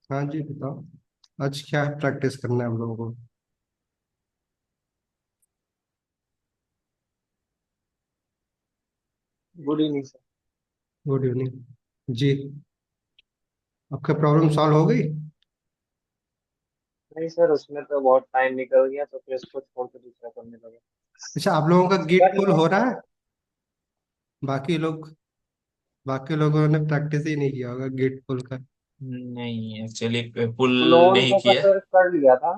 हाँ जी, बताओ। आज क्या प्रैक्टिस करना है हम लोगों को? Good evening sir. Good evening ji. आपका प्रॉब्लम सॉल्व हो गई? नहीं सर, उसमें तो बहुत टाइम निकल गया तो फिर इसको छोड़ के दूसरा करने लगा। अच्छा, आप लोगों का गेट कर पुल लिया हो रहा सर। है? बाकी लोग बाकी लोगों ने प्रैक्टिस ही नहीं किया होगा गेट पुल का। नहीं, एक्चुअली पुल क्लोन नहीं को का किया। सर कर लिया था।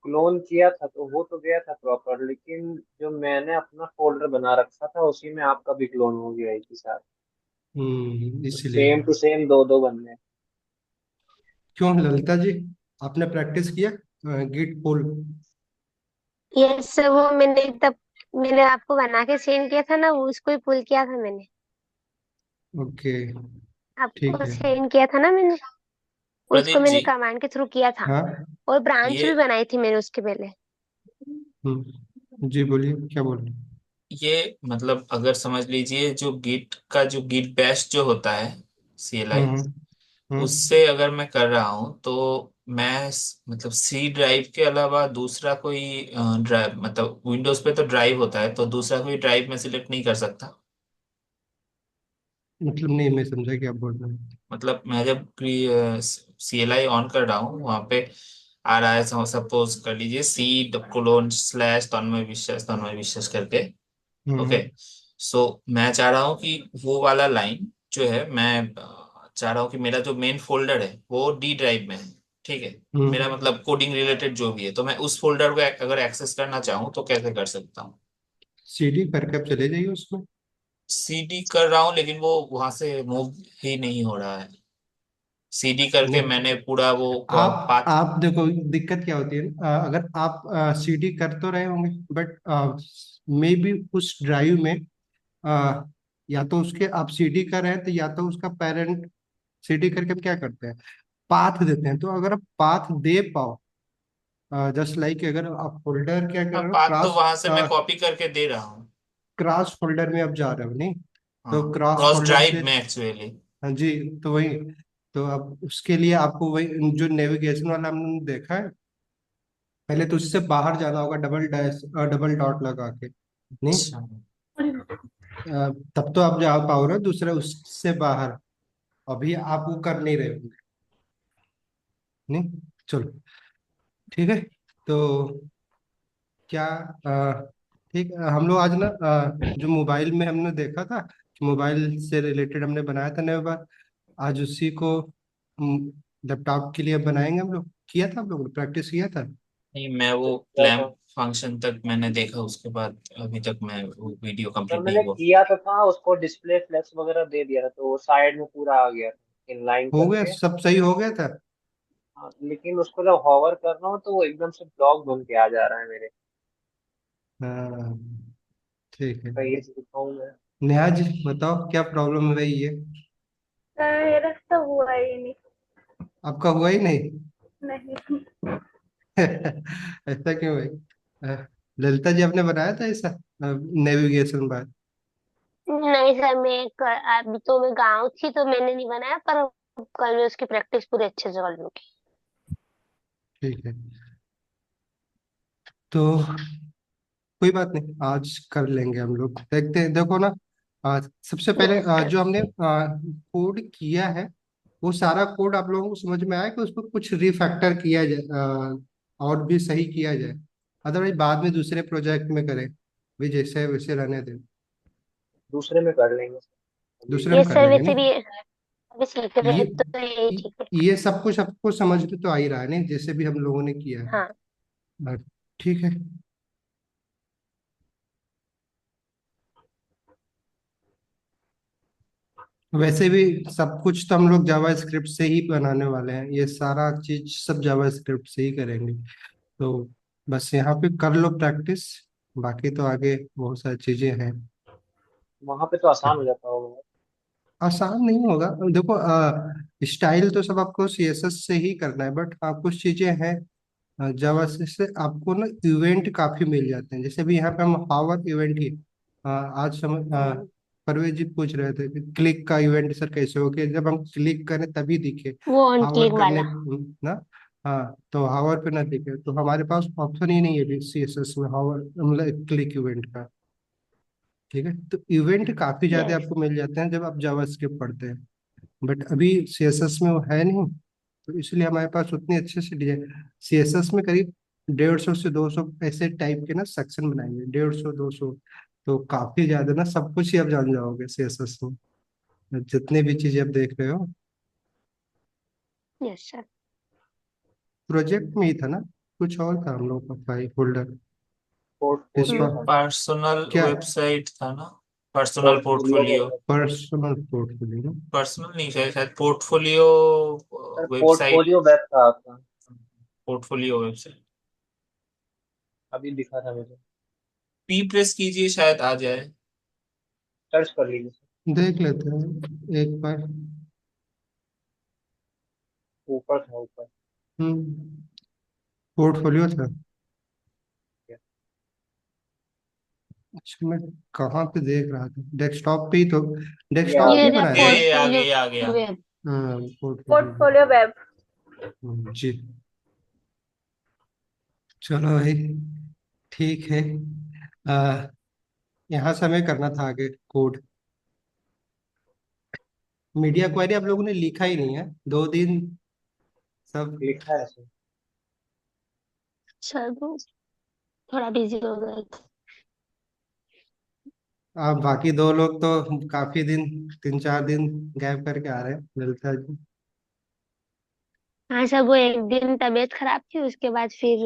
क्लोन किया था तो हो तो गया था प्रॉपर, लेकिन जो मैंने अपना फोल्डर बना रखा था उसी में आपका भी क्लोन हो गया एक ही साथ। तो इसीलिए। सेम टू सेम दो दो बनने। क्यों ललिता जी, आपने प्रैक्टिस किया गेट पुल? यस सर, वो मैंने आपको बना के सेंड किया था ना, वो उसको ही पुल किया था मैंने। ओके। ठीक आपको है। सेंड किया था ना मैंने, उसको प्रदीप मैंने जी, कमांड के थ्रू किया था। हाँ। और ब्रांच ये भी बनाई थी मैंने उसके पहले। जी बोलिए, क्या बोल रहे ये मतलब अगर समझ लीजिए, जो गिट का जो गिट बैश जो होता है, हैं? CLI, हम्म। उससे अगर मैं कर रहा हूँ तो मैं मतलब C ड्राइव के अलावा दूसरा कोई ड्राइव, मतलब विंडोज पे तो ड्राइव होता है, तो दूसरा कोई ड्राइव मैं सिलेक्ट नहीं कर सकता। मतलब नहीं, मैं समझा कि आप बोल रहे हैं। मतलब मैं जब CLI ऑन कर रहा हूँ, वहां पे आ रहा है, सपोज कर लीजिए C:\/ तन्मय विश्वास करके। ओके। हम्म। सो मैं चाह रहा हूँ कि वो वाला लाइन जो है, मैं चाह रहा हूँ कि मेरा जो मेन फोल्डर है वो D ड्राइव में है। ठीक है। मेरा हम्म। मतलब कोडिंग रिलेटेड जो भी है, तो मैं उस फोल्डर को अगर एक्सेस करना चाहूँ तो कैसे कर सकता हूँ? सीडी करके आप चले जाइए उसमें। CD कर रहा हूँ, लेकिन वो वहां से मूव ही नहीं हो रहा है। CD करके नहीं, मैंने पूरा वो आप पाथ। आप देखो दिक्कत क्या होती है ना, अगर आप सीडी कर तो रहे होंगे, बट मे बी उस ड्राइव में अ, या तो उसके आप सीडी कर रहे हैं, तो या तो उसका पेरेंट सीडी करके हम क्या करते हैं, पाथ देते हैं। तो अगर आप पाथ दे पाओ, जस्ट लाइक अगर आप फोल्डर क्या कर हाँ, रहे हो, पाथ तो क्रॉस वहां से मैं कॉपी करके दे रहा हूँ। क्रॉस फोल्डर में आप जा रहे हो नहीं? तो हाँ, क्रॉस क्रॉस फोल्डर से, ड्राइव में एक्चुअली। हाँ जी, तो वही। तो अब उसके लिए आपको वही जो नेविगेशन वाला हमने देखा है, पहले तो उससे बाहर जाना होगा, डबल डैश डबल डॉट लगा के। नहीं, अच्छा। तब तो आप जा पाओगे दूसरे उससे बाहर। अभी आप वो कर नहीं रहे होंगे। नहीं, चलो, ठीक है। तो क्या ठीक, हम लोग आज ना जो मोबाइल में हमने देखा था कि मोबाइल से रिलेटेड हमने बनाया था नए बार, आज उसी को लैपटॉप के लिए बनाएंगे हम लोग। किया था, हम लोग ने प्रैक्टिस किया था। नहीं, मैं वो किया क्लैंप था फंक्शन तक मैंने देखा, उसके बाद अभी तक मैं वो वीडियो सर, कंप्लीट नहीं मैंने हुआ। किया तो था, उसको डिस्प्ले फ्लैश वगैरह दे दिया था तो वो साइड में पूरा आ गया था इनलाइन हो गया, करके। सब सही हो गया था। हाँ, लेकिन उसको जब हॉवर कर रहा हूँ तो वो एकदम से ब्लॉक बन के आ जा रहा है मेरे। हाँ, ठीक है। तो ये दिखाऊँ मैं? नेहा जी, बताओ क्या प्रॉब्लम है रही है? मेरा तो हुआ ही नहीं। आपका हुआ ही नहीं? नहीं। ऐसा क्यों भाई? ललिता जी, आपने बनाया था ऐसा नेविगेशन बार? नहीं सर, अभी तो मैं गाँव थी तो मैंने नहीं बनाया, पर कल मैं उसकी प्रैक्टिस पूरी अच्छे से कर लूंगी। ठीक है, तो कोई बात नहीं, आज कर लेंगे हम लोग। देखते हैं, देखो ना, सबसे पहले यस सर। जो हमने कोड किया है, वो सारा कोड आप लोगों को समझ में आया कि उसको कुछ रिफैक्टर किया जाए, और भी सही किया जाए? अदरवाइज बाद में दूसरे प्रोजेक्ट में करें, भी जैसे है वैसे रहने दें। दूसरे में कर लेंगे सर, अभी दूसरे नहीं। में यस कर सर, लेंगे वैसे नहीं? भी अभी सीख रहे ये हैं तो यही ठीक है। ये सब कुछ आपको समझ में तो आ ही रहा है नहीं, जैसे भी हम लोगों ने किया है। हाँ। हाँ, ठीक है। वैसे भी सब कुछ तो हम लोग जावा स्क्रिप्ट से ही बनाने वाले हैं, ये सारा चीज सब जावा स्क्रिप्ट से ही करेंगे। तो बस यहाँ पे कर लो प्रैक्टिस, बाकी तो आगे बहुत सारी चीजें हैं। वहां पे तो आसान हो जाता होगा। आसान नहीं होगा, देखो स्टाइल तो सब आपको सीएसएस से ही करना है, बट हाँ कुछ चीजें हैं जावा से आपको ना इवेंट काफी मिल जाते हैं। जैसे भी यहाँ पे हम हावर इवेंट ही आज समझ हम्म। परवेज जी पूछ रहे थे कि क्लिक का इवेंट सर कैसे हो गया, जब हम क्लिक करें तभी दिखे, वो ऑन हावर क्लिक करने वाला। ना। हाँ, तो हावर पे ना दिखे, तो हमारे पास ऑप्शन ही नहीं है सीएसएस में हावर मतलब क्लिक इवेंट का। ठीक है, तो इवेंट काफी ज्यादा यस। आपको मिल जाते हैं जब आप जावास्क्रिप्ट पढ़ते हैं, बट अभी सीएसएस में वो है नहीं, तो इसलिए हमारे पास उतनी अच्छे से डिजाइन। सीएसएस में करीब 150 से 200 ऐसे टाइप के ना सेक्शन बनाएंगे, 150 200, तो काफी ज्यादा ना, सब कुछ ही आप जान जाओगे सीएसएस में, जितने भी चीजें आप देख रहे हो। Yes sir. प्रोजेक्ट में ही था ना, कुछ और था हम लोग का फाइल फोल्डर इस पोर्टफोलियो पर। था। पर्सनल क्या? वेबसाइट था ना, पर्सनल पोर्टफोलियो पोर्टफोलियो। कहते हैं। Personal portfolio. पर्सनल नहीं, शायद शायद portfolio sir website. Portfolio web था आपका। Portfolio website. अभी दिखा था मुझे। पी प्रेस कीजिए, शायद आ जाए। सर्च कर लीजिए सर। देख लेते हैं एक बार। ऊपर था ऊपर। पोर्टफोलियो था। अच्छा, मैं कहाँ पे देख रहा था, डेस्कटॉप पे ही तो, ये आ डेस्कटॉप ये नहीं गया। रहा बनाया था। ये आ पोर्टफोलियो गया, आ गया। वेब। हाँ, पोर्टफोलियो। Portfolio web. जी। चलो भाई, ठीक है। आ, यहाँ से हमें करना था आगे कोड। मीडिया क्वेरी आप लोगों ने लिखा ही नहीं है, 2 दिन सब। लिखा है सर। सर वो थोड़ा बिजी हो गए थे। आप बाकी 2 लोग तो काफी दिन, 3 4 दिन गैप करके आ रहे हैं, ललिता जी। हाँ सर, वो एक दिन तबीयत खराब थी, उसके बाद फिर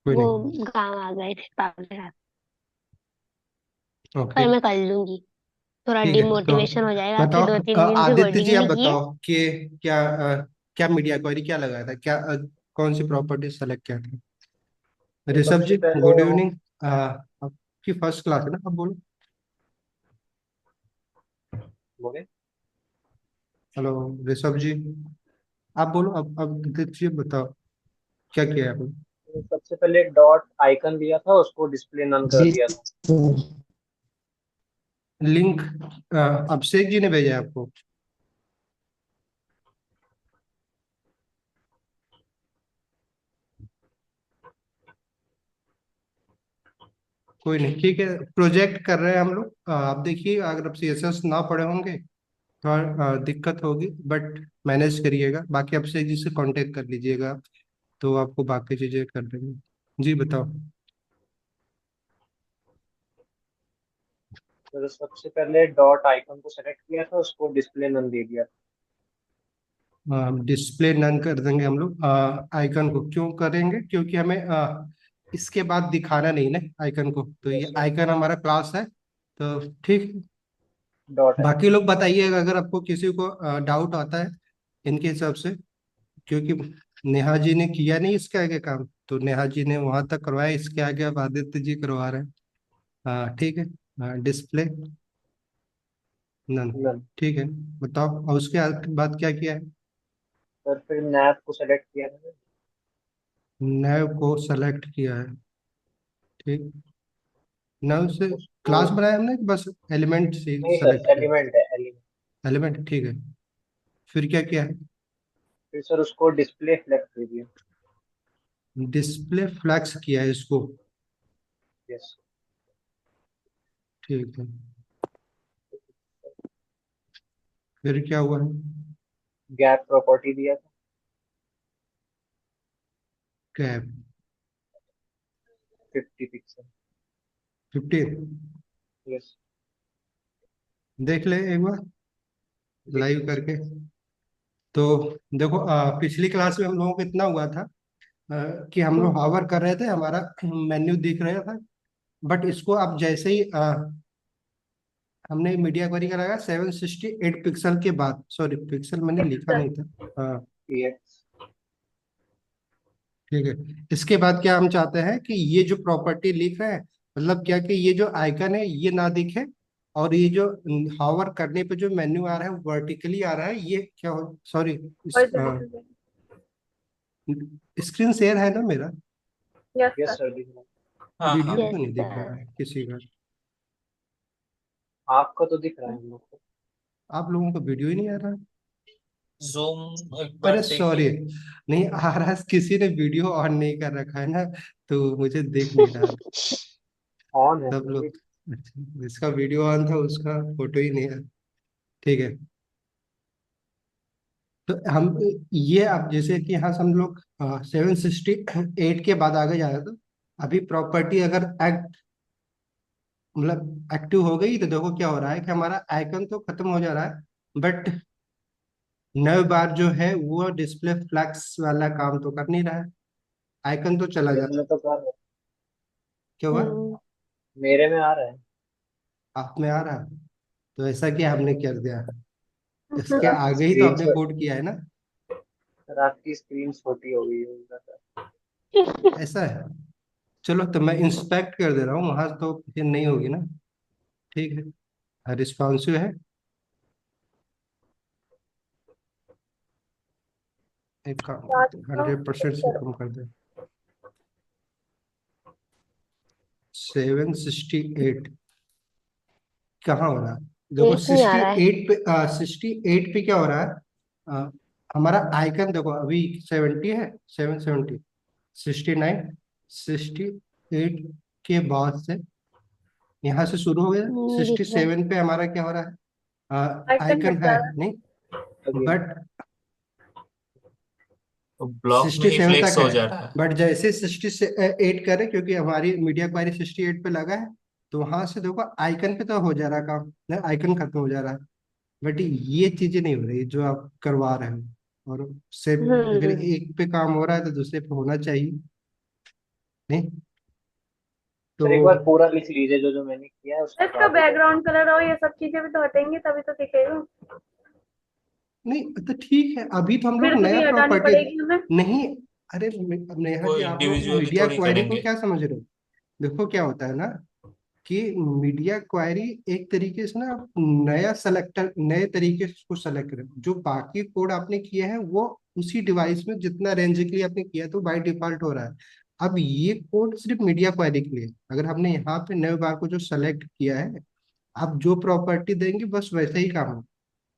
कोई वो नहीं। गाँव आ गए थे पापा के साथ। ओके। पर मैं कर लूंगी। थोड़ा ठीक है, तो डिमोटिवेशन हो जाएगा कि बताओ, 2 3 दिन से आदित्य जी कोडिंग आप नहीं किए। बताओ कि क्या क्या मीडिया क्वेरी क्या लगाया था, क्या कौन सी प्रॉपर्टी सेलेक्ट किया था? तो ऋषभ जी सबसे पहले गुड वो इवनिंग। आपकी फर्स्ट क्लास है ना, आप बोलो। बोले। हेलो ऋषभ जी, आप बोलो, अब आदित्य जी बताओ क्या किया है आपने। तो सबसे पहले डॉट आइकन दिया था, उसको डिस्प्ले नन कर जी। दिया था। लिंक अभिषेक जी ने भेजा है आपको। कोई नहीं, ठीक है, प्रोजेक्ट कर रहे हैं हम लोग। आप देखिए, अगर आप सीएसएस ना पढ़े होंगे थोड़ा दिक्कत होगी, बट मैनेज करिएगा, बाकी अभिषेक जी से कांटेक्ट कर लीजिएगा, तो आपको बाकी चीजें कर देंगे। जी बताओ। तो सबसे पहले डॉट आइकन को सेलेक्ट किया था, उसको डिस्प्ले नन दे दिया था। डिस्प्ले नन कर देंगे हम लोग, आइकन को क्यों करेंगे, क्योंकि हमें इसके बाद दिखाना नहीं ना आइकन को, तो ये यस सर। आइकन हमारा क्लास है, तो ठीक है। डॉट है। बाकी लोग बताइएगा अगर आपको किसी को डाउट आता है इनके हिसाब से, क्योंकि नेहा जी ने किया नहीं इसके आगे काम, तो नेहा जी ने वहां तक करवाया, इसके आगे अब आदित्य जी करवा रहे हैं। हाँ ठीक है। Display none. नन। ठीक है, बताओ, और उसके बाद क्या किया है? सर फिर नैप को सेलेक्ट किया था। नैव को सेलेक्ट किया है। ठीक। नैव से उसको। क्लास बनाया हमने कि बस एलिमेंट से नहीं सर, सेलेक्ट किया? एलिमेंट है एलिमेंट। एलिमेंट, ठीक है। फिर क्या किया है? फिर सर उसको डिस्प्ले फ्लेक्स दे दिया। डिस्प्ले फ्लैक्स किया है इसको। यस। ठीक है, फिर क्या हुआ है? गैप प्रॉपर्टी दिया था। Cap 50 pixel. 15। यस। देख ले एक बार लाइव देखिए सर। करके। तो देखो, पिछली क्लास में हम लोगों को इतना हुआ था कि हम लोग हावर कर रहे थे, हमारा मेन्यू दिख रहा था, बट इसको अब जैसे ही हमने मीडिया क्वेरी का लगा 768 पिक्सल के बाद, सॉरी पिक्सल मैंने लिखा नहीं था। हाँ यस। ठीक है। इसके बाद क्या हम चाहते हैं कि ये जो प्रॉपर्टी लिख रहे हैं, मतलब क्या कि ये जो आइकन है ये ना दिखे, और ये जो हावर करने पे जो मेन्यू आ रहा है वर्टिकली आ रहा है, ये क्या हो, सॉरी, स्क्रीन शेयर है ना मेरा? Yes yes sir. सर दिख रहा है। हाँ हाँ। वीडियो यस तो नहीं दिख रहा सर। है किसी का। आपका तो दिख रहा है हम लोग को। आप लोगों को वीडियो ही नहीं आ रहा? जूम एक अरे बार सॉरी, देखिए। नहीं आ रहा, किसी ने वीडियो ऑन नहीं कर रखा है ना, तो मुझे देख नहीं रहा। ऑन है सब फिर भी। लोग, अच्छा, जिसका वीडियो ऑन था उसका फोटो ही नहीं है। ठीक है। तो हम ये, अब जैसे कि यहाँ से हम लोग 768 के बाद आगे जाए तो अभी प्रॉपर्टी अगर एक्ट मतलब एक्टिव हो गई तो देखो क्या हो रहा है कि हमारा आइकन तो खत्म हो जा रहा है, बट नए बार जो है वो डिस्प्ले फ्लैक्स वाला काम तो कर नहीं रहा है, आइकन तो चला जा मेरे रहा है। में तो कर रहा है। क्या हुआ? हम्म। मेरे में आ रहा है। आप में आ रहा है? तो ऐसा क्या हमने कर दिया? सर इसके आपकी आगे ही तो स्क्रीन आपने कोड किया है ना। सर आपकी स्क्रीन छोटी हो गई होगा सर। ऐसा है? चलो तो मैं इंस्पेक्ट कर दे रहा हूँ वहां तो फिर नहीं होगी ना। ठीक है, रिस्पॉन्सिव है। एक काम करते हैं, 100% से कम कर दे। 768 कहाँ हो रहा है? देखो एक नहीं आ सिक्सटी रहा है। एट पे 68 पे क्या हो रहा है? अ, हमारा आइकन देखो अभी 70 है, 770, 69, 68 के बाद से यहाँ से शुरू हो गया। नहीं सिक्सटी दिख रहा है। सेवन पे हमारा क्या हो रहा है? आइकन आइकन हट है जा रहा है। नहीं, अगेन। बट तो ब्लॉक में सिक्सटी ही सेवन तक फ्लेक्स है। हो जा रहा है। बट जैसे 68 करे, क्योंकि हमारी मीडिया क्वारी 68 पे लगा है, तो वहां से देखो आइकन पे तो हो जा रहा काम ना, आइकन खत्म हो जा रहा है। बट ये चीजें नहीं हो रही जो आप करवा रहे हो, और सिर्फ अगर हम्म। एक पे काम हो रहा है तो दूसरे पे होना चाहिए नहीं। तो सर एक बार पूरा लिख लीजिए जो जो मैंने किया है उसके इसका बाद ही कर। बैकग्राउंड कलर और ये सब चीजें भी तो हटेंगी तभी तो दिखेगा। नहीं तो ठीक है, अभी तो हम लोग फिर नया भी हटानी प्रॉपर्टी पड़ेगी हमें। नहीं। अरे नेहा वो जी, आप लोग इंडिविजुअली मीडिया थोड़ी क्वारी को करेंगे। क्या समझ रहे हो? देखो क्या होता है ना कि मीडिया क्वेरी एक तरीके से ना आप नया सेलेक्टर, नए तरीके से उसको सेलेक्ट करें। जो बाकी कोड आपने किए हैं वो उसी डिवाइस में जितना रेंज के लिए आपने किया तो बाय डिफॉल्ट हो रहा है। अब ये कोड सिर्फ मीडिया क्वेरी के लिए, अगर हमने यहाँ पे नए बार को जो सेलेक्ट किया है, आप जो प्रॉपर्टी देंगे बस वैसे ही काम हो।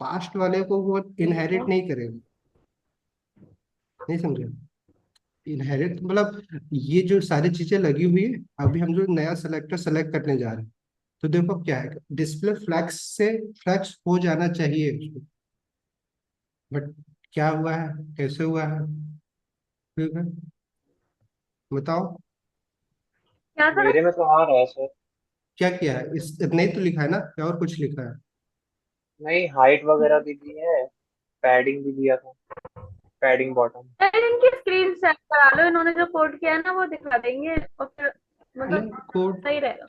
पास्ट वाले को वो ठीक है। इनहेरिट नहीं करेगा। नहीं समझे? इनहेरिट मतलब ये जो सारी चीजें लगी हुई है, अभी हम जो नया सेलेक्टर सेलेक्ट करने जा रहे हैं, तो देखो क्या है, डिस्प्ले फ्लैक्स से फ्लैक्स हो जाना चाहिए उसको, बट क्या हुआ है, कैसे हुआ है? ठीक है, बताओ। क्या था? मेरे में तो आ रहा है सर। क्या किया है? इस नहीं तो लिखा है ना, क्या और कुछ लिखा है? नहीं, हाइट वगैरह भी दी है। पैडिंग भी दिया था। Padding bottom. यार इनकी स्क्रीन सेट करा लो, इन्होंने जो कोड किया है ना वो दिखा देंगे और फिर मतलब नहीं, कोड सही रहेगा।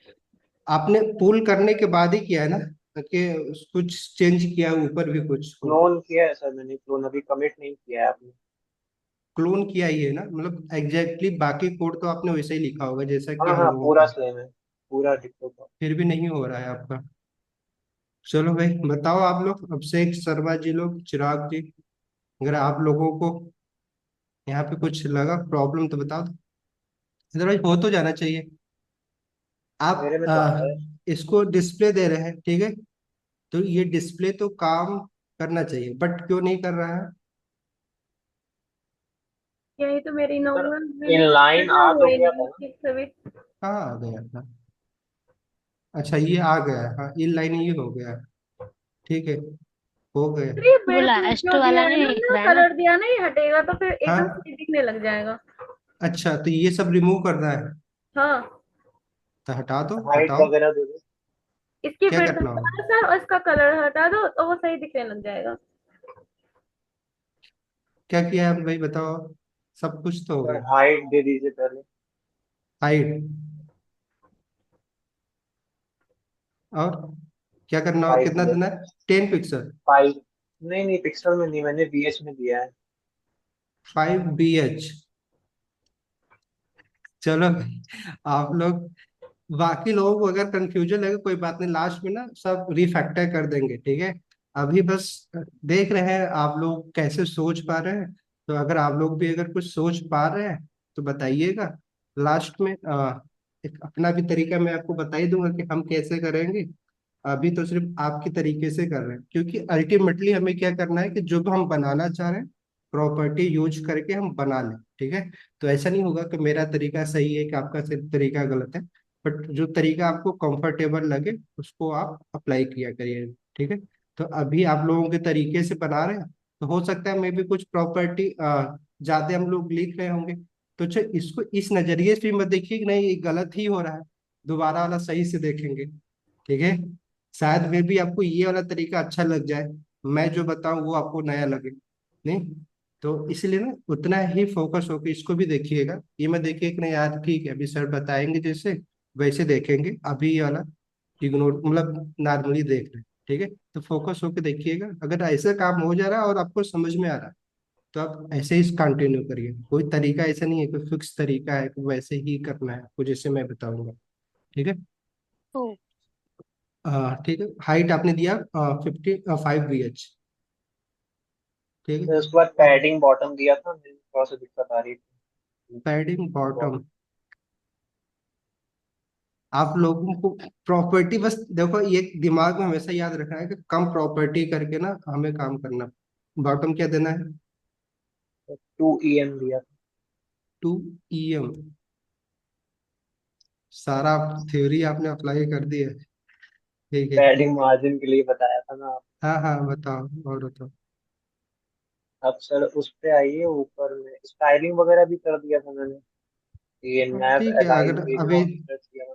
आपने पुल करने के बाद ही किया है ना, कि कुछ चेंज किया है ऊपर भी कुछ कोड? क्लोन किया है सर मैंने, क्लोन अभी कमिट नहीं किया है आपने। क्लोन किया ही है ना, मतलब एग्जैक्टली बाकी कोड तो आपने वैसे ही लिखा होगा जैसा कि हाँ हम हाँ, लोगों पूरा का। सेम है। पूरा डिट्टो का। फिर भी नहीं हो रहा है आपका। चलो भाई बताओ, आप लोग अभिषेक शर्मा जी, लोग चिराग जी, अगर आप लोगों को यहाँ पे कुछ लगा प्रॉब्लम तो बता दो, अदरवाइज हो तो जाना चाहिए। आप मेरे में तो आ रहा है। इसको डिस्प्ले दे रहे हैं, ठीक है, तो ये डिस्प्ले तो काम करना चाहिए, बट क्यों नहीं कर रहा है? यही तो मेरी नौ सर है, मैंने इनलाइन करना आ हुआ तो ही गया नहीं था है ना। ठीक से भी। कहाँ आ गया था? अच्छा ये आ गया है, हाँ इन लाइन ये हो गया है। ठीक है, हो गया। फिर ये वो बेस में लास्ट जो दिया वाला है नहीं ना, दिख जो रहा है ना। कलर दिया है ना, ये हटेगा तो फिर एकदम हाँ, सही दिखने लग जाएगा। अच्छा तो ये सब रिमूव करना है, हाँ। तो हटा दो, हाइट हटाओ। वगैरह दे दो। इसकी क्या विड्थ करना होगा? हटा सा और इसका कलर हटा दो तो वो सही दिखने लग जाएगा। क्या किया है भाई बताओ? सब कुछ तो हो सर गया। हाइट दे दीजिए पहले। हाइट, और क्या करना होगा, 5 कितना दिया देना था। है? 10 पिक्सल? 5। नहीं नहीं, पिक्सल में नहीं, मैंने बीएच में दिया है। 5BH? चलो भाई, आप लोग, बाकी लोगों को अगर कंफ्यूजन लगे कोई बात नहीं, लास्ट में ना सब रिफैक्टर कर देंगे, ठीक है। अभी बस देख रहे हैं आप लोग कैसे सोच पा रहे हैं, तो अगर आप लोग भी अगर कुछ सोच पा रहे हैं तो बताइएगा। लास्ट में एक अपना भी तरीका मैं आपको बता ही दूंगा कि हम कैसे करेंगे। अभी तो सिर्फ आपके तरीके से कर रहे हैं, क्योंकि अल्टीमेटली हमें क्या करना है कि जो भी हम बनाना चाह रहे हैं प्रॉपर्टी यूज करके हम बना लें। ठीक है, तो ऐसा नहीं होगा कि मेरा तरीका सही है कि आपका सिर्फ तरीका गलत है, बट जो तरीका आपको कंफर्टेबल लगे उसको आप अप्लाई किया करिए। ठीक है, तो अभी आप लोगों के तरीके से बना रहे हैं, तो हो सकता है मे भी कुछ प्रॉपर्टी ज्यादा हम लोग लिख रहे होंगे, तो इसको इस नजरिए से भी मत देखिए कि नहीं ये गलत ही हो रहा है, दोबारा वाला सही से देखेंगे। ठीक है, शायद में भी आपको ये वाला तरीका अच्छा लग जाए, मैं जो बताऊं वो आपको नया लगे। नहीं, तो इसलिए ना उतना ही फोकस होकर इसको भी देखिएगा, ये मत देखिए कि नहीं यार ठीक है अभी सर बताएंगे जैसे वैसे देखेंगे, अभी ये वाला इग्नोर मतलब नॉर्मली देख रहे हैं। ठीक है, तो फोकस होकर देखिएगा, अगर ऐसा काम हो जा रहा है और आपको समझ में आ रहा है तो आप ऐसे ही कंटिन्यू करिए। कोई तरीका ऐसा नहीं है, कोई फिक्स तरीका है कि वैसे ही करना है आपको जैसे मैं बताऊंगा। ठीक है, हम्म। ठीक है, हाइट आपने दिया 55 VH। ठीक फिर है, उसके बाद पैडिंग बॉटम दिया था, मुझे थोड़ा सा दिक्कत आ रही थी। पैडिंग बॉटम आप लोगों को प्रॉपर्टी बस देखो, ये दिमाग में हमेशा याद रखना है कि कम प्रॉपर्टी करके ना हमें काम करना। बॉटम क्या देना है? 2 EM दिया था। 2 EM। सारा थ्योरी आपने अप्लाई कर दिया है। ठीक है, पैडिंग मार्जिन के लिए बताया था ना। हाँ हाँ बताओ और बताओ। अब सर उस पे आइए, ऊपर में स्टाइलिंग वगैरह भी कर दिया था मैंने। ये नैव ठीक है, अलाइन अगर पे जो अभी ऑप्शन किया था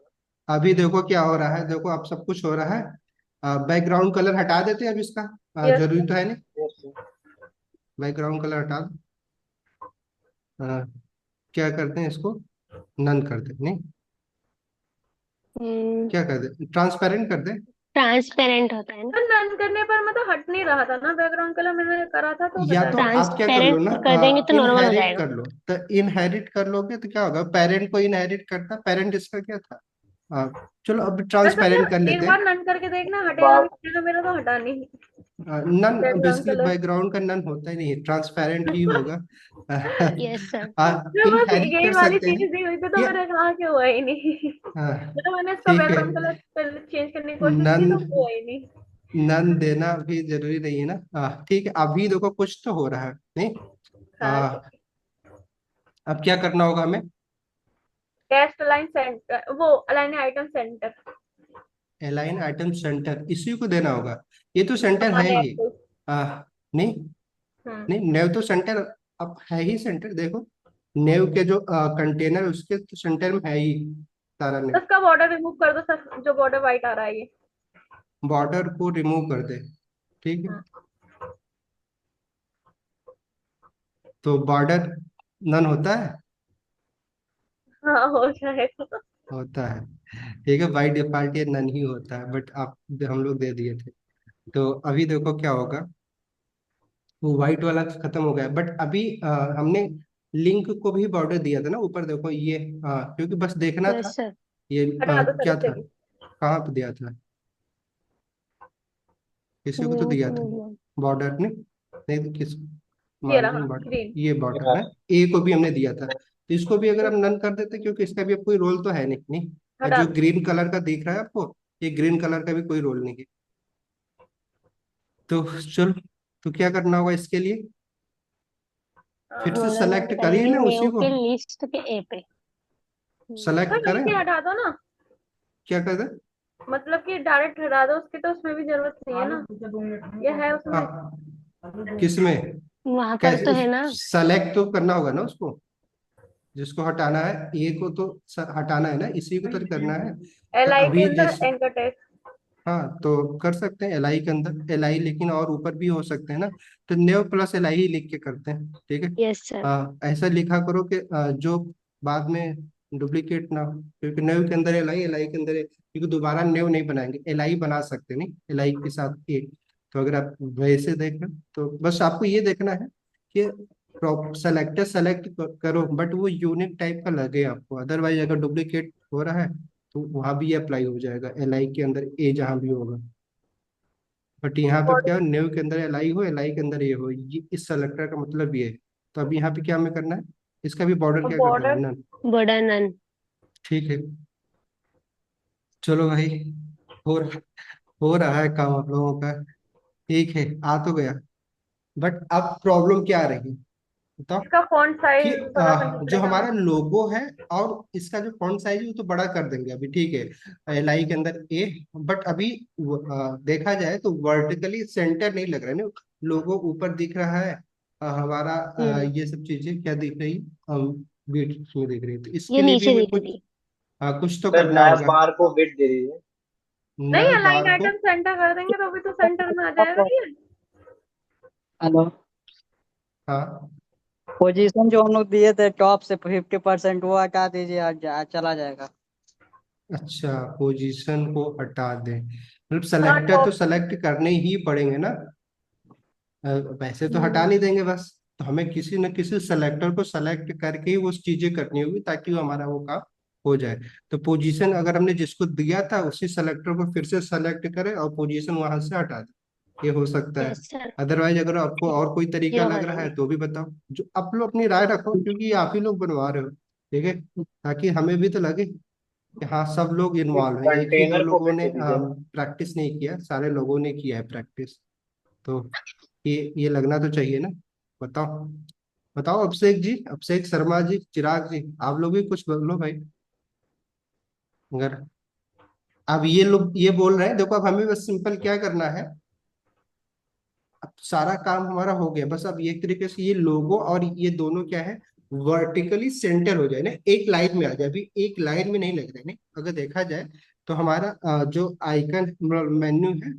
अभी देखो क्या हो रहा है, देखो अब सब कुछ हो रहा है, बैकग्राउंड कलर हटा देते हैं अब इसका, यस जरूरी सर। तो है नहीं। ना। Yes, बैकग्राउंड कलर हटा दो। क्या करते हैं इसको, नन कर दे नहीं, क्या कर दे, ट्रांसपेरेंट कर दे। ट्रांसपेरेंट होता है ना। पर रन करने पर मतलब हट नहीं रहा था ना बैकग्राउंड कलर, मैंने करा था तो या हटा तो नहीं। आप क्या कर लो ना, ट्रांसपेरेंट कर देंगे तो नॉर्मल हो इनहेरिट जाएगा। कर लो, तो इनहेरिट कर लोगे तो क्या होगा, पेरेंट को इनहेरिट करता, पेरेंट इसका क्या था। चलो अब वैसे ट्रांसपेरेंट कर मतलब एक लेते बार हैं। नन करके देखना, हटेगा बात नहीं हटेगा, मेरा तो हटा नहीं none background basically colour. Background का नन होता ही नहीं, ट्रांसपेरेंट ही होगा। Yes sir. तो बस इनहेरिट यही कर वाली सकते चीज हैं दी हुई थी तो ये। मैंने कहा कि हुआ ही नहीं। हाँ, मतलब मैंने इसका ठीक है, बैकग्राउंड कलर चेंज करने की कोशिश नन की तो हुआ ही नहीं। नन देना भी जरूरी नहीं है ना। ठीक है, अभी देखो कुछ तो हो रहा है नहीं। हाँ आ, अब क्या करना होगा हमें, टेस्ट अलाइन सेंटर, वो align item centre. Align item centre इसी को देना होगा, ये तो सेंटर है हमारे ही। एक्सेस। नहीं, हम्म। नहीं नेव तो सेंटर अब है ही, सेंटर देखो नेव के जो कंटेनर उसके तो सेंटर में है ही सारा तो नेव। इसका बॉर्डर रिमूव कर दो सर, जो बॉर्डर वाइट आ रहा है ये। बॉर्डर को रिमूव कर दे। ठीक है, हाँ। तो बॉर्डर नन होता है, हाँ हो जाएगा। होता है। ठीक है, बाई डिफॉल्ट ये नन ही होता है, बट आप हम लोग दे दिए थे। तो अभी देखो क्या होगा, वो व्हाइट वाला खत्म हो गया, बट अभी हमने लिंक को भी बॉर्डर दिया था ना ऊपर, देखो ये क्योंकि बस देखना था यस सर। ये हटा दो सर क्या इसे था, भी। कहाँ पे दिया था, किसी को तो लिंक दिया था मीडियम। बॉर्डर ने, नहीं तो किस, ये रहा मार्जिन बॉर्डर, ग्रीन। ये बॉर्डर है, ए को भी हमने दिया था, तो इसको भी अगर हम नन कर देते क्योंकि इसका भी अब कोई रोल तो है नहीं, नहीं। और हटा जो दो। ग्रीन कलर का दिख रहा है आपको, ये ग्रीन कलर का भी कोई रोल नहीं है। तो चल, तो क्या करना होगा इसके लिए, फिर से मॉडल रन सेलेक्ट करिए करेंगे ना उसी नेव को, के लिस्ट के ए पे। तो सेलेक्ट करें, नीचे हटा दो ना। क्या कर दे। मतलब कि डायरेक्ट हटा दो उसकी, तो उसमें भी जरूरत नहीं है ना, ये है उसमें। किसमें, वहां पर कैसे तो उस है ना। सेलेक्ट तो करना होगा ना उसको, जिसको हटाना है ए को तो हटाना है ना, इसी को तो करना है। तो एल आई के अभी अंदर जैसे, एंकर टैग। हाँ तो कर सकते हैं एल आई के अंदर एल आई, लेकिन और ऊपर भी हो सकते हैं ना, तो नेव प्लस एल आई ही लिख के करते हैं। ठीक है, यस सर। ऐसा लिखा करो कि जो बाद में डुप्लीकेट ना हो, क्योंकि नेव के अंदर एल आई के अंदर क्योंकि दोबारा नेव नहीं बनाएंगे, एल आई बना सकते नहीं एल आई के साथ ए। तो अगर आप वैसे देखें तो बस आपको ये देखना है कि सेलेक्टर सेलेक्ट करो, बट वो यूनिक टाइप का लगे आपको, अदरवाइज अगर डुप्लीकेट हो रहा है तो वहां भी ये अप्लाई हो जाएगा एल आई के अंदर ए जहां भी होगा। बट यहाँ पे क्या, न्यू के अंदर एल आई हो, एल आई के अंदर ये हो, ये इस सेलेक्टर का मतलब ये है। तो अब यहाँ पे क्या हमें करना है, इसका भी बॉर्डर क्या कर देंगे बॉर्डर। ना। बड़ा नन। ठीक है, चलो भाई, हो रहा हो रहा है काम आप लोगों का। ठीक है, आ तो गया। बट अब प्रॉब्लम क्या आ रही है बताओ। इसका फॉन्ट कि साइज थोड़ा सा जो निकलेगा हमारा हमें। लोगो है और इसका जो फॉन्ट साइज है वो तो बड़ा कर देंगे अभी, ठीक है, एल आई के अंदर ए। बट अभी देखा जाए तो वर्टिकली सेंटर नहीं लग रहा है ना। लोगो ऊपर दिख रहा है, हमारा हम्म। ये सब चीजें क्या दिख रही, बीट में दिख रही है, तो ये इसके लिए भी नीचे हमें दिख कुछ रही। कुछ तो सर करना नया होगा। बार को बिट दे दीजिए। नहीं, नए अलाइन बार को। आइटम सेंटर कर देंगे तो भी तो सेंटर में आ जाएगा ये। हेलो। हाँ, पोजीशन जो हम लोग दिए थे टॉप से 50% वो हटा दीजिए, चला जाएगा। अच्छा, पोजीशन को हटा दें मतलब हाँ, सेलेक्टर तो टॉप। सेलेक्ट करने ही पड़ेंगे ना। वैसे तो हटा हम्म। नहीं देंगे बस। तो हमें किसी न किसी सेलेक्टर को सेलेक्ट करके ही वो चीजें करनी होगी ताकि वो हमारा वो काम हो जाए। तो पोजीशन अगर हमने जिसको दिया था उसी सेलेक्टर को फिर से सेलेक्ट करें और पोजीशन वहां से हटा दें, ये हो सकता है। Yes sir. अदरवाइज अगर आपको और कोई तरीका जीरो लग कर रहा देंगे। है तो भी बताओ, जो आप लोग अपनी राय रखो क्योंकि ये आप ही लोग बनवा रहे हो, ठीक है, ताकि हमें भी तो लगे कि हाँ सब लोग इस इन्वॉल्व हैं, एक ही दो कंटेनर को लोगों बिट ने दे दीजिए ना। प्रैक्टिस नहीं किया, सारे लोगों ने किया है प्रैक्टिस। तो ये लगना तो चाहिए ना। बताओ, बताओ अभिषेक जी, अभिषेक शर्मा जी, चिराग जी, आप लोग भी कुछ बोलो भाई। अगर अब ये लोग ये बोल रहे हैं, देखो अब हमें बस सिंपल क्या करना है। अब सारा काम हमारा हो गया, बस अब ये एक तरीके से ये लोगो और ये दोनों क्या है, वर्टिकली सेंटर हो जाए ना, एक लाइन में आ जाए। अभी एक लाइन में नहीं लग रहा है ना, अगर देखा जाए तो हमारा जो आइकन मेन्यू है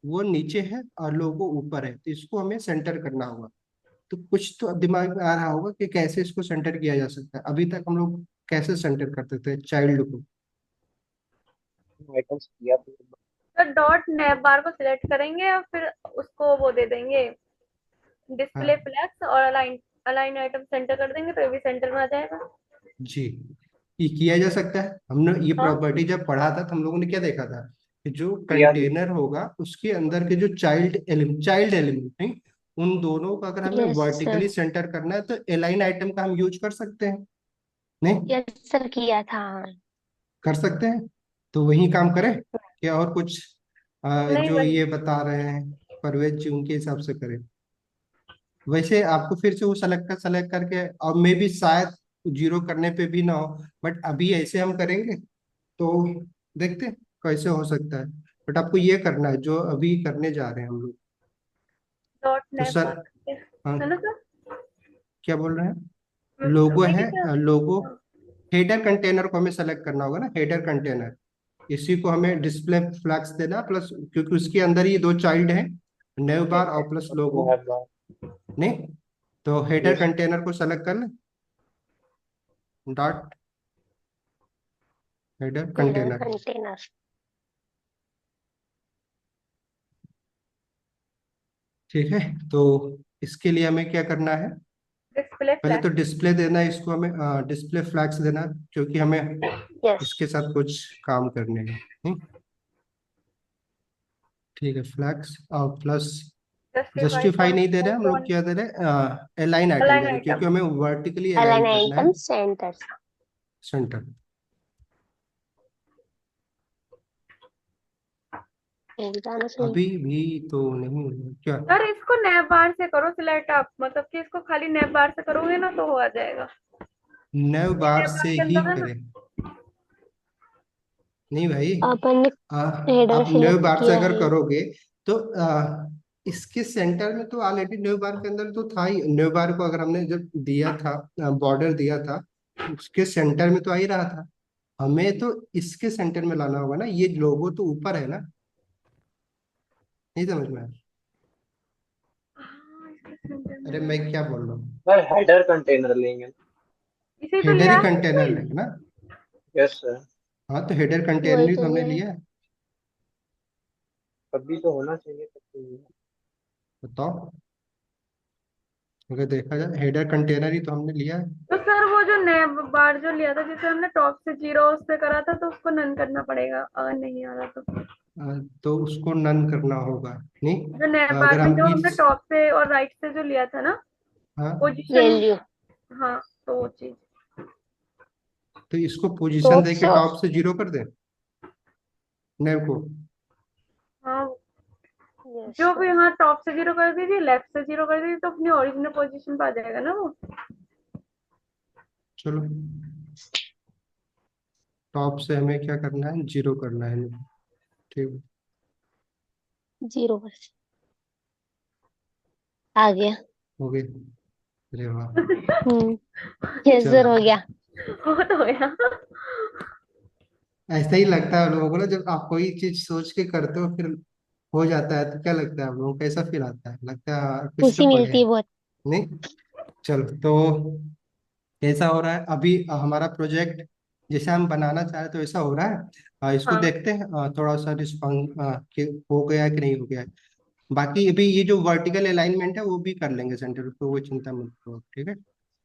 वो नीचे है और लोगो ऊपर है, तो इसको हमें सेंटर करना होगा। तो कुछ तो अब दिमाग में आ रहा होगा कि कैसे इसको सेंटर किया जा सकता है। अभी तक हम लोग कैसे सेंटर करते थे चाइल्ड को। आइटम्स किया तो तो डॉट नैप बार को सिलेक्ट करेंगे और फिर उसको वो दे देंगे डिस्प्ले हाँ फ्लैक्स और अलाइन अलाइन आइटम सेंटर कर देंगे तो ये भी सेंटर में आ जाएगा। जी, ये किया जा सकता है। हमने ये हाँ। प्रॉपर्टी जब पढ़ा था तो हम लोगों ने क्या देखा था कि जो किया भी। कंटेनर होगा उसके अंदर के जो चाइल्ड एलिमेंट नहीं, उन दोनों को अगर हमें यस सर। वर्टिकली सेंटर करना है तो एलाइन आइटम का हम यूज कर सकते हैं। नहीं, यस सर किया था। कर सकते हैं। तो वही काम करें क्या और कुछ नहीं जो बस। ये बता रहे हैं परवेज जी उनके हिसाब से करें। वैसे आपको फिर से वो सेलेक्ट करके, और मे भी शायद जीरो करने पे भी ना हो, बट अभी ऐसे हम करेंगे तो देखते हैं कैसे हो सकता है। बट आपको ये करना है जो अभी करने जा रहे हैं हम लोग। डॉट तो नैप सर, बार हाँ, है ना सर। क्या बोल रहे हैं, लोगो वही है, क्या। लोगो हाँ। हेडर कंटेनर को हमें सेलेक्ट करना होगा ना, हेडर कंटेनर। इसी को हमें डिस्प्ले फ्लैक्स देना प्लस, क्योंकि उसके अंदर ही दो चाइल्ड हैं, नेव बार ठीक है। और प्लस लोगो। नया बार। नहीं, तो हेडर यस। कंटेनर को सेलेक्ट कर लें, dot header header container. Container. ठीक है, तो इसके लिए हमें क्या करना है, डिस्प्ले पहले तो फ्लैक्स। डिस्प्ले देना है, इसको हमें डिस्प्ले फ्लैग्स देना है, क्योंकि हमें यस। इसके साथ कुछ काम करने हैं। ठीक है, फ्लैग्स और प्लस जस्टिफाई जस्टिफाई नहीं दे रहे हम लोग, फॉन्ट क्या दे रहे हैं, एलाइन आइटम दे अलाइन रहे हैं, क्योंकि आइटम। हमें वर्टिकली अलाइन अलाइन करना है आइटम सेंटर। सेंटर। जाना सही। अभी भी तो नहीं हुआ क्या। सर इसको नैप बार से करो सिलेक्ट आप, मतलब कि इसको खाली नैप बार से करोगे ना तो हो आ जाएगा। नव ये बार नैप बार से के ही अंदर है ना। करें। नहीं भाई, अपन ने आ, हेडर आप न्यू सिलेक्ट बार से किया अगर है। करोगे तो इसके सेंटर में तो ऑलरेडी न्यू बार के अंदर तो था ही। न्यू बार को अगर हमने जब दिया था, बॉर्डर दिया था, उसके सेंटर में तो आ ही रहा था। हमें तो इसके सेंटर में लाना होगा ना, ये लोगो तो ऊपर है ना। नहीं समझ में आया? हाँ, इसके सेंटर में अरे मैं लाना। क्या बोल रहा हूँ, सर हेडर कंटेनर लेंगे। इसे तो हेडर लिया ही है कंटेनर हमने। लेगा ना। Yes sir. हाँ, तो हेडर कंटेनर वही ही तो तो हमने लिया है। लिया है। तभी तो होना चाहिए, तब तो नहीं है। बताओ, अगर देखा जाए हेडर कंटेनर ही तो हमने लिया है। तो सर वो जो नैप बार जो लिया था जिसे हमने टॉप से जीरो उस पे करा था तो उसको नन करना पड़ेगा अगर नहीं आ रहा तो। तो उसको नन करना होगा। नहीं, जो नैप बार अगर में हम जो हमने इस, टॉप से और राइट से जो लिया था ना हाँ, पोजीशन। वैल्यू। हाँ, तो वो चीज। तो इसको पोजीशन टॉप दे के से और टॉप से जीरो कर दें नेव को। यस जो भी सर। यहाँ टॉप से 0 कर दीजिए, लेफ्ट से 0 कर दीजिए, तो अपनी ओरिजिनल पोजीशन पे आ जाएगा ना वो। चलो, टॉप से हमें क्या करना है, 0 करना है। ठीक, 0%। आ गया। हो गए। अरे वाह, यस चलो। सर, हो गया। हो तो गया। ऐसा ही लगता है लोगों को ना, जब आप कोई चीज सोच के करते हो फिर हो जाता है, तो क्या लगता है आप लोगों को, कैसा फील आता है, लगता है कुछ तो खुशी बढ़िया मिलती है। है बहुत। नहीं, चलो तो कैसा हो रहा है अभी हमारा प्रोजेक्ट, जैसे हम बनाना चाह रहे तो ऐसा हो रहा है। इसको हाँ। देखते हैं थोड़ा सा रिस्पॉन्स कि हो गया है कि नहीं हो गया है। बाकी अभी ये जो वर्टिकल अलाइनमेंट है वो भी कर लेंगे सेंटर पे, कोई चिंता मत करो, ठीक है।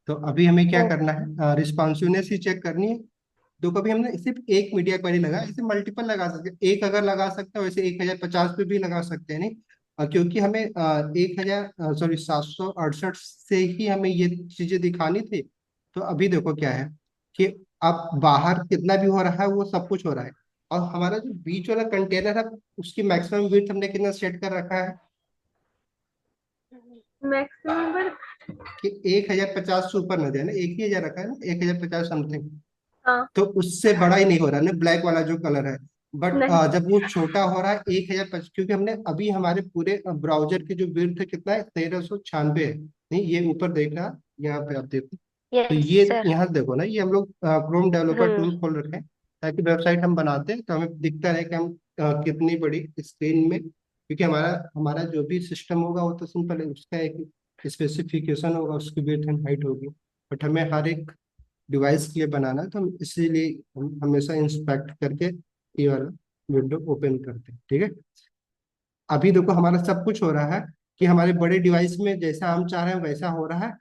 तो अभी हमें क्या करना ओके। है, रिस्पॉन्सिवनेस ही चेक करनी है। तो कभी हमने सिर्फ एक मीडिया क्वेरी लगा, इसे मल्टीपल लगा सकते हैं, एक अगर लगा सकते हो वैसे 1050 पे भी लगा सकते हैं, नहीं। क्योंकि हमें 768 से ही हमें ये चीजें दिखानी थी। तो अभी देखो क्या है कि अब बाहर कितना भी हो रहा है वो सब कुछ हो रहा है। और हमारा जो बीच वाला कंटेनर है उसकी मैक्सिमम विड्थ हमने कितना सेट कर रखा है मैक्सिमम पर। कि 1050 से ऊपर न जाए ना, एक ही हजार रखा है ना, 1050 समथिंग। हाँ। तो उससे बड़ा ही नहीं हो रहा ना ब्लैक वाला जो कलर है। बट नहीं। जब वो छोटा हो रहा है 1050, क्योंकि हमने अभी हमारे पूरे ब्राउजर की जो विड्थ कितना है, 1396 है। नहीं, ये ऊपर देख रहा, यहाँ पे आप देखो। तो यस ये सर। यहाँ देखो ना, ये हम लोग क्रोम डेवलपर हम्म। टूल खोल रखे हैं, ताकि वेबसाइट हम बनाते हैं तो हमें दिखता रहे कि हम कितनी बड़ी स्क्रीन में, क्योंकि हमारा हमारा जो भी सिस्टम होगा वो तो सिंपल है, उसका एक स्पेसिफिकेशन होगा, उसकी विड्थ एंड हाइट होगी। बट हमें हर एक डिवाइस के लिए बनाना है, तो हम इसीलिए हम हमेशा इंस्पेक्ट करके ये वाला विंडो ओपन करते हैं, ठीक है। अभी देखो हमारा सब कुछ हो रहा है कि हमारे बड़े डिवाइस में जैसा हम चाह रहे हैं वैसा हो रहा है।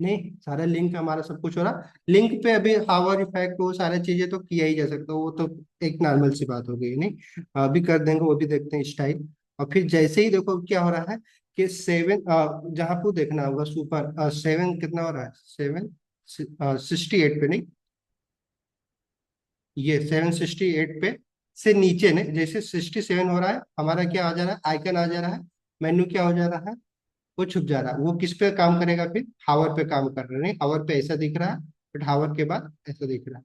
नहीं, सारा लिंक हमारा सब कुछ हो रहा है, लिंक पे अभी हावर इफेक्ट वो सारी चीजें तो किया ही जा सकता है, वो तो एक नॉर्मल सी बात हो गई, नहीं। अभी कर देंगे, वो भी देखते हैं स्टाइल। और फिर जैसे ही देखो क्या हो रहा है कि 7 जहाँ को देखना होगा सुपर 7 कितना हो रहा है, 768 पे, नहीं, ये 768 पे से नीचे ने जैसे 67 हो रहा है, हमारा क्या आ जा रहा है, आइकन आ जा रहा है, मेन्यू क्या हो जा रहा है, वो छुप जा रहा है। वो किस पे काम करेगा, फिर हावर पे काम कर रहे हैं, हावर पे ऐसा दिख रहा है, बट हावर के बाद ऐसा दिख रहा है।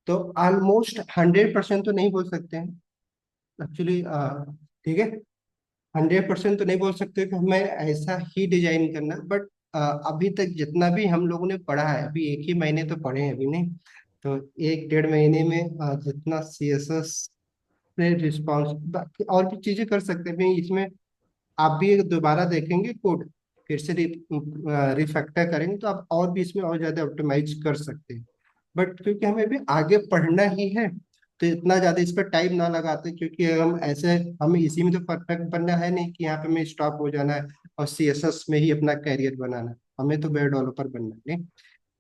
तो ऑलमोस्ट 100% तो नहीं बोल सकते हैं एक्चुअली, ठीक है। 100% तो नहीं बोल सकते कि हमें ऐसा ही डिजाइन करना, बट अभी तक जितना भी हम लोगों ने पढ़ा है, अभी एक ही महीने तो पढ़े हैं अभी, नहीं। तो 1 डेढ़ महीने में जितना CSS से रिस्पॉन्स, बाकी और भी चीजें कर सकते हैं भाई इसमें। आप भी एक दोबारा देखेंगे कोड, फिर से रिफैक्टर करेंगे तो आप और भी इसमें और ज्यादा ऑप्टिमाइज कर सकते हैं। बट क्योंकि हमें भी आगे पढ़ना ही है, तो इतना ज्यादा इस पर टाइम ना लगाते, क्योंकि हम ऐसे, हमें इसी में तो परफेक्ट बनना है नहीं कि यहाँ पे हमें स्टॉप हो जाना है और CSS में ही अपना कैरियर बनाना है। हमें तो वेब डेवलपर बनना है, नहीं।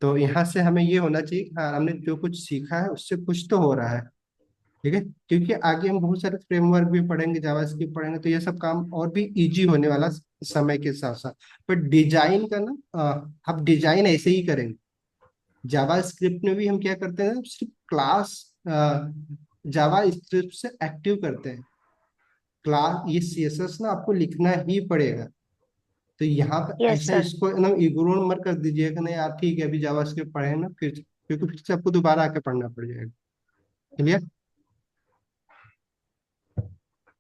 तो यहाँ से हमें ये होना चाहिए कि हाँ, हमने जो कुछ सीखा है उससे कुछ तो हो रहा है, ठीक है। क्योंकि आगे हम बहुत सारे फ्रेमवर्क भी पढ़ेंगे, जावास्क्रिप्ट पढ़ेंगे, तो ये सब काम और भी इजी होने वाला समय के साथ साथ। पर डिजाइन का ना, आप डिजाइन ऐसे ही करेंगे। जावास्क्रिप्ट में भी हम क्या करते हैं, सिर्फ क्लास जावा स्क्रिप्ट से एक्टिव करते हैं क्लास, ये CSS ना आपको लिखना ही पड़ेगा। तो यहाँ पे यस ऐसा सर। इसको एकदम इग्नोर मत कर दीजिएगा, नहीं यार ठीक है अभी जावास्क्रिप्ट पढ़े ना, फिर क्योंकि फिर से आपको दोबारा आके पढ़ना पड़ जाएगा। Clear,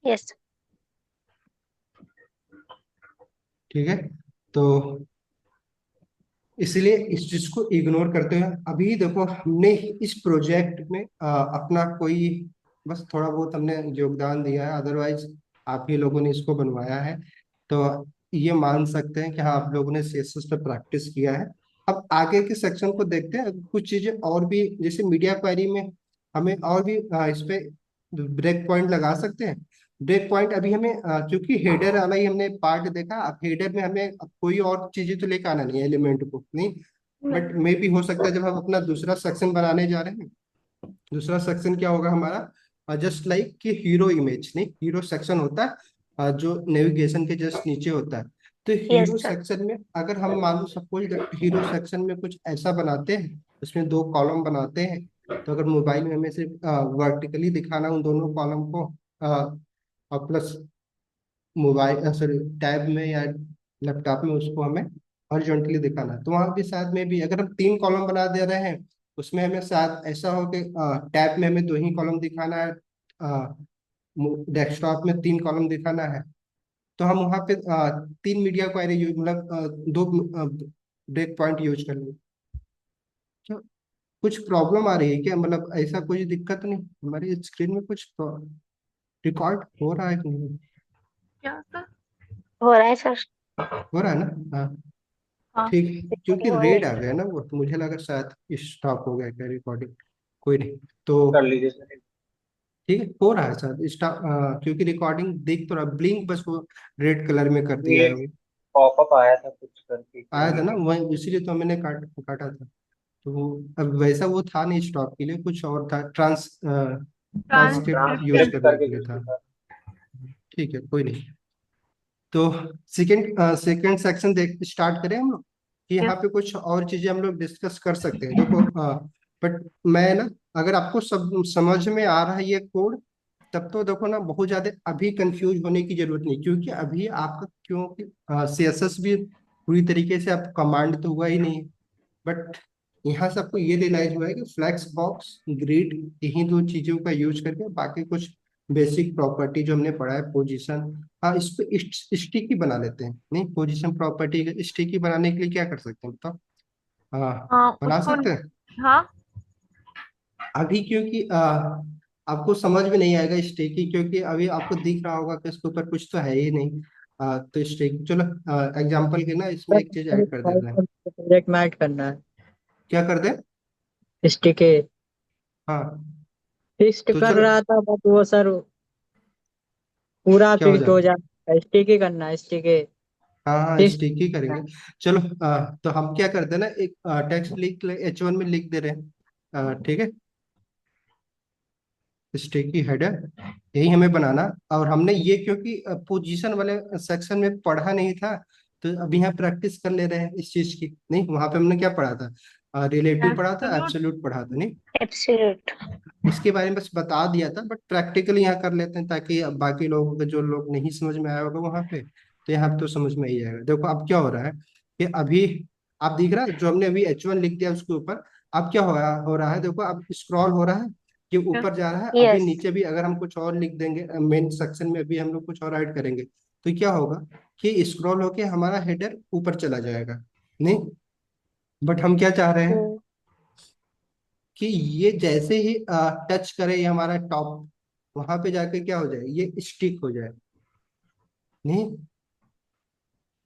yes. ठीक है। तो इसलिए इस चीज को इग्नोर करते हुए अभी देखो हमने इस प्रोजेक्ट में अपना कोई बस थोड़ा बहुत हमने योगदान दिया है, अदरवाइज आप ही लोगों ने इसको बनवाया है। तो ये मान सकते हैं कि हाँ, आप लोगों ने CSS पे प्रैक्टिस किया है। अब आगे के सेक्शन को देखते हैं, कुछ चीजें और भी, जैसे मीडिया क्वेरी में हमें और भी इस पे ब्रेक पॉइंट लगा सकते हैं। ब्रेक पॉइंट अभी हमें क्योंकि हेडर वाला ही हमने पार्ट देखा, अब हेडर में हमें अब कोई और चीजें तो लेकर आना नहीं है एलिमेंट को, नहीं। बट नहीं। मे भी हो सकता है जब हम अपना दूसरा सेक्शन बनाने जा रहे हैं, दूसरा सेक्शन क्या होगा हमारा, जस्ट लाइक कि हीरो इमेज, नहीं, हीरो सेक्शन होता है जो नेविगेशन के जस्ट नीचे होता है। तो यस हीरो सर। सेक्शन में अगर हम मान लो सपोज हीरो सेक्शन में कुछ ऐसा बनाते हैं, उसमें 2 कॉलम बनाते हैं, तो अगर मोबाइल में हमें सिर्फ वर्टिकली दिखाना उन दोनों कॉलम को, और प्लस मोबाइल सॉरी टैब में या लैपटॉप में उसको हमें हॉरिजॉन्टली दिखाना है। तो वहाँ के साथ में भी अगर हम 3 कॉलम बना दे रहे हैं, उसमें हमें साथ ऐसा हो कि टैब में हमें 2 ही कॉलम दिखाना है, डेस्कटॉप में 3 कॉलम दिखाना है, तो हम वहाँ पे 3 मीडिया क्वेरी यूज मतलब 2 ब्रेक पॉइंट यूज कर लेंगे। तो कुछ प्रॉब्लम आ रही है क्या, मतलब ऐसा कोई दिक्कत नहीं, हमारी स्क्रीन में कुछ रिकॉर्ड हो रहा है कि नहीं? क्या सर? हो रहा है सर। हो रहा है ना? हाँ हाँ। ठीक है, क्योंकि हो रही रेड आ है। गया ना वो, तो मुझे लगा शायद स्टॉप हो गया क्या रिकॉर्डिंग। कोई नहीं, तो कर लीजिए सर। ठीक है, हो रहा है सर स्टॉप, क्योंकि रिकॉर्डिंग देख तो रहा, ब्लिंक बस वो रेड कलर में कर दिया ये है वो। पॉपअप आया था कुछ करके कि आया था ना मीटिंग। वही, इसीलिए तो मैंने काटा था। तो वो अब वैसा वो था नहीं स्टॉप के लिए, कुछ और था, ट्रांसक्रिप्ट यूज ट्रांसक्रिप्शन। ट्रांसक्रिप्ट करने करके के लिए कुछ था। था। ठीक है कोई नहीं। तो सेकंड सेक्शन देख स्टार्ट करें हम लोग, कि यहाँ यस। पे कुछ और चीजें हम लोग डिस्कस कर सकते हैं। देखो बट मैं ना, अगर आपको सब समझ में आ रहा है ये कोड, तब तो देखो ना बहुत ज्यादा अभी कंफ्यूज होने की जरूरत नहीं, क्योंकि अभी आपका, क्योंकि CSS भी पूरी तरीके से आप कमांड तो हुआ ही नहीं है। बट यहाँ से आपको ये रियलाइज हुआ है कि फ्लैक्स बॉक्स, ग्रिड, यही 2 चीजों का यूज करके बाकी कुछ बेसिक प्रॉपर्टी जो हमने पढ़ा है, पोजीशन, हाँ इस पे स्टिकी बना लेते हैं। नहीं, पोजीशन प्रॉपर्टी स्टिकी बनाने के लिए क्या कर सकते हैं बताओ? हाँ हाँ बना उसको। सकते हैं हाँ। अभी, क्योंकि आपको समझ में नहीं आएगा स्टिकी, क्योंकि अभी आपको दिख रहा होगा कि इसके ऊपर कुछ तो है ही नहीं। तो स्टिकी, चलो एग्जाम्पल के ना इसमें एक चीज ऐड कर देते हैं। प्रोजेक्ट में ऐड करना क्या कर दे? है स्टिके। हाँ फिक्स्ड तो कर चलो, रहा था बट वो सर पूरा क्या हो फिक्स्ड हो जाएगा? जाएगा, स्टिके करना है स्टिके। हाँ हाँ फिक्स। स्टिक ही करेंगे। चलो तो हम क्या करते हैं ना, एक टेक्स्ट लिख H1 में लिख दे रहे हैं, ठीक है, स्टिकी हेडर, यही हमें बनाना। और हमने ये क्योंकि पोजीशन वाले सेक्शन में पढ़ा नहीं था, तो अभी यहाँ प्रैक्टिस कर ले रहे हैं इस चीज की। नहीं, वहां पे हमने क्या पढ़ा था, रिलेटिव पढ़ा था, एब्सोल्यूट। एब्सोल्यूट पढ़ा था। नहीं, एब्सोल्यूट। इसके बारे में बस बता दिया था, बट प्रैक्टिकली यहाँ कर लेते हैं, ताकि अब बाकी लोगों को, जो लोग नहीं समझ में आया होगा वहां पे, तो यहाँ पे तो समझ में ही जाएगा। देखो अब क्या हो रहा है कि अभी आप दिख रहा है जो हमने अभी H1 लिख दिया उसके ऊपर, अब क्या हो रहा है, देखो अब स्क्रॉल हो रहा है, कि यस। ऊपर जा रहा है। अभी यस। नीचे भी अगर हम कुछ और लिख देंगे, मेन सेक्शन में अभी हम लोग कुछ और ऐड करेंगे, तो क्या होगा कि स्क्रॉल होके हमारा हेडर ऊपर चला जाएगा। नहीं, बट हम क्या चाह रहे हैं हम्म। कि ये जैसे ही टच करे ये हमारा टॉप, वहां पे जाके क्या हो जाए, ये स्टिक हो जाए। नहीं,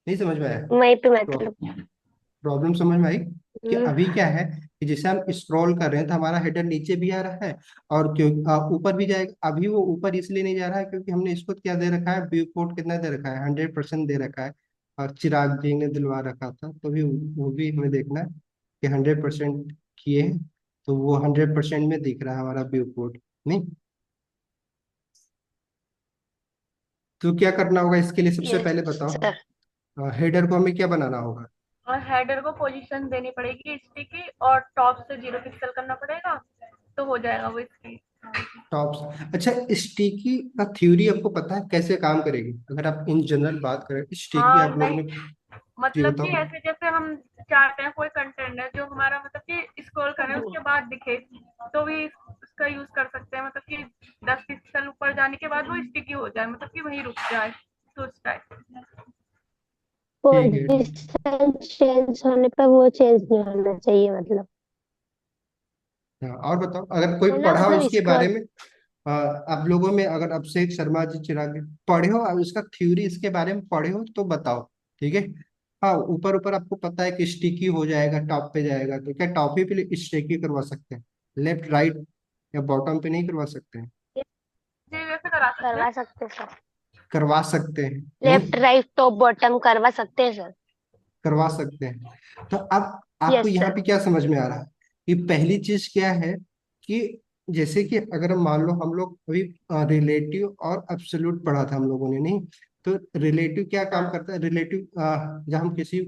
नहीं समझ में आया? वहीं पे मतलब। प्रॉब्लम समझ में आई? कि हम्म। अभी क्या है कि जैसे हम स्क्रॉल कर रहे हैं तो हमारा हेडर नीचे भी आ रहा है, और क्यों ऊपर भी जाएगा। अभी वो ऊपर इसलिए नहीं जा रहा है क्योंकि हमने इसको क्या दे रखा है, व्यू कोड कितना दे रखा है, 100% दे रखा है। और चिराग जी ने दिलवा रखा था, तो भी वो भी हमें देखना है कि 100% किए हैं, तो वो 100% में दिख रहा है हमारा व्यू कोड। नहीं, तो क्या करना होगा इसके लिए, सबसे यस पहले बताओ, सर। हेडर को हमें क्या बनाना होगा? और हेडर को पोजीशन देनी पड़ेगी स्टिकी और टॉप से 0 पिक्सल करना पड़ेगा तो हो जाएगा वो इसकी। टॉप्स, अच्छा, स्टिकी का थ्योरी आपको पता है कैसे काम करेगी? अगर आप इन जनरल बात करें स्टिकी, हाँ आप लोगों नहीं, ने, जी मतलब कि बताओ। ऐसे जैसे हम चाहते हैं कोई कंटेंट है जो हमारा मतलब कि स्क्रॉल करें उसके बाद दिखे तो भी उसका यूज कर सकते हैं, मतलब कि 10 पिक्सल ऊपर जाने के बाद वो स्टिकी हो जाए, मतलब कि वहीं रुक जाए, तो उस टाइप। ठीक है, पोजीशन चेंज होने पर वो चेंज नहीं होना चाहिए मतलब। हाँ और बताओ, अगर कोई है ना, पढ़ा हो मतलब इसके बारे स्क्रॉल। में, आप लोगों में अगर अभिषेक शर्मा जी, चिराग जी पढ़े हो, अब इसका थ्योरी इसके बारे में पढ़े हो तो बताओ। ठीक है, हाँ ऊपर ऊपर आपको पता है कि स्टिकी हो जाएगा, टॉप पे जाएगा, तो क्या टॉप ही पे स्टिकी करवा सकते हैं, लेफ्ट राइट या बॉटम पे नहीं करवा सकते हैं? जी वैसे करा सकते हैं। करवा सकते सर। करवा सकते हैं। लेफ्ट नहीं, राइट टॉप बॉटम करवा सकते हैं सर। करवा सकते हैं। तो अब आपको यस यहाँ सर। पे क्या समझ में आ रहा है कि पहली चीज क्या है, कि जैसे कि अगर मान लो हम लोग अभी रिलेटिव और एब्सोल्यूट पढ़ा था हम लोगों ने। नहीं, तो रिलेटिव क्या काम हाँ। करता है, रिलेटिव जब हम किसी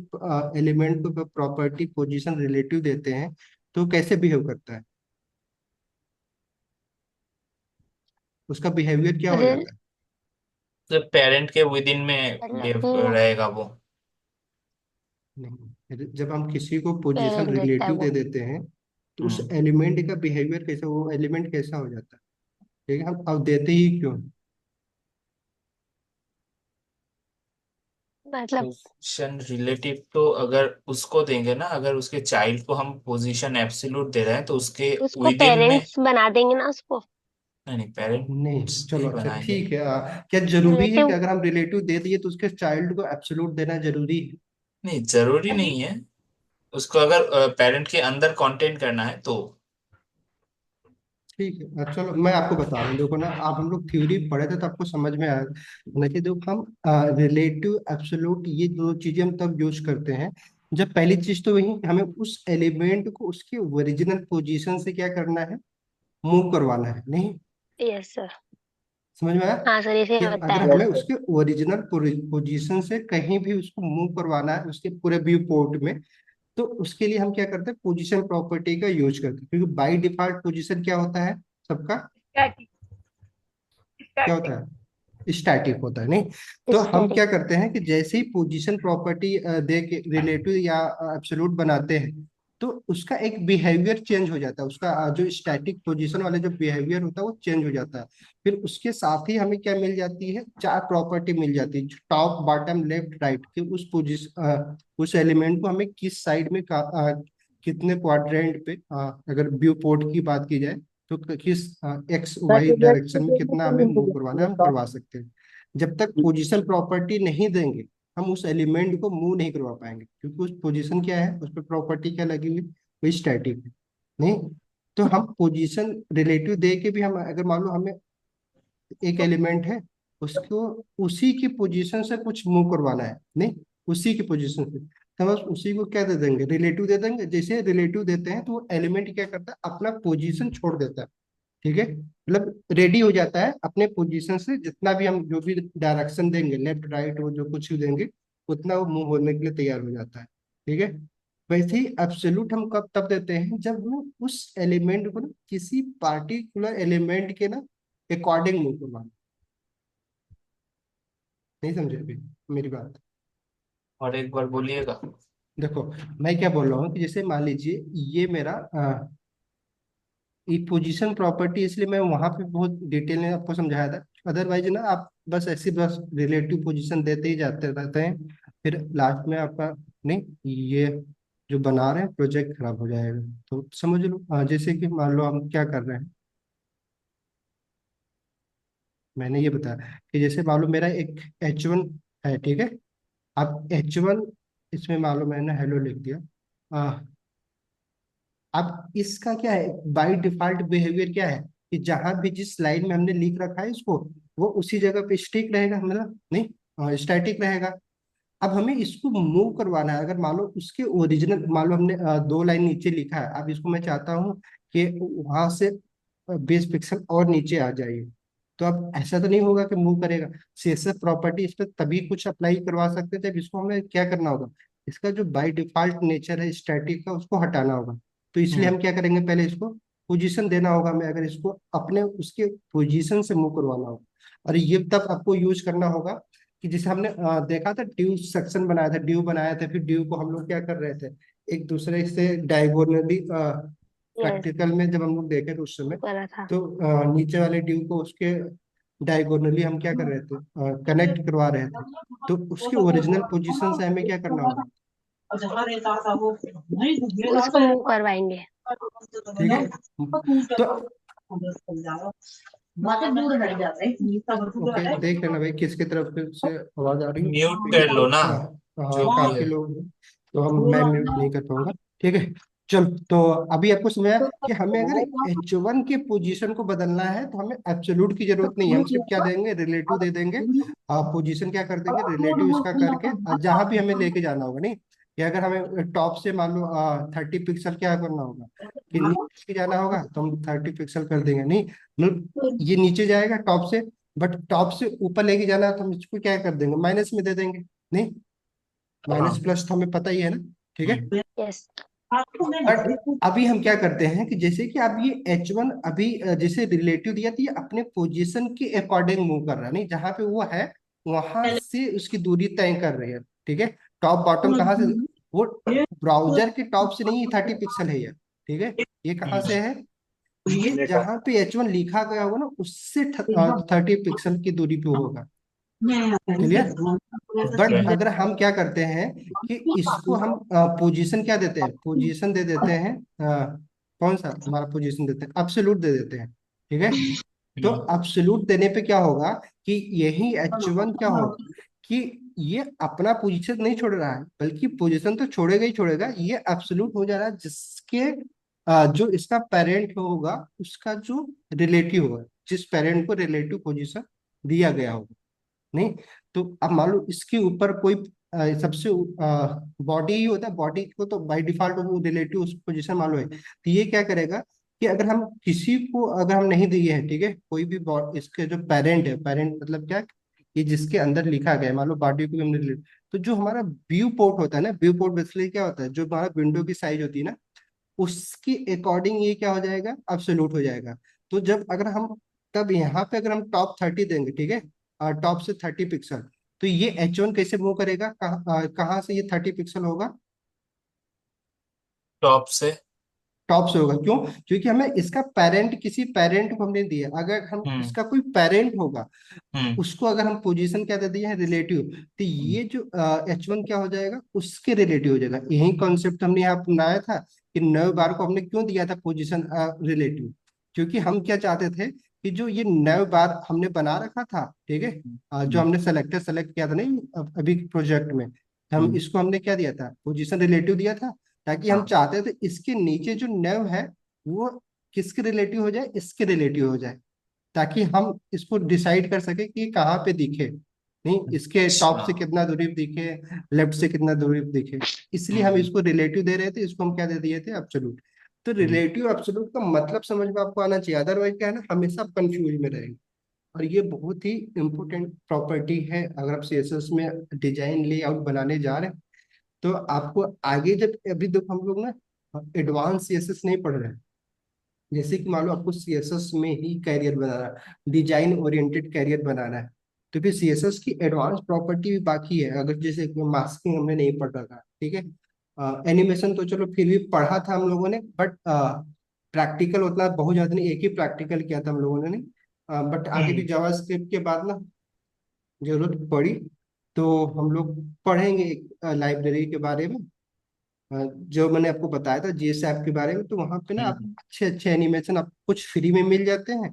एलिमेंट को प्रॉपर्टी पोजीशन रिलेटिव देते हैं, तो कैसे बिहेव करता है, उसका बिहेवियर क्या हो रिल जाता है? तो पेरेंट के विद इन में मतलब बेव कि रहेगा वो। नहीं, जब हम किसी को पोजीशन पेरेंट देता है रिलेटिव दे वो। देते हैं तो उस हम्म। एलिमेंट का बिहेवियर कैसा, वो एलिमेंट कैसा हो जाता है, ठीक है, हम अब देते ही क्यों हैं? मतलब पोजीशन रिलेटिव तो अगर उसको देंगे ना, अगर उसके चाइल्ड को हम पोजीशन एब्सोल्यूट दे रहे हैं तो उसके उसको विद इन में। पेरेंट्स बना देंगे ना उसको। नहीं नहीं, नहीं, पेरेंट्स चलो नहीं अच्छा बनाएंगे। ठीक है, क्या जरूरी है कि रिलेटिव। अगर हम रिलेटिव दे दिए तो उसके चाइल्ड को एब्सोल्यूट देना जरूरी है? नहीं, जरूरी नहीं है। उसको अगर पेरेंट के अंदर कंटेंट करना है तो। ठीक है, चलो मैं आपको बता रहा हूँ, देखो ना, आप हम लोग थ्योरी पढ़े थे तो आपको समझ में आया होना चाहिए। देखो हम रिलेटिव एब्सोल्यूट ये दो चीजें हम तब यूज करते हैं जब पहली चीज तो वही हमें उस एलिमेंट को उसके ओरिजिनल पोजीशन से क्या करना है, मूव करवाना है, नहीं? Yes sir. समझ में आया हाँ सर, ऐसे कि होता अगर है। यस हमें सर। उसके ओरिजिनल पोजीशन से कहीं भी उसको मूव करवाना है उसके पूरे व्यू पोर्ट में, तो उसके लिए हम क्या करते हैं, पोजीशन प्रॉपर्टी का यूज करते हैं, क्योंकि बाय डिफॉल्ट पोजीशन क्या होता है सबका, स्टैटिक। क्या स्टैटिक। होता है, स्टैटिक होता है, नहीं? तो हम क्या स्टैटिक। करते हैं कि जैसे ही पोजीशन प्रॉपर्टी दे के रिलेटिव या एब्सोल्यूट बनाते हैं तो उसका एक बिहेवियर चेंज हो जाता है, उसका जो स्टैटिक पोजीशन वाला जो बिहेवियर होता है वो चेंज हो जाता है। फिर उसके साथ ही हमें क्या मिल जाती है, चार प्रॉपर्टी मिल जाती है, टॉप बॉटम लेफ्ट राइट की, उस पोजीशन उस एलिमेंट को हमें किस साइड में कितने क्वाड्रेंट पे, अगर व्यू पोर्ट की बात की जाए तो किस एक्स वाई डायरेक्शन में कितना हमें मूव करवाना है हम करवा सकते हैं। जब तक पोजीशन प्रॉपर्टी नहीं देंगे हम उस एलिमेंट को मूव नहीं करवा पाएंगे, क्योंकि उस पोजीशन क्या है, उस पर प्रॉपर्टी क्या लगी हुई, वो स्टैटिक है, नहीं? तो हम पोजीशन रिलेटिव दे के भी हम अगर मान लो हमें एक एलिमेंट है उसको उसी की पोजीशन से कुछ मूव करवाना है, नहीं, उसी की पोजीशन से, तो बस उसी को क्या दे देंगे, रिलेटिव दे देंगे। जैसे रिलेटिव देते हैं तो वो एलिमेंट क्या करता है, अपना पोजीशन छोड़ देता है, ठीक है, मतलब रेडी हो जाता है अपने पोजीशन से, जितना भी हम जो भी डायरेक्शन देंगे लेफ्ट राइट वो जो कुछ भी देंगे उतना वो मूव होने के लिए तैयार हो जाता है, ठीक है। वैसे ही एब्सोल्यूट हम कब तब देते हैं जब हम उस एलिमेंट को ना किसी पार्टिकुलर एलिमेंट के ना अकॉर्डिंग मूव करवाना। नहीं समझे अभी मेरी बात? और एक बार बोलिएगा। देखो मैं क्या बोल रहा हूँ कि जैसे मान लीजिए ये मेरा ये पोजीशन प्रॉपर्टी, इसलिए मैं वहां पे बहुत डिटेल में आपको समझाया था, अदरवाइज ना आप बस ऐसी बस रिलेटिव पोजीशन देते ही जाते रहते हैं, फिर लास्ट में आपका, नहीं, ये जो बना रहे हैं प्रोजेक्ट खराब हो जाएगा। तो समझ लो जैसे कि मान लो हम क्या कर रहे हैं, मैंने ये बताया कि जैसे मान लो मेरा एक H1 है, ठीक है, अब H1 इसमें मान लो मैंने हेलो लिख दिया, अब इसका क्या है, बाय डिफॉल्ट बिहेवियर क्या है कि जहां भी जिस लाइन में हमने लिख रखा है इसको वो उसी जगह पे स्टिक रहेगा, मतलब नहीं स्टैटिक रहेगा। अब हमें इसको मूव करवाना है, अगर मान लो उसके ओरिजिनल, मान लो हमने दो लाइन नीचे लिखा है, अब इसको मैं चाहता हूँ कि वहां से 20 पिक्सल और नीचे आ जाइए, तो अब ऐसा तो नहीं होगा कि मूव करेगा। सीएसएफ प्रॉपर्टी इस पर तभी कुछ अप्लाई करवा सकते हैं जब इसको हमें क्या करना होगा, इसका जो बाय डिफॉल्ट नेचर है स्टैटिक का उसको हटाना होगा। तो इसलिए हम्म। हम क्या करेंगे, पहले इसको पोजीशन देना होगा हमें, अगर इसको अपने उसके पोजीशन से मूव करवाना होगा। और ये तब आपको यूज करना होगा कि जैसे हमने देखा था ड्यू सेक्शन बनाया था, ड्यू बनाया था, फिर ड्यू को हम लोग क्या कर रहे थे, एक दूसरे से डायगोनली, यस। प्रैक्टिकल में जब हम लोग देखे थे उस समय, करा था। तो नीचे वाले ड्यू को उसके डायगोनली हम क्या कर रहे थे, कनेक्ट करवा रहे थे, तो उसके ओरिजिनल पोजीशन से हमें क्या करना होगा, उसको मूव करवाएंगे। ठीक है। तो ओके, देख लेना भाई किसकी तरफ से आवाज आ रही है, म्यूट कर लो क्योंकि ना, जो भी काफी है। लोग हैं, तो मैं म्यूट नहीं कर पाऊंगा, ठीक है। चल, तो अभी आपको समझा कि हमें अगर H1 के पोजीशन को बदलना है तो हमें एब्सोल्यूट की जरूरत नहीं है, हम सिर्फ क्या देंगे, रिलेटिव दे देंगे। पोजीशन क्या कर देंगे, रिलेटिव इसका करके जहां भी हमें लेके जाना होगा, नहीं, कि अगर हमें टॉप से मान लो 30 पिक्सल क्या करना होगा कि नीचे जाना होगा तो हम 30 पिक्सल कर देंगे, नहीं, मतलब ये नीचे जाएगा टॉप से, बट टॉप से ऊपर लेके जाना है तो हम इसको क्या कर देंगे, माइनस में दे देंगे, नहीं, माइनस हाँ। प्लस तो हमें पता ही है ना, ठीक है। हम्म। यस। बट अभी हम क्या करते हैं कि जैसे कि अब ये H1 अभी जैसे रिलेटिव दिया तो ये अपने पोजीशन के अकॉर्डिंग मूव कर रहा है, नहीं जहां पे वो है वहां से उसकी दूरी तय कर रही है। ठीक है, टॉप बॉटम कहाँ से, वो ब्राउजर के टॉप से नहीं, 30 पिक्सल है ये। ठीक है, ये कहाँ से है, ये नेटवर्क। जहाँ पे H1 लिखा गया होगा ना उससे 30 पिक्सल की दूरी पे होगा। क्लियर। But okay. अगर हम क्या करते हैं कि इसको हम पोजीशन क्या देते हैं, पोजीशन दे देते हैं कौन सा हमारा पोजीशन देते हैं, अब्सोल्यूट दे देते हैं। ठीक है, तो अब्सोल्यूट देने पे क्या होगा कि यही H1 क्या होगा कि ये अपना पोजीशन नहीं छोड़ रहा है, बल्कि पोजीशन तो छोड़ेगा ही छोड़ेगा, ये अब्सोल्यूट हो जा रहा है जिसके जो इसका पेरेंट होगा उसका जो रिलेटिव होगा, जिस पेरेंट को रिलेटिव पोजीशन दिया गया होगा। नहीं, तो अब मान लो इसके ऊपर कोई सबसे बॉडी ही होता है, बॉडी को तो बाय डिफॉल्ट वो रिलेटिव उस पोजीशन मान लो है, तो ये क्या करेगा कि अगर हम किसी को अगर हम नहीं दिए हैं, ठीक है, कोई भी इसके जो पेरेंट है, पेरेंट मतलब क्या, ये जिसके अंदर लिखा गया है, मान लो बॉडी को हमने तो जो हमारा व्यू पोर्ट होता है ना, व्यू पोर्ट बेसिकली क्या होता है, जो हमारा विंडो की साइज होती है ना, उसके अकॉर्डिंग ये क्या हो जाएगा, अब्सोल्यूट हो जाएगा। तो जब अगर हम तब यहाँ पे अगर हम टॉप 30 देंगे, ठीक है, टॉप से 30 पिक्सल, तो ये H1 कैसे मूव करेगा, कहाँ से ये 30 पिक्सल होगा, टॉप से। टॉप से होगा। क्यों, क्योंकि हमें इसका पेरेंट, किसी पेरेंट को हमने दिया, अगर हम हम्म। इसका कोई पेरेंट होगा हम्म। उसको अगर हम पोजीशन क्या दे दिए हैं, रिलेटिव, तो ये जो H1 क्या हो जाएगा, उसके रिलेटिव हो जाएगा। यही कॉन्सेप्ट हमने यहाँ अपनाया था कि 9 बार को हमने क्यों दिया था पोजीशन रिलेटिव, क्योंकि हम क्या चाहते थे कि जो ये 9 बार हमने बना रखा था, ठीक है, जो हमने सेलेक्ट किया था नहीं अभी प्रोजेक्ट में, हम इसको हमने क्या दिया था, पोजीशन रिलेटिव दिया था, ताकि हम चाहते थे इसके नीचे जो 9 है वो किसके रिलेटिव हो जाए, इसके रिलेटिव हो जाए, ताकि हम इसको डिसाइड कर सके कि कहाँ पे दिखे, नहीं इसके टॉप अच्छा। से कितना दूरी पे दिखे, लेफ्ट से कितना दूरी पे दिखे। इसलिए हम इसको रिलेटिव दे रहे थे, इसको हम क्या दे दिए थे, एब्सोल्यूट। तो रिलेटिव एब्सोल्यूट का मतलब समझ में आपको आना चाहिए, अदरवाइज क्या है ना, हमेशा कंफ्यूज में रहेंगे। और ये बहुत ही इंपॉर्टेंट प्रॉपर्टी है अगर आप CSS में डिजाइन लेआउट बनाने जा रहे हैं, तो आपको आगे जब अभी देखो हम लोग ना एडवांस CSS नहीं पढ़ रहे हैं, जैसे कि मान लो आपको CSS में ही कैरियर बनाना है, डिजाइन ओरिएंटेड कैरियर बनाना है, तो फिर CSS की एडवांस प्रॉपर्टी भी बाकी है। अगर जैसे मास्किंग हमने नहीं पढ़ रखा, ठीक है, एनिमेशन तो चलो फिर भी पढ़ा था हम लोगों ने, बट प्रैक्टिकल उतना बहुत ज्यादा नहीं, एक ही प्रैक्टिकल किया था हम लोगों ने, बट आगे भी जावास्क्रिप्ट के बाद ना जरूरत पड़ी तो हम लोग पढ़ेंगे एक लाइब्रेरी के बारे में, जो मैंने आपको बताया था GSApp के बारे में। तो वहां पे ना आप अच्छे अच्छे एनिमेशन आप कुछ फ्री में मिल जाते हैं,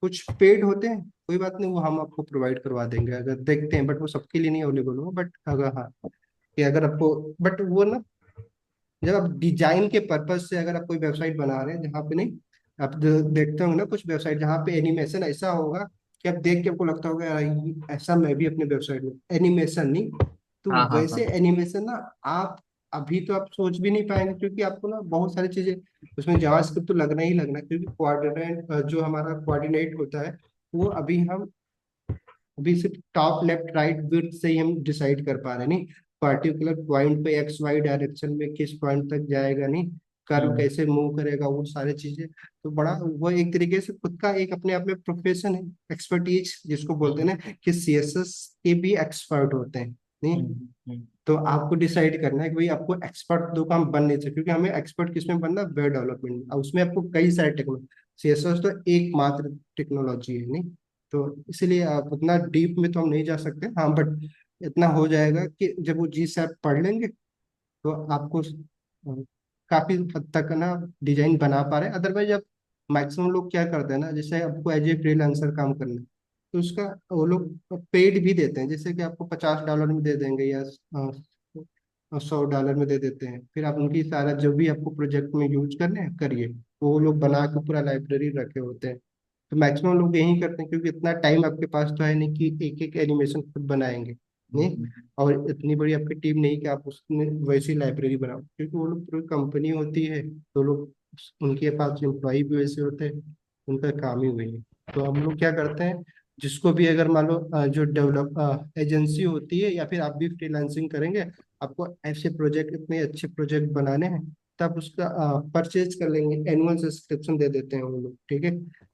कुछ पेड होते हैं, कोई बात नहीं, वो हम आपको प्रोवाइड करवा देंगे अगर देखते हैं, बट वो सबके लिए नहीं अवेलेबल होगा, बट अगर हाँ कि अगर आपको, बट वो ना जब आप डिजाइन के पर्पज से अगर आप कोई वेबसाइट बना रहे हैं जहाँ पे नहीं, आप देखते होंगे ना कुछ वेबसाइट जहाँ पे एनिमेशन ऐसा होगा कि आप देख के आपको लगता होगा यार ऐसा मैं भी अपने वेबसाइट में, एनिमेशन नहीं, तो हाँ हाँ हाँ। वैसे एनिमेशन ना आप अभी तो आप सोच भी नहीं पाएंगे, क्योंकि आपको ना बहुत सारी चीजें उसमें जावास्क्रिप्ट तो लगना ही लगना, क्योंकि कोऑर्डिनेट जो हमारा कोऑर्डिनेट होता है वो अभी सिर्फ टॉप लेफ्ट राइट विड्थ से ही हम डिसाइड कर पा रहे हैं, नहीं पर्टिकुलर पॉइंट पे XY डायरेक्शन में किस पॉइंट तक जाएगा, नहीं कर्व कैसे मूव करेगा, वो सारी चीजें, तो बड़ा वो एक तरीके से खुद का एक अपने आप में प्रोफेशन है, एक्सपर्टीज जिसको बोलते हैं ना, कि CSS के भी एक्सपर्ट होते हैं, नहीं तो आपको डिसाइड करना है कि भाई आपको एक्सपर्ट दो काम बन नहीं सकते, क्योंकि हमें एक्सपर्ट किसमें बनना, वेब डेवलपमेंट में, और उसमें आपको कई सारे टेक्नोलॉजी, CSS तो एकमात्र टेक्नोलॉजी है, नहीं तो इसलिए आप उतना डीप में तो हम नहीं जा सकते, हाँ बट इतना हो जाएगा कि जब वो GSAP पढ़ लेंगे तो आपको काफी हद तक ना डिजाइन बना पा रहे हैं। अदरवाइज अब मैक्सिमम लोग क्या करते हैं ना, जैसे आपको एज ए फ्रीलांसर काम करना है तो उसका वो लोग पेड भी देते हैं, जैसे कि आपको $50 में दे देंगे या $100 में दे देते हैं, फिर आप उनकी सारा जो भी आपको प्रोजेक्ट में यूज करने हैं करिए, वो लोग बना के पूरा लाइब्रेरी रखे होते हैं। तो मैक्सिमम लोग यही करते हैं, क्योंकि इतना टाइम आपके पास तो है नहीं कि एक एक एनिमेशन खुद बनाएंगे, नहीं, और इतनी बड़ी आपकी टीम नहीं कि आप उसमें वैसी लाइब्रेरी बनाओ, क्योंकि वो लोग पूरी कंपनी होती है, तो लोग उनके पास एम्प्लॉय भी वैसे होते हैं, उनका काम ही वही है। तो हम लोग क्या करते हैं, जिसको भी अगर मान लो जो डेवलप एजेंसी होती है या फिर आप भी फ्रीलांसिंग करेंगे, आपको ऐसे प्रोजेक्ट, इतने अच्छे प्रोजेक्ट बनाने हैं, तो आप उसका परचेज कर लेंगे, एनुअल सब्सक्रिप्शन दे देते हैं वो लोग, ठीक है।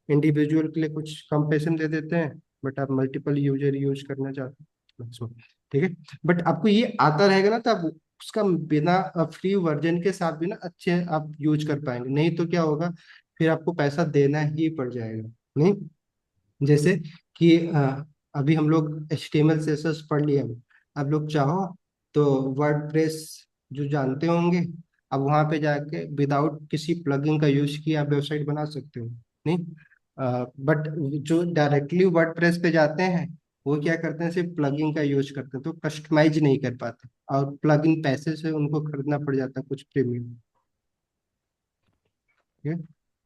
इंडिविजुअल के लिए कुछ कम पैसे में दे देते हैं, बट आप मल्टीपल यूजर यूज करना चाहते हैं maximum, ठीक है। बट आपको ये आता रहेगा ना, तो आप उसका बिना फ्री वर्जन के साथ भी ना अच्छे आप यूज कर पाएंगे। नहीं तो क्या होगा, फिर आपको पैसा देना ही पड़ जाएगा। नहीं, जैसे कि अभी हम लोग HTML CSS पढ़ लिए, अब लोग चाहो तो वर्डप्रेस जो जानते होंगे, अब वहां पे जाके विदाउट किसी प्लगइन का यूज किए आप वेबसाइट बना सकते हो। नहीं, बट जो डायरेक्टली वर्डप्रेस पे जाते हैं वो क्या करते हैं, सिर्फ प्लगइन का यूज करते हैं, तो कस्टमाइज नहीं कर पाते, और प्लगइन पैसे से उनको खरीदना पड़ जाता है कुछ प्रीमियम। ठीक है,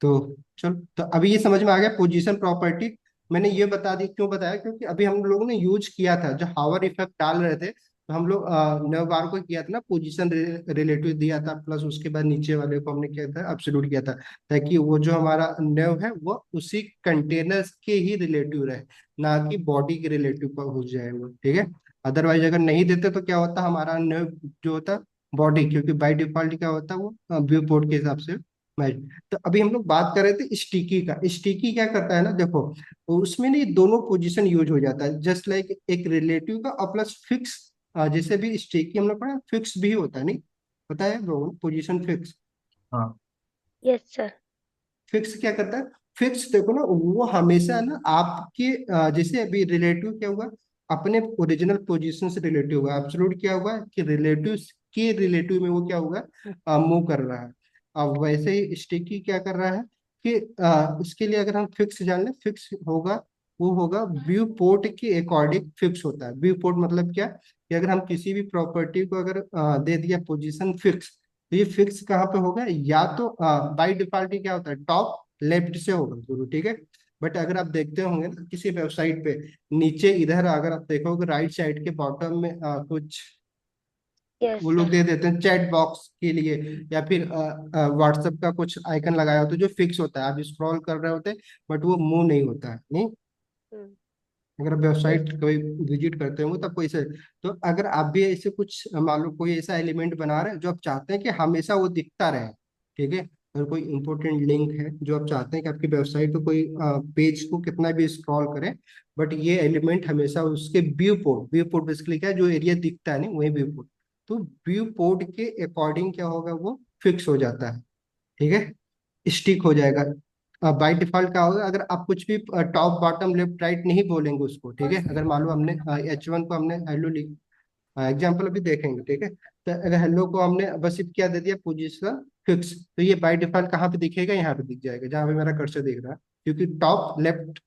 तो चलो, तो अभी ये समझ में आ गया पोजीशन प्रॉपर्टी। मैंने ये बता दी, क्यों बताया, क्योंकि अभी हम लोगों ने यूज किया था, जो हावर इफेक्ट डाल रहे थे, तो हम लोग नव को किया था ना, पोजीशन रिलेटिव दिया था, प्लस उसके बाद नीचे वाले को हमने किया था एब्सोल्यूट किया था, ताकि वो जो हमारा नव है वो उसी कंटेनर्स के ही रिलेटिव रहे, ना कि बॉडी के रिलेटिव पर हो जाए वो, ठीक है। अदरवाइज अगर नहीं देते तो क्या होता, हमारा नव जो होता बॉडी, क्योंकि बाय डिफॉल्ट क्या होता है वो व्यू पोर्ट के हिसाब से मैच। तो अभी हम लोग बात कर रहे थे स्टिकी का। स्टिकी क्या करता है ना, देखो उसमें ना ये दोनों पोजीशन यूज हो जाता है, जस्ट लाइक एक रिलेटिव का और प्लस फिक्स। जैसे भी स्टिकी हम लोग पढ़ा, फिक्स भी होता है, नहीं पता है पोजीशन फिक्स। हाँ। Yes sir. फिक्स क्या करता है, फिक्स देखो ना, वो हमेशा ना आपके जैसे अभी रिलेटिव क्या हुआ, अपने ओरिजिनल पोजीशन से रिलेटिव हुआ, एब्सोल्यूट क्या हुआ कि रिलेटिव के रिलेटिव में वो क्या हुआ, मूव कर रहा है। अब वैसे ही स्टिकी क्या कर रहा है कि इसके लिए अगर हम फिक्स जान लें, फिक्स होगा, वो होगा व्यू पोर्ट के अकॉर्डिंग फिक्स होता है। व्यू पोर्ट मतलब क्या, कि अगर हम किसी भी प्रॉपर्टी को अगर दे दिया पोजीशन फिक्स, तो ये फिक्स कहाँ पे होगा, या तो बाई डिफॉल्ट क्या होता है, टॉप लेफ्ट से होगा शुरू, ठीक है। बट अगर आप देखते होंगे ना किसी वेबसाइट पे, नीचे इधर अगर आप देखोगे राइट साइड के बॉटम में कुछ यस वो लोग सर। दे देते हैं चैट बॉक्स के लिए, या फिर व्हाट्सएप का कुछ आइकन लगाया होता है जो फिक्स होता है, आप स्क्रॉल कर रहे होते हैं बट वो मूव नहीं होता है। नहीं, अगर आप यस। वेबसाइट कभी विजिट करते होंगे तब कोई से, तो अगर आप भी ऐसे कुछ मान लो कोई ऐसा एलिमेंट बना रहे हैं जो आप चाहते हैं कि हमेशा वो दिखता रहे, ठीक है। अगर कोई इंपॉर्टेंट लिंक है जो आप चाहते हैं कि आपकी वेबसाइट को कोई पेज को कितना भी स्क्रॉल करे, बट ये एलिमेंट हमेशा उसके व्यू पोर्ट बेसिकली क्या है, जो एरिया दिखता है नहीं वही व्यू पोर्ट, तो व्यू पोर्ट के अकॉर्डिंग क्या होगा, वो फिक्स हो जाता है, ठीक है, स्टिक हो जाएगा। बाय डिफॉल्ट क्या होगा, अगर आप कुछ भी टॉप बॉटम लेफ्ट राइट नहीं बोलेंगे उसको, ठीक है। अगर मान लो हमने H1 को हमने हेलो लिख, एग्जाम्पल अभी देखेंगे, ठीक है। तो अगर हेलो को हमने बस सिर्फ क्या दे दिया, पोजीशन फिक्स, तो ये बाय डिफॉल्ट कहाँ पे दिखेगा, यहाँ पे दिख जाएगा जहाँ पे मेरा कर्सर दिख रहा है, क्योंकि टॉप लेफ्ट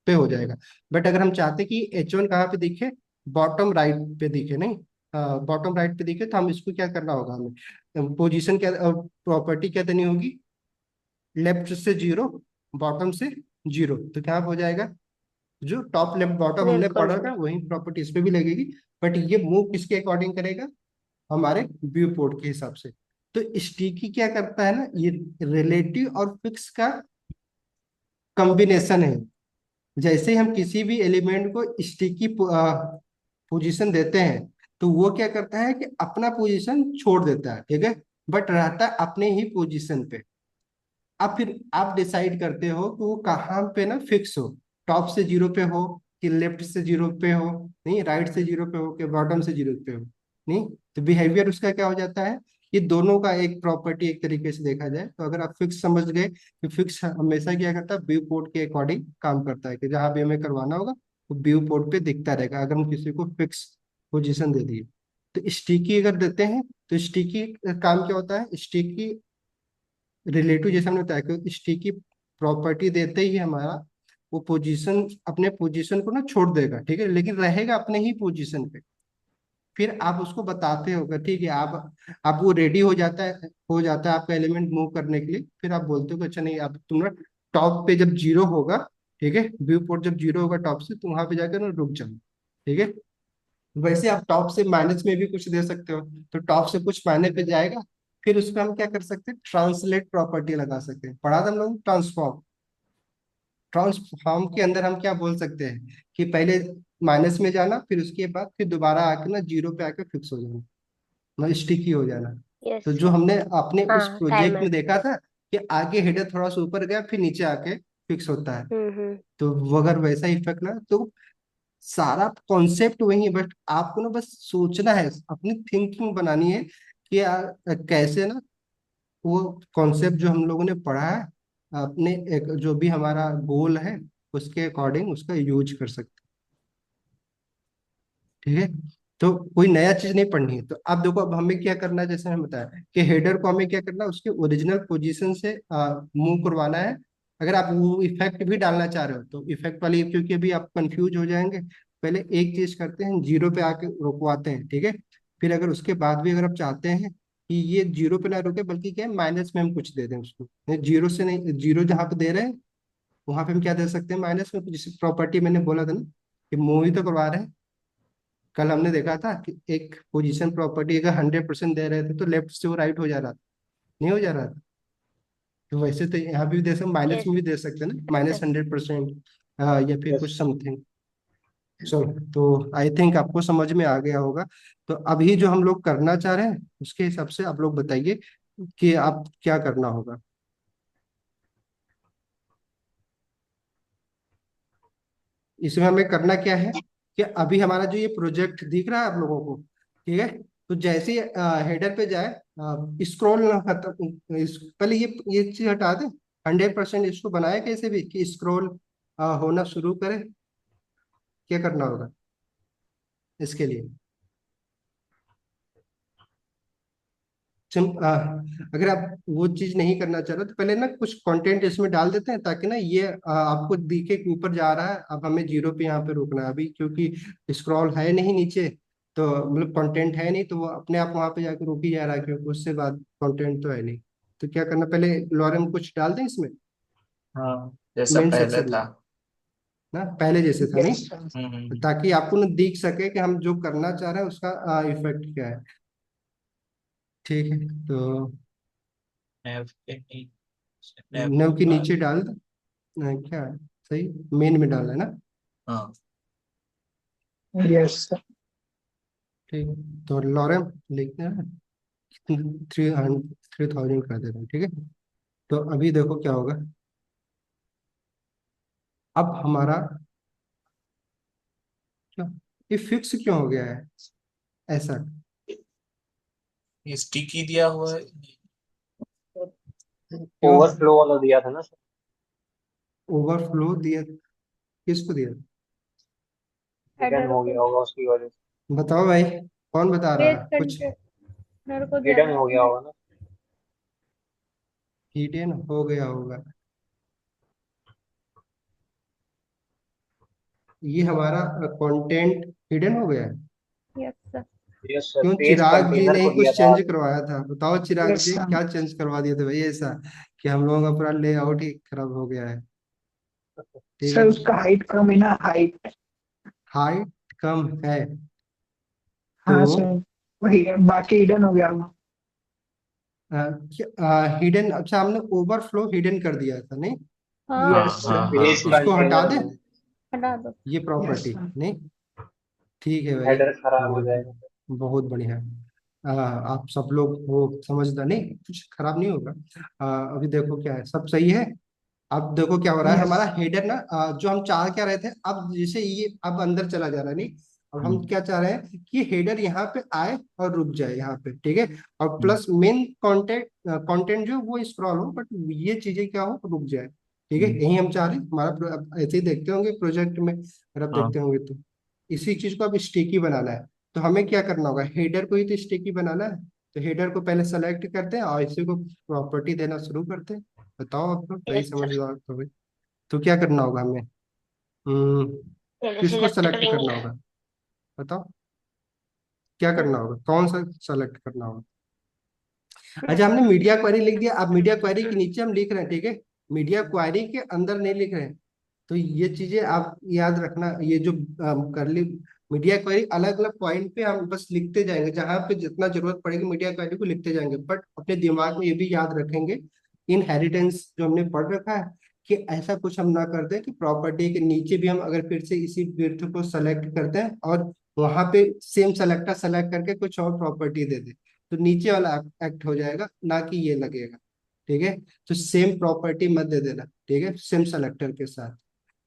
पे हो जाएगा। बट अगर हम चाहते कि H1 कहाँ पे दिखे, बॉटम राइट पे दिखे, नहीं बॉटम राइट पे दिखे, तो हम इसको क्या करना होगा, हमें पोजीशन क्या प्रॉपर्टी क्या देनी होगी, लेफ्ट से 0, बॉटम से 0, तो क्या हो जाएगा, जो टॉप लेफ्ट बॉटम हमने बिल्कुल पढ़ा था सर। वही प्रॉपर्टी इस पे भी लगेगी। बट ये मूव किसके अकॉर्डिंग करेगा, हमारे व्यू पोर्ट के हिसाब से। तो स्टिकी क्या करता है ना, ये रिलेटिव और फिक्स का कॉम्बिनेशन है। जैसे ही हम किसी भी एलिमेंट को स्टिकी पोजीशन देते हैं, तो वो क्या करता है कि अपना पोजीशन छोड़ देता है, ठीक है, बट रहता है अपने ही पोजीशन पे। अब फिर आप डिसाइड करते हो कि वो कहाँ पे ना फिक्स हो, टॉप से 0 पे हो, कि लेफ्ट से 0 पे हो, नहीं राइट से 0 पे हो, कि बॉटम से 0 पे हो। नहीं, तो बिहेवियर उसका क्या हो जाता है, ये दोनों का एक प्रॉपर्टी एक तरीके से देखा जाए, तो अगर आप फिक्स समझ गए कि फिक्स हमेशा क्या करता है, व्यू पोर्ट के अकॉर्डिंग काम करता है, कि जहां भी हमें करवाना होगा वो व्यू पोर्ट पे दिखता रहेगा, अगर हम किसी को फिक्स पोजीशन दे दिए। तो स्टिकी अगर देते हैं, तो स्टिकी काम क्या होता है, स्टिकी रिलेटिव जैसे हमने बताया कि स्टिकी प्रॉपर्टी देते ही हमारा वो पोजीशन अपने पोजीशन को ना छोड़ देगा, ठीक है, लेकिन रहेगा अपने ही पोजीशन पे। फिर आप उसको बताते होगा, ठीक है, आप वो रेडी हो जाता है आपका एलिमेंट मूव करने के लिए, फिर आप बोलते हो कि अच्छा नहीं, अब तुम ना टॉप पे जब 0 होगा, ठीक है, व्यू पोर्ट जब 0 होगा टॉप से, तो वहां पे जाकर ना रुक जाओ, ठीक है। वैसे आप टॉप से माइनस में भी कुछ दे सकते हो, तो टॉप से कुछ माइनस पे जाएगा, फिर उसमें हम क्या कर सकते हैं, ट्रांसलेट प्रॉपर्टी लगा सकते हैं, पढ़ा था हम लोग ट्रांसफॉर्म। ट्रांसफॉर्म के अंदर हम क्या बोल सकते हैं कि पहले माइनस में जाना, फिर उसके बाद फिर दोबारा आके ना 0 पे आके फिक्स हो जाना, मतलब स्टिकी हो जाना। यस तो जो सर। हमने अपने उस हाँ, प्रोजेक्ट टाइमर। में देखा था कि आगे हेडर थोड़ा सा ऊपर गया फिर नीचे आके फिक्स होता है, हम्म। तो वो अगर वैसा इफेक्ट ना, तो सारा कॉन्सेप्ट वही है, बट आपको ना बस सोचना है, अपनी थिंकिंग बनानी है कि यार कैसे ना वो कॉन्सेप्ट जो हम लोगों ने पढ़ा है अपने एक जो भी हमारा गोल है उसके अकॉर्डिंग उसका यूज कर सकते हैं। ठीक है, तो कोई नया चीज नहीं पढ़नी है। तो अब देखो, अब हमें क्या करना है, जैसे हम बताया कि हेडर को हमें क्या करना है, उसके ओरिजिनल पोजीशन से मूव करवाना है। अगर आप वो इफेक्ट भी डालना चाह रहे हो तो इफेक्ट वाली, क्योंकि अभी आप कंफ्यूज हो जाएंगे, पहले एक चीज करते हैं, जीरो पे आके रुकवाते हैं। ठीक है, फिर अगर उसके बाद भी अगर आप चाहते हैं कि ये जीरो पे ना रुके बल्कि क्या है, माइनस में हम कुछ दे दें उसको, जीरो से नहीं, जीरो जहाँ पे दे रहे हैं वहां पे हम क्या दे सकते हैं, माइनस में। जिस प्रॉपर्टी मैंने बोला था ना कि मूव ही तो करवा रहे हैं, कल हमने देखा था कि एक पोजीशन प्रॉपर्टी अगर 100% दे रहे थे तो लेफ्ट से वो राइट हो जा रहा था, नहीं हो जा रहा था। तो वैसे तो यहाँ भी दे सकते, माइनस यस में भी दे सकते हैं ना, सर। -100% या फिर यस कुछ समथिंग। चलो, तो आई थिंक आपको समझ में आ गया होगा। तो अभी जो हम लोग करना चाह रहे हैं उसके हिसाब से आप लोग बताइए कि आप क्या करना होगा। इसमें हमें करना क्या है कि अभी हमारा जो ये प्रोजेक्ट दिख रहा है आप लोगों को, ठीक है, तो जैसे हेडर पे जाए, स्क्रॉल ना खत्म पहले ये चीज हटा दे। 100% इसको बनाए कैसे भी कि स्क्रॉल होना शुरू करे। क्या करना होगा इसके लिए? अगर आप वो चीज नहीं करना चाह रहे तो पहले ना कुछ कंटेंट इसमें डाल देते हैं, ताकि ना ये आपको दिखे कि ऊपर जा रहा है। अब हमें जीरो पे यहाँ पे रुकना है अभी, क्योंकि स्क्रॉल है नहीं नीचे, तो मतलब कंटेंट है नहीं, तो वो अपने आप वहां पे जाके रुक ही जा रहा है, क्योंकि उससे बाद कंटेंट तो है नहीं। तो क्या करना, पहले लॉरेम कुछ डाल दें इसमें हाँ, जैसा मेन पहले सेक्शन में था। ना, पहले जैसे था यस नहीं, हम्म। ताकि आपको ना दिख सके कि हम जो करना चाह रहे हैं उसका इफेक्ट क्या है। ठीक है, तो नैव के नीचे, नैव नव के के बाद। नीचे डाल दो। क्या है, सही, मेन में डालना है ना। हाँ। Yes sir. ठीक है, तो लॉरेम लिखते हैं, 3000 कर देते हैं। ठीक है, तो अभी देखो क्या होगा। अब हमारा क्या, ये फिक्स क्यों हो गया है ऐसा? ये स्टिकी दिया हुआ है। क्यों ओवरफ्लो वाला दिया था ना सर। ओवरफ्लो दिया? किसको दिया? हिडन हेडर हो को। गया होगा उसकी वजह से। बताओ भाई, कौन बता रहा पेज है कुछ? कंटेनर को दिया हिडन था हो गया उसने। होगा ना। हिडन हो गया होगा, ये हमारा कंटेंट हिडन हो गया है। Yes sir. यस सर, क्यों, पेज चिराग जी कंटेनर ने ही को दिया कुछ था चेंज आपने। करवाया था? बताओ चिराग यस जी, सर। क्या चेंज करवा दिए थे भाई ऐसा कि हम लोगों का पूरा लेआउट ही खराब हो गया है। ठीक है, सर उसका हाइट कम है ना, हाइट। हाइट कम है तो हाँ सर, वही बाकी हिडन हो गया होगा। हिडन, अच्छा हमने ओवरफ्लो हिडन कर दिया था नहीं, हाँ, यस हाँ सर, हाँ हाँ पेज हाँ। इसको हटा कंटेनर दे, में। हटा दो। ये यस प्रॉपर्टी सर, नहीं। ठीक है भाई, हेडर खराब हो बहुत जाएगा सर। बहुत बढ़िया। आप सब लोग वो समझदार, नहीं कुछ खराब नहीं होगा। अभी देखो क्या है, सब सही है। अब देखो क्या हो रहा है, यस। हमारा हेडर ना जो हम चाह क्या रहे थे, अब जैसे ये अब अंदर चला जा रहा है नहीं, अब हम हम्म, क्या चाह रहे हैं कि हेडर यहाँ पे आए और रुक जाए यहाँ पे। ठीक है, और हम्म, प्लस मेन कंटेंट कंटेंट जो वो स्क्रॉल हो, बट ये चीजें क्या हो, रुक जाए। ठीक है, हम्म, यही हम चाह रहे हैं। हमारा अब ऐसे ही देखते होंगे प्रोजेक्ट में, अगर आप हाँ देखते होंगे तो इसी चीज को अब स्टिकी बनाना है। तो हमें क्या करना होगा, हेडर को ही तो स्टिकी बनाना है। तो हेडर को पहले सेलेक्ट करते हैं और इसी को प्रॉपर्टी देना शुरू करते हैं। बताओ, आप लोग सही यस सर। समझदार तो भाई। तो क्या करना होगा हमें, पहले किसको सिलेक्ट सेलेक्ट करेंगे। करना होगा? बताओ, क्या करना होगा, कौन सा सेलेक्ट करना होगा? अच्छा, हमने मीडिया क्वेरी लिख दिया, अब मीडिया क्वेरी के नीचे हम लिख रहे हैं। ठीक है, मीडिया क्वेरी के अंदर नहीं लिख रहे हैं। तो ये चीजें आप याद रखना, ये जो करली मीडिया क्वेरी, अलग अलग पॉइंट पे हम बस लिखते जाएंगे, जहां पे जितना जरूरत पड़ेगी मीडिया क्वेरी को लिखते जाएंगे, बट अपने दिमाग में ये भी याद रखेंगे, इनहेरिटेंस जो हमने पढ़ रखा है, कि ऐसा कुछ हम ना कर दें कि प्रॉपर्टी के नीचे भी हम अगर फिर से इसी विड्थ को सेलेक्ट करते हैं और वहां पे सेम सेलेक्टर सेलेक्ट करके कुछ और प्रॉपर्टी दे दें। तो नीचे वाला एक्ट हो जाएगा, ना कि ये लगेगा। ठीक है, तो सेम प्रॉपर्टी मत दे देना, ठीक है, सेम सेलेक्टर के साथ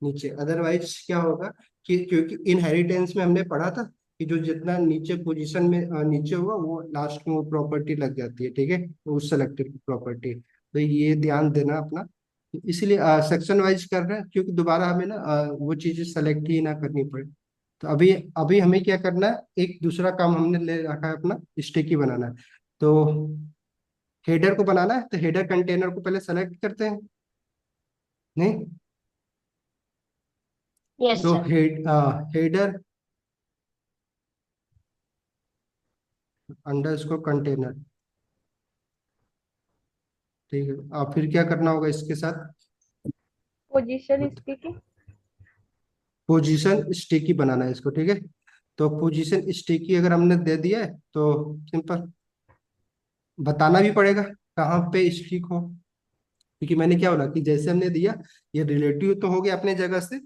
नीचे। अदरवाइज क्या होगा कि क्योंकि इनहेरिटेंस में हमने पढ़ा था कि जो जितना नीचे पोजीशन में नीचे होगा वो लास्ट में वो प्रॉपर्टी लग जाती है, ठीक है, तो उस सेलेक्टर की प्रॉपर्टी। तो ये ध्यान देना अपना। इसलिए सेक्शन वाइज कर रहे हैं क्योंकि दोबारा हमें ना वो चीजें सेलेक्ट ही ना करनी पड़े। तो अभी अभी हमें क्या करना है, एक दूसरा काम हमने ले रखा है अपना, स्टिकी बनाना है। तो हेडर को बनाना है, तो हेडर कंटेनर को पहले सेलेक्ट करते हैं, नहीं? यस तो सर। हेडर अंडरस्कोर कंटेनर, ठीक है। फिर क्या करना होगा इसके साथ, पोजीशन इसकी की पोजीशन स्टिकी बनाना है इसको, ठीक है। तो पोजीशन स्टिकी अगर हमने दे दिया है तो सिंपल बताना भी पड़ेगा कहाँ पे स्टिक हो, क्योंकि मैंने क्या बोला कि जैसे हमने दिया ये रिलेटिव तो हो गया अपने जगह से,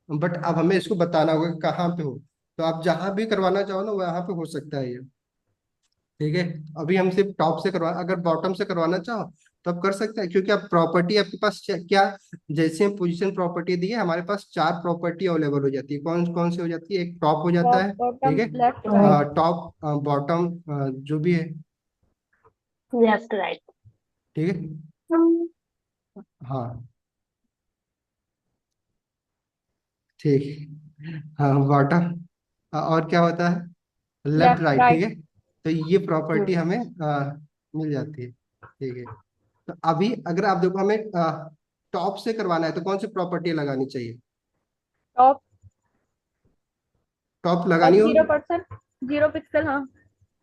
बट अब हमें इसको बताना होगा कि कहाँ पे हो। तो आप जहाँ भी करवाना चाहो ना वहाँ पे हो सकता है ये, ठीक है। अभी हम सिर्फ टॉप से करवा, अगर बॉटम से करवाना चाहो तो आप कर सकते हैं, क्योंकि अब प्रॉपर्टी आपके पास क्या, जैसे हम पोजीशन प्रॉपर्टी दी है हमारे पास 4 प्रॉपर्टी अवेलेबल हो जाती है। कौन कौन सी हो जाती है, एक टॉप हो जाता टॉप है, ठीक बॉटम है, लेफ्ट राइट। टॉप बॉटम जो भी है, लेफ्ट राइट। ठीक है। हाँ ठीक, हाँ बॉटम, और क्या होता है, लेफ्ट लेफ्ट राइट, ठीक राइट। है। तो ये प्रॉपर्टी हमें मिल जाती है, ठीक है। तो अभी अगर आप देखो हमें टॉप से करवाना है तो कौन सी प्रॉपर्टी लगानी चाहिए, टॉप टॉप टॉप लगानी होगी। 0%, 0 पिक्सल, हाँ।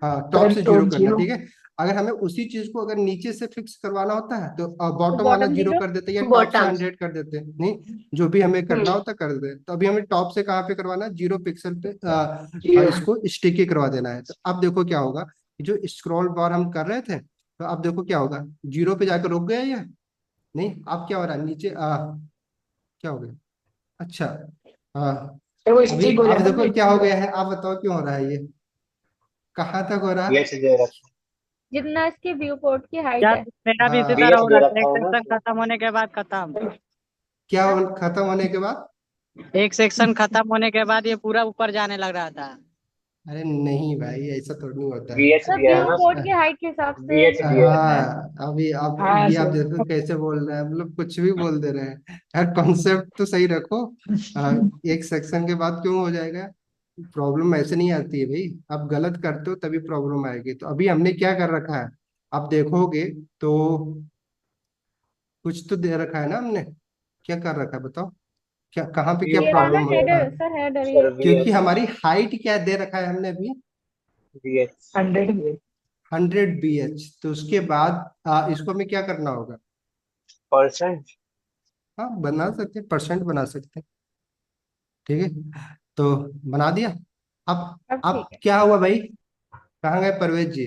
हाँ टॉप से जीरो करना, ठीक है। अगर हमें उसी चीज को अगर नीचे से फिक्स करवाना होता है तो तो बॉटम वाला बॉटम जीरो 0। कर देते हैं या टॉप से बॉटम। 100 कर देते हैं, नहीं जो भी हमें करना होता है कर देते हैं। तो अभी हमें टॉप से कहाँ पे करवाना है, 0 पिक्सल पे इसको स्टिकी करवा देना है। तो अब देखो क्या होगा, जो स्क्रॉल बार हम कर रहे थे, तो अब देखो क्या होगा, 0 पे जाकर रुक गया या नहीं। अब क्या हो रहा है नीचे क्या हो गया, अच्छा अभी अब देखो क्या हो गया है, आप बताओ क्यों हो रहा है ये, कहाँ तक हो रहा है। बीएच दे रखा जितना इसकी व्यू पोर्ट की हाइट यार है। मेरा भी इसी हाँ, तरह बीएच हो दे रहा था, रखा एक है ना सेक्शन तो। खत्म होने के बाद खत्म। क्या खत्म होने के बाद, एक सेक्शन खत्म होने के बाद ये पूरा ऊपर जाने लग रहा था। अरे नहीं भाई ऐसा थोड़ी नहीं होता है। बीएच मतलब दिया है व्यू ना पोर्ट उसमें। की हाइट के हिसाब से बीएच दिया है। करना है। हाँ अभी अब ये आप देखो कैसे बोल रहे हैं, मतलब कुछ भी बोल दे रहे हैं यार, कॉन्सेप्ट तो सही रखो। एक सेक्शन के बाद क्यों हो जाएगा, प्रॉब्लम ऐसे नहीं आती है भाई, आप गलत करते हो तभी प्रॉब्लम आएगी। तो अभी हमने क्या कर रखा है, आप देखोगे तो कुछ तो दे रखा है ना हमने, क्या कर रखा है बताओ, क्या कहाँ पे क्या व्यू ये रहा ना प्रॉब्लम पॉइंट हो दिया हेडर, रहा है। सर हेडर ये। सर क्योंकि बीएच। हमारी हाइट क्या दे रखा है हमने अभी, बीएच 100 BH, तो उसके बाद इसको हमें क्या करना होगा, परसेंट। हाँ बना सकते हैं, परसेंट बना सकते हैं, ठीक है। तो बना दिया। अब अब ठीक अब है। क्या हुआ भाई, कहाँ गए परवेज जी,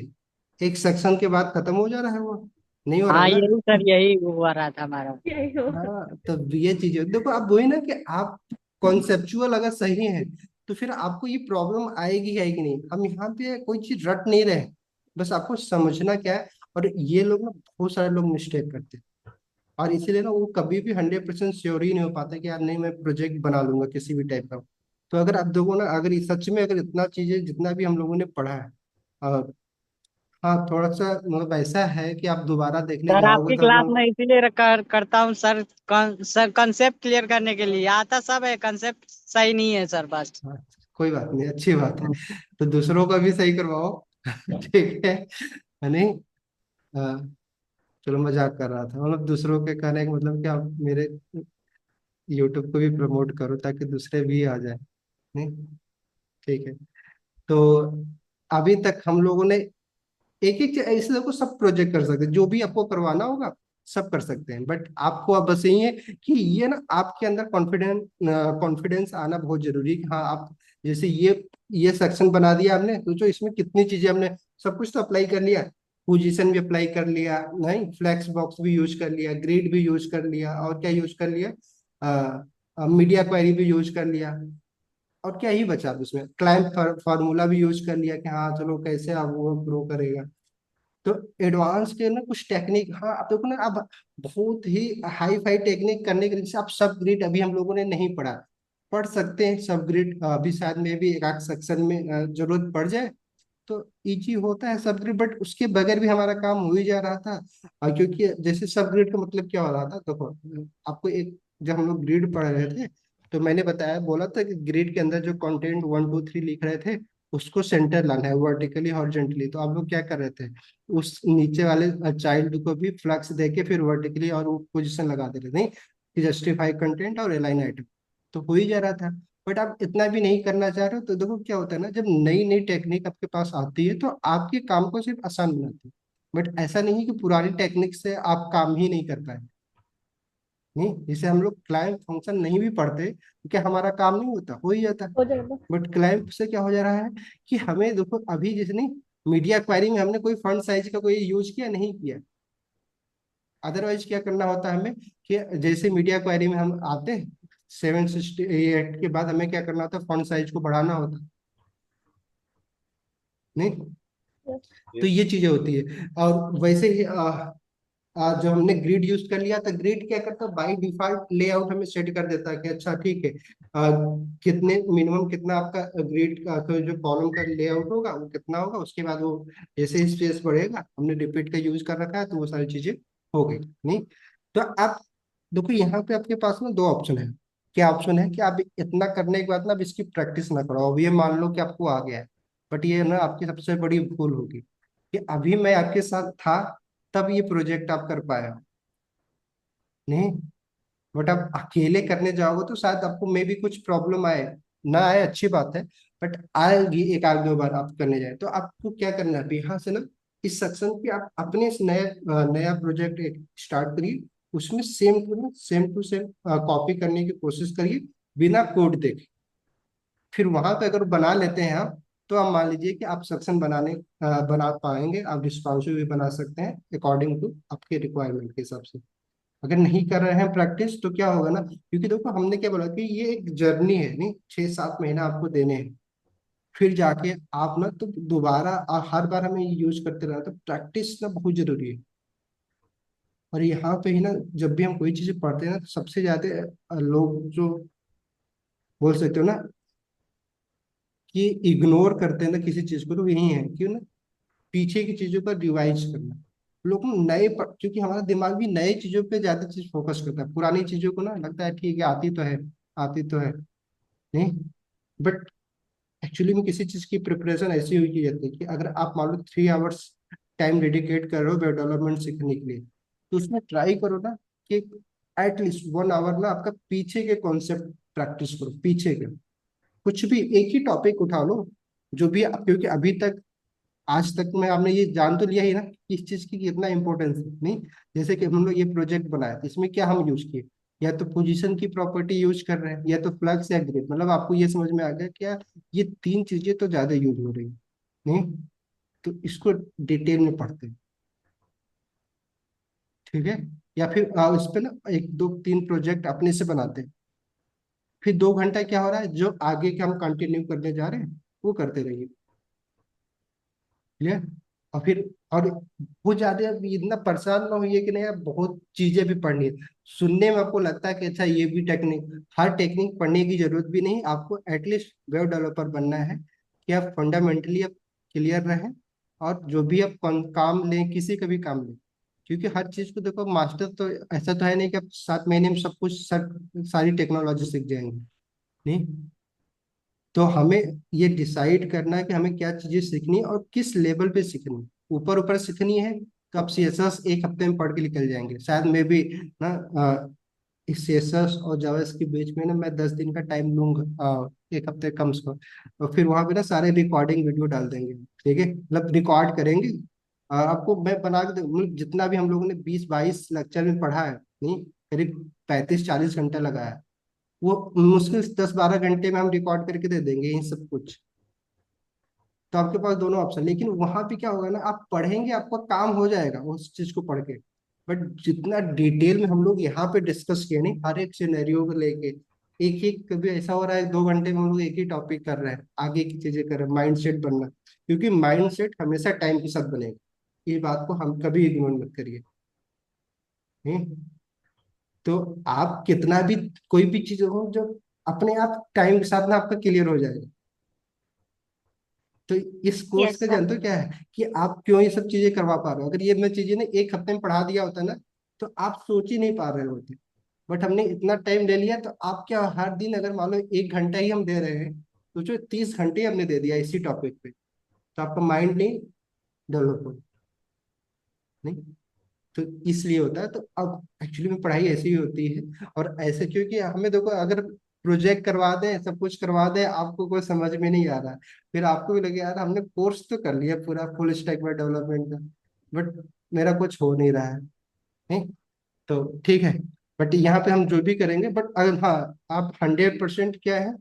एक सेक्शन के बाद खत्म हो जा रहा है वो, नहीं हो रहा हाँ है ना। यही सर, यही हुआ रहा था हमारा। यही हो। हाँ तो ये चीजें देखो, अब वही ना कि आप कॉन्सेप्चुअल अगर सही है तो फिर आपको ये प्रॉब्लम आएगी नहीं। हम यहाँ पे कोई चीज रट नहीं रहे, बस आपको समझना क्या है। और ये लोग ना बहुत सारे लोग मिस्टेक करते हैं, और इसीलिए ना वो कभी भी 100% श्योर ही नहीं हो पाता कि यार नहीं मैं प्रोजेक्ट बना लूंगा किसी भी टाइप का। तो अगर आप देखो ना, अगर ये सच में अगर इतना चीजें जितना भी हम लोगों ने पढ़ा है, अ, हाँ थोड़ा सा मतलब ऐसा है कि आप दोबारा देखने सर जाओगे आपकी तो क्लास में इसीलिए करता हूँ सर, सर कंसेप्ट क्लियर करने के लिए। आता सब है, कंसेप्ट सही नहीं है सर बस। हाँ, कोई बात नहीं, अच्छी बात है। तो दूसरों का भी सही करवाओ ठीक है नहीं। हाँ, चलो मजाक कर रहा था, मतलब दूसरों के कहने का मतलब क्या, मेरे यूट्यूब को भी प्रमोट करो ताकि दूसरे भी आ जाए, नहीं, ठीक है। तो अभी तक हम लोगों ने एक एक ऐसे देखो सब प्रोजेक्ट कर सकते हैं, जो भी आपको करवाना होगा सब कर सकते हैं, बट आपको अब बस यही है कि ये ना आपके अंदर कॉन्फिडेंस आना बहुत जरूरी है कि हाँ आप जैसे ये सेक्शन बना दिया आपने, सोचो इसमें कितनी चीजें हमने सब कुछ तो अप्लाई कर लिया, पोजीशन भी अप्लाई कर लिया, नहीं फ्लैक्स बॉक्स भी यूज कर लिया, ग्रिड भी यूज कर लिया, और क्या यूज कर लिया, मीडिया क्वेरी भी यूज कर लिया, और क्या ही बचा अब उसमें, क्लाइंट फार्मूला भी यूज कर लिया कि हाँ चलो कैसे अब वो ग्रो करेगा। तो एडवांस के ना कुछ टेक्निक, हाँ आप देखो ना, अब बहुत ही हाई फाई टेक्निक करने के लिए, जैसे आप सब ग्रिड अभी हम लोगों ने नहीं पढ़ा, पढ़ सकते हैं सब ग्रिड, अभी शायद में भी एक आध सेक्शन में जरूरत पड़ जाए, तो इजी होता है सब ग्रिड, बट उसके बगैर भी हमारा काम हो ही जा रहा था। क्योंकि जैसे सब ग्रिड का मतलब क्या हो रहा था, देखो आपको एक, जब हम लोग ग्रिड पढ़ रहे थे तो मैंने बताया, बोला था कि ग्रिड के अंदर जो कंटेंट 1 2 3 लिख रहे थे, उसको सेंटर लाना है वर्टिकली हॉरिजॉन्टली। तो आप लोग क्या कर रहे थे, उस नीचे वाले चाइल्ड को भी फ्लक्स देके फिर वर्टिकली और वो पोजिशन लगा दे रहे थे, नहीं कि जस्टिफाई कंटेंट और अलाइन आइटम, तो हो ही जा रहा था। बट आप इतना भी नहीं करना चाह रहे हो, तो देखो क्या होता है ना, जब नई नई टेक्निक आपके पास आती है तो आपके काम को सिर्फ आसान बनाती है, बट ऐसा नहीं है कि पुरानी टेक्निक से आप काम ही नहीं कर पाए। नहीं, जैसे हम लोग क्लाइंट फंक्शन नहीं भी पढ़ते क्योंकि हमारा काम नहीं होता, हो ही जाता, हो जाएगा। बट क्लाइंट से क्या हो जा रहा है कि हमें देखो अभी जैसे नहीं, मीडिया क्वेरी में हमने कोई फंड साइज का कोई यूज किया नहीं किया, अदरवाइज क्या करना होता है हमें, कि जैसे मीडिया क्वेरी में हम आते हैं 768 के बाद हमें क्या करना होता है, फॉन्ट साइज को बढ़ाना होता है, नहीं। तो ये चीजें होती है। और वैसे ही जो हमने ग्रिड यूज कर लिया, तो ग्रिड क्या करता है, बाय डिफॉल्ट लेआउट हमें सेट कर देता है कि अच्छा ठीक है, कितने मिनिमम कितना आपका ग्रिड का तो जो कॉलम का लेआउट होगा वो कितना होगा, उसके बाद वो जैसे ही स्पेस बढ़ेगा, हमने रिपीट का यूज कर रखा है तो वो सारी चीजें हो गई, नहीं। तो आप देखो यहाँ पे आपके पास ना दो ऑप्शन है। क्या ऑप्शन है कि आप इतना करने के बाद ना अब इसकी प्रैक्टिस ना करो, अब ये मान लो कि आपको आ गया है, बट ये ना आपकी सबसे बड़ी भूल होगी कि अभी मैं आपके साथ था तब ये प्रोजेक्ट आप कर पाया, नहीं। बट आप अकेले करने जाओगे तो शायद आपको मे भी कुछ प्रॉब्लम आए, ना आए अच्छी बात है, बट आएगी एक आध दो बार आप करने जाए। तो आपको क्या करना है, अभी यहाँ से ना इस सेक्शन पे आप अपने से नया प्रोजेक्ट एक स्टार्ट करिए, उसमें सेम टू सेम कॉपी करने की कोशिश करिए बिना कोड देखे। फिर वहां पे अगर बना लेते हैं आप, तो आप मान लीजिए कि आप सेक्शन बना पाएंगे, आप रिस्पॉन्सिव भी बना सकते हैं अकॉर्डिंग टू आपके रिक्वायरमेंट के हिसाब से। अगर नहीं कर रहे हैं प्रैक्टिस तो क्या होगा ना, क्योंकि देखो हमने क्या बोला कि ये एक जर्नी है, नहीं 6 7 महीना आपको देने हैं, फिर जाके आप ना तो दोबारा हर बार हमें यूज करते रहना, तो प्रैक्टिस ना बहुत जरूरी है। और यहाँ पे ही ना, जब भी हम कोई चीज पढ़ते हैं ना, तो सबसे ज्यादा लोग जो बोल सकते हो ना कि इग्नोर करते हैं ना किसी चीज को, तो यही है क्यों ना, पीछे की चीजों पर रिवाइज करना। लोग क्योंकि हमारा दिमाग भी नए चीजों पे ज्यादा चीज फोकस करता है, पुरानी चीजों को ना लगता है ठीक है आती तो है, आती तो है, नहीं। बट एक्चुअली में किसी चीज की प्रिपरेशन ऐसी हुई की जाती है कि अगर आप मान लो 3 आवर्स टाइम डेडिकेट कर रहे हो वेब डेवलपमेंट सीखने के लिए, तो उसमें ट्राई करो ना कि एटलीस्ट 1 आवर ना आपका पीछे के कॉन्सेप्ट प्रैक्टिस करो, पीछे के कुछ भी एक ही टॉपिक उठा लो, जो भी क्योंकि अभी तक आज तक में आपने ये जान तो लिया ही ना कि इस चीज की कितना इंपॉर्टेंस है, नहीं। जैसे कि हम लोग ये प्रोजेक्ट बनाया तो इसमें क्या हम यूज किए, या तो पोजीशन की प्रॉपर्टी यूज कर रहे हैं, या तो फ्लक्स या ग्रिड, मतलब आपको ये समझ में आ गया क्या, ये 3 चीजें तो ज्यादा यूज हो रही हैं, नहीं। तो इसको डिटेल में पढ़ते हैं, ठीक है। या फिर इस पे ना 1 2 3 प्रोजेक्ट अपने से बनाते हैं, फिर 2 घंटा क्या हो रहा है, जो आगे के हम कंटिन्यू करने जा रहे हैं वो करते रहिए, क्लियर। और फिर और बहुत ज्यादा अब इतना परेशान ना होइए कि नहीं यार बहुत चीजें भी पढ़नी है। सुनने में आपको लगता है कि अच्छा ये भी टेक्निक, हर टेक्निक पढ़ने की जरूरत भी नहीं, आपको एटलीस्ट वेब डेवलपर बनना है कि आप फंडामेंटली आप क्लियर रहें, और जो भी आप काम लें, किसी का भी काम लें, क्योंकि हर चीज को देखो मास्टर तो ऐसा तो है नहीं कि आप 7 महीने में सब कुछ सारी टेक्नोलॉजी सीख जाएंगे, नहीं। तो हमें ये डिसाइड करना है कि हमें क्या चीजें सीखनी है और किस लेवल पे सीखनी है। ऊपर ऊपर सीखनी है तो आप सीएसएस एक हफ्ते में पढ़ के निकल जाएंगे शायद, मे भी ना इस सीएसएस और जावास्क्रिप्ट के बीच में ना मैं 10 दिन का टाइम लूंगा, 1 हफ्ते कम से कम, और फिर वहां पे ना सारे रिकॉर्डिंग वीडियो डाल देंगे, ठीक है, मतलब रिकॉर्ड करेंगे। आपको मैं बना के मतलब जितना भी हम लोगों ने 20 22 लेक्चर में पढ़ा है, नहीं करीब 35 40 घंटा लगाया है, वो मुश्किल से 10 12 घंटे में हम रिकॉर्ड करके दे देंगे ये सब कुछ। तो आपके पास दोनों ऑप्शन, लेकिन वहां पे क्या होगा ना, आप पढ़ेंगे आपका काम हो जाएगा उस चीज को पढ़ के, बट जितना डिटेल में हम लोग यहाँ पे डिस्कस किए, नहीं हर एक सिनेरियो को लेके, एक एक कभी ऐसा हो रहा है 2 घंटे में हम लोग एक ही टॉपिक कर रहे हैं, आगे की चीजें कर रहे हैं, माइंड सेट बनना, क्योंकि माइंड सेट हमेशा टाइम के साथ बनेगा, ये बात को हम कभी इग्नोर मत करिए। हम्म। तो आप कितना भी कोई भी चीज हो जो अपने आप टाइम के साथ ना आपका क्लियर हो जाएगा। तो इस कोर्स यस का सर। जानते हो क्या है कि आप क्यों ये सब चीजें करवा पा रहे हो। अगर ये मैं चीजें ना एक हफ्ते में पढ़ा दिया होता ना तो आप सोच ही नहीं पा रहे होते। बट हमने इतना टाइम ले लिया, तो आप क्या हर दिन अगर मान लो 1 घंटा ही हम दे रहे हैं, तो जो 30 घंटे हमने दे दिया इसी टॉपिक पे, तो आपका माइंड नहीं डेवलप हो। नहीं, तो इसलिए होता है। तो अब एक्चुअली में पढ़ाई ऐसी ही होती है। और ऐसे क्योंकि हमें देखो, अगर प्रोजेक्ट करवा दें, सब कुछ करवा दें, आपको कोई समझ में नहीं आ रहा है, फिर आपको भी लगे यार हमने कोर्स तो कर लिया पूरा फुल स्टैक वेब डेवलपमेंट का, बट मेरा कुछ हो नहीं रहा है। नहीं, तो ठीक है। बट यहाँ पे हम जो भी करेंगे, बट अगर हाँ, आप 100% क्या है,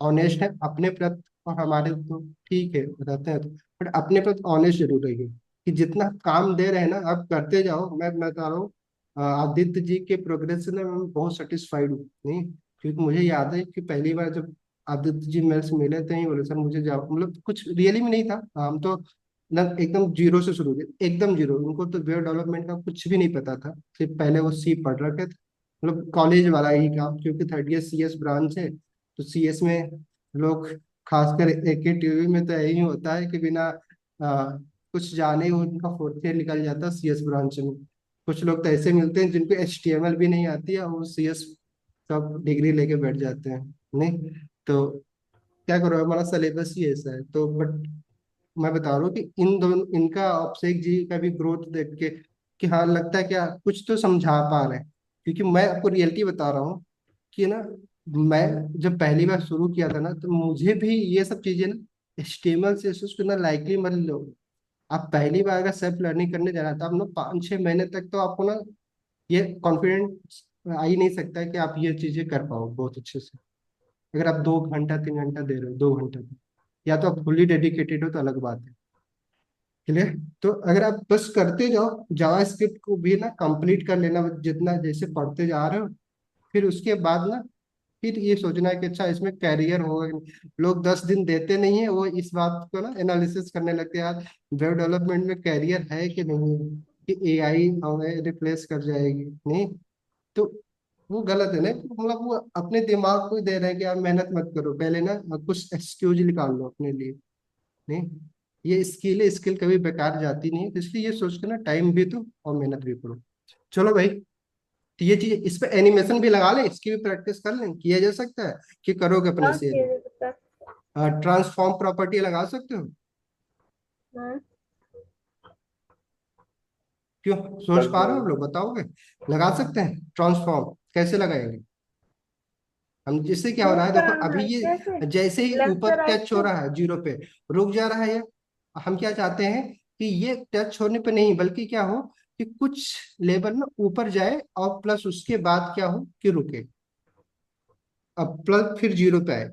ऑनेस्ट है अपने प्रति। और हमारे तो ठीक है रहते हैं, तो बट अपने प्रति ऑनेस्ट जरूर रहिए कि जितना काम दे रहे हैं ना आप करते जाओ। मैं बता रहा हूँ, आदित्य जी के प्रोग्रेस से ना मैं बहुत सेटिस्फाइड हूँ। नहीं, क्योंकि मुझे याद है कि पहली बार जब आदित्य जी मेरे से मिले थे, ही बोले सर मुझे जाओ, मतलब कुछ रियली में नहीं था, हम तो ना एकदम जीरो से शुरू किए, एकदम जीरो। उनको तो वेब डेवलपमेंट का कुछ भी नहीं पता था, सिर्फ पहले वो सी पढ़ रखे थे, मतलब कॉलेज वाला ही काम, क्योंकि थर्ड ईयर CS ब्रांच है। तो CS में लोग, खासकर एक ही टीवी में तो यही होता है कि बिना कुछ जाने ही उनका 4th ईयर निकल जाता है CS ब्रांच में। कुछ लोग तो ऐसे मिलते हैं जिनको HTML भी नहीं आती है, और वो CS सब डिग्री लेके बैठ जाते हैं। नहीं, तो क्या करो, हमारा सिलेबस ही ऐसा है। तो बट मैं बता रहा हूँ कि इन दोनों, इनका अभिषेक जी का भी ग्रोथ देख के कि हाँ लगता है क्या कुछ तो समझा पा रहे हैं। क्योंकि मैं आपको रियलिटी बता रहा हूँ कि ना, मैं जब पहली बार शुरू किया था ना, तो मुझे भी ये सब चीजें ना, HTML CSS को ना लाइकली मत लो। आप पहली बार अगर सेल्फ लर्निंग करने जा रहा था, आप ना 5-6 महीने तक तो आपको ना ये कॉन्फिडेंस आ ही नहीं सकता है कि आप ये चीजें कर पाओ बहुत अच्छे से। अगर आप 2 घंटा 3 घंटा दे रहे हो, 2 घंटा तक, या तो आप फुल्ली डेडिकेटेड हो तो अलग बात है। क्लियर। तो अगर आप बस करते जाओ, जावास्क्रिप्ट को भी ना कंप्लीट कर लेना जितना जैसे पढ़ते जा रहे हो, फिर उसके बाद ना फिर ये सोचना है कि अच्छा इसमें कैरियर होगा कि नहीं। लोग 10 दिन देते नहीं है, वो इस बात को ना एनालिसिस करने लगते हैं यार वेब डेवलपमेंट में कैरियर है कि नहीं है, कि AI हमें रिप्लेस कर जाएगी। नहीं, तो वो गलत है ना, मतलब वो अपने दिमाग को ही दे रहे हैं कि यार मेहनत मत करो, पहले ना कुछ एक्सक्यूज निकाल लो अपने लिए। नहीं, ये स्किल है, स्किल कभी बेकार जाती नहीं है, तो इसलिए ये सोच के ना टाइम भी दो और मेहनत भी करो। चलो भाई, तो ये चीज इस पे एनिमेशन भी लगा लें, इसकी भी प्रैक्टिस कर लें, किया जा सकता है कि करोगे अपने हाँ से। किया जा सकता है। ट्रांसफॉर्म प्रॉपर्टी लगा सकते हो। हम्म। क्यों, सोच पा रहे हो आप लोग, बताओगे। लगा सकते हैं ट्रांसफॉर्म, कैसे लगाएंगे हम, जिससे क्या हो रहा यूज है देखो, कराना अभी है कैसे? ये जैसे ही लेफ्ट ऊपर से राइट टच हो से? रहा है जीरो पे, रुक जा रहा है ये। हम क्या चाहते हैं कि ये टच होने पे नहीं, बल्कि क्या हो कि कुछ लेवल ना ऊपर जाए, और प्लस उसके बाद क्या हो कि रुके, अब प्लस फिर जीरो पे आए।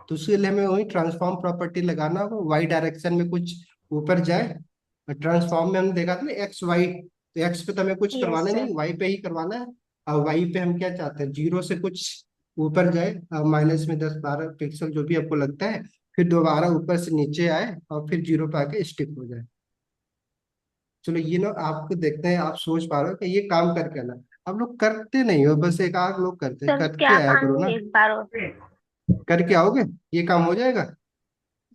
तो उसके लिए हमें वही ट्रांसफॉर्म प्रॉपर्टी लगाना होगा, वाई डायरेक्शन में कुछ ऊपर जाए। ट्रांसफॉर्म में हमने देखा था ना XY, तो एक्स पे तो हमें कुछ यस करवाना सर। नहीं, वाई पे ही करवाना है। और वाई पे हम क्या चाहते हैं, जीरो से कुछ ऊपर जाए, माइनस में 10-12 पिक्सल जो भी आपको लगता है, फिर दोबारा ऊपर से नीचे आए और फिर जीरो पे आके स्टिक हो जाए। चलो ये ना आपको देखते हैं, आप सोच पा रहे हो कि ये काम करके आना। आप लोग करते नहीं हो, बस एक आध लोग करते हैं, सर करके क्या आया काम करो है ना। एक बार और? करके आओगे, ये काम हो जाएगा।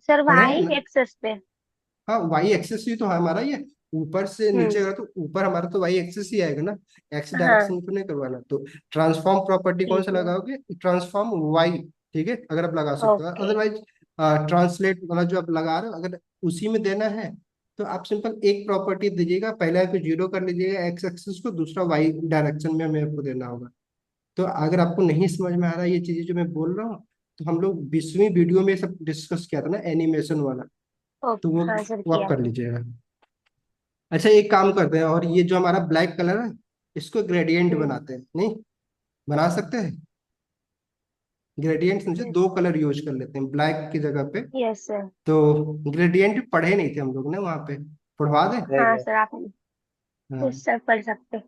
सर पढ़ेंगे वाई ना। एक्सेस पे। हाँ, वाई एक्सेस ही तो है हमारा ये। ऊपर से नीचे हम्म। अगर तो ऊपर हमारा तो वाई एक्सेस ही आएगा ना, एक्स हाँ डायरेक्शन को नहीं करवाना। तो ट्रांसफॉर्म प्रॉपर्टी कौन सा ठीक है। लगाओगे, ट्रांसफॉर्म वाई। ठीक है, अगर आप लगा सकते हो, ओके। अदरवाइज ट्रांसलेट वाला जो आप लगा रहे हो, अगर उसी में देना है तो आप सिंपल एक प्रॉपर्टी दीजिएगा, पहले आपको जीरो कर लीजिएगा एक्स एक्सिस को, दूसरा वाई डायरेक्शन में हमें आपको देना होगा। तो अगर आपको नहीं समझ में आ रहा है ये चीजें जो मैं बोल रहा हूँ, तो हम लोग 20वीं वीडियो में सब डिस्कस किया था ना एनिमेशन वाला, तो ओके हाँ सर वो आप किया कर था। लीजिएगा। अच्छा एक काम करते हैं, और ये जो हमारा ब्लैक कलर है इसको ग्रेडियंट हम्म। बनाते हैं। नहीं, बना सकते हैं ग्रेडियंट, समझे, यस। 2 कलर यूज कर लेते हैं ब्लैक की जगह पे। Yes sir. तो ग्रेडियंट पढ़े नहीं थे हम लोग ने वहाँ पे, पढ़वा दें। हाँ रहेगा। सर आप। हाँ, यस सर पढ़ सकते।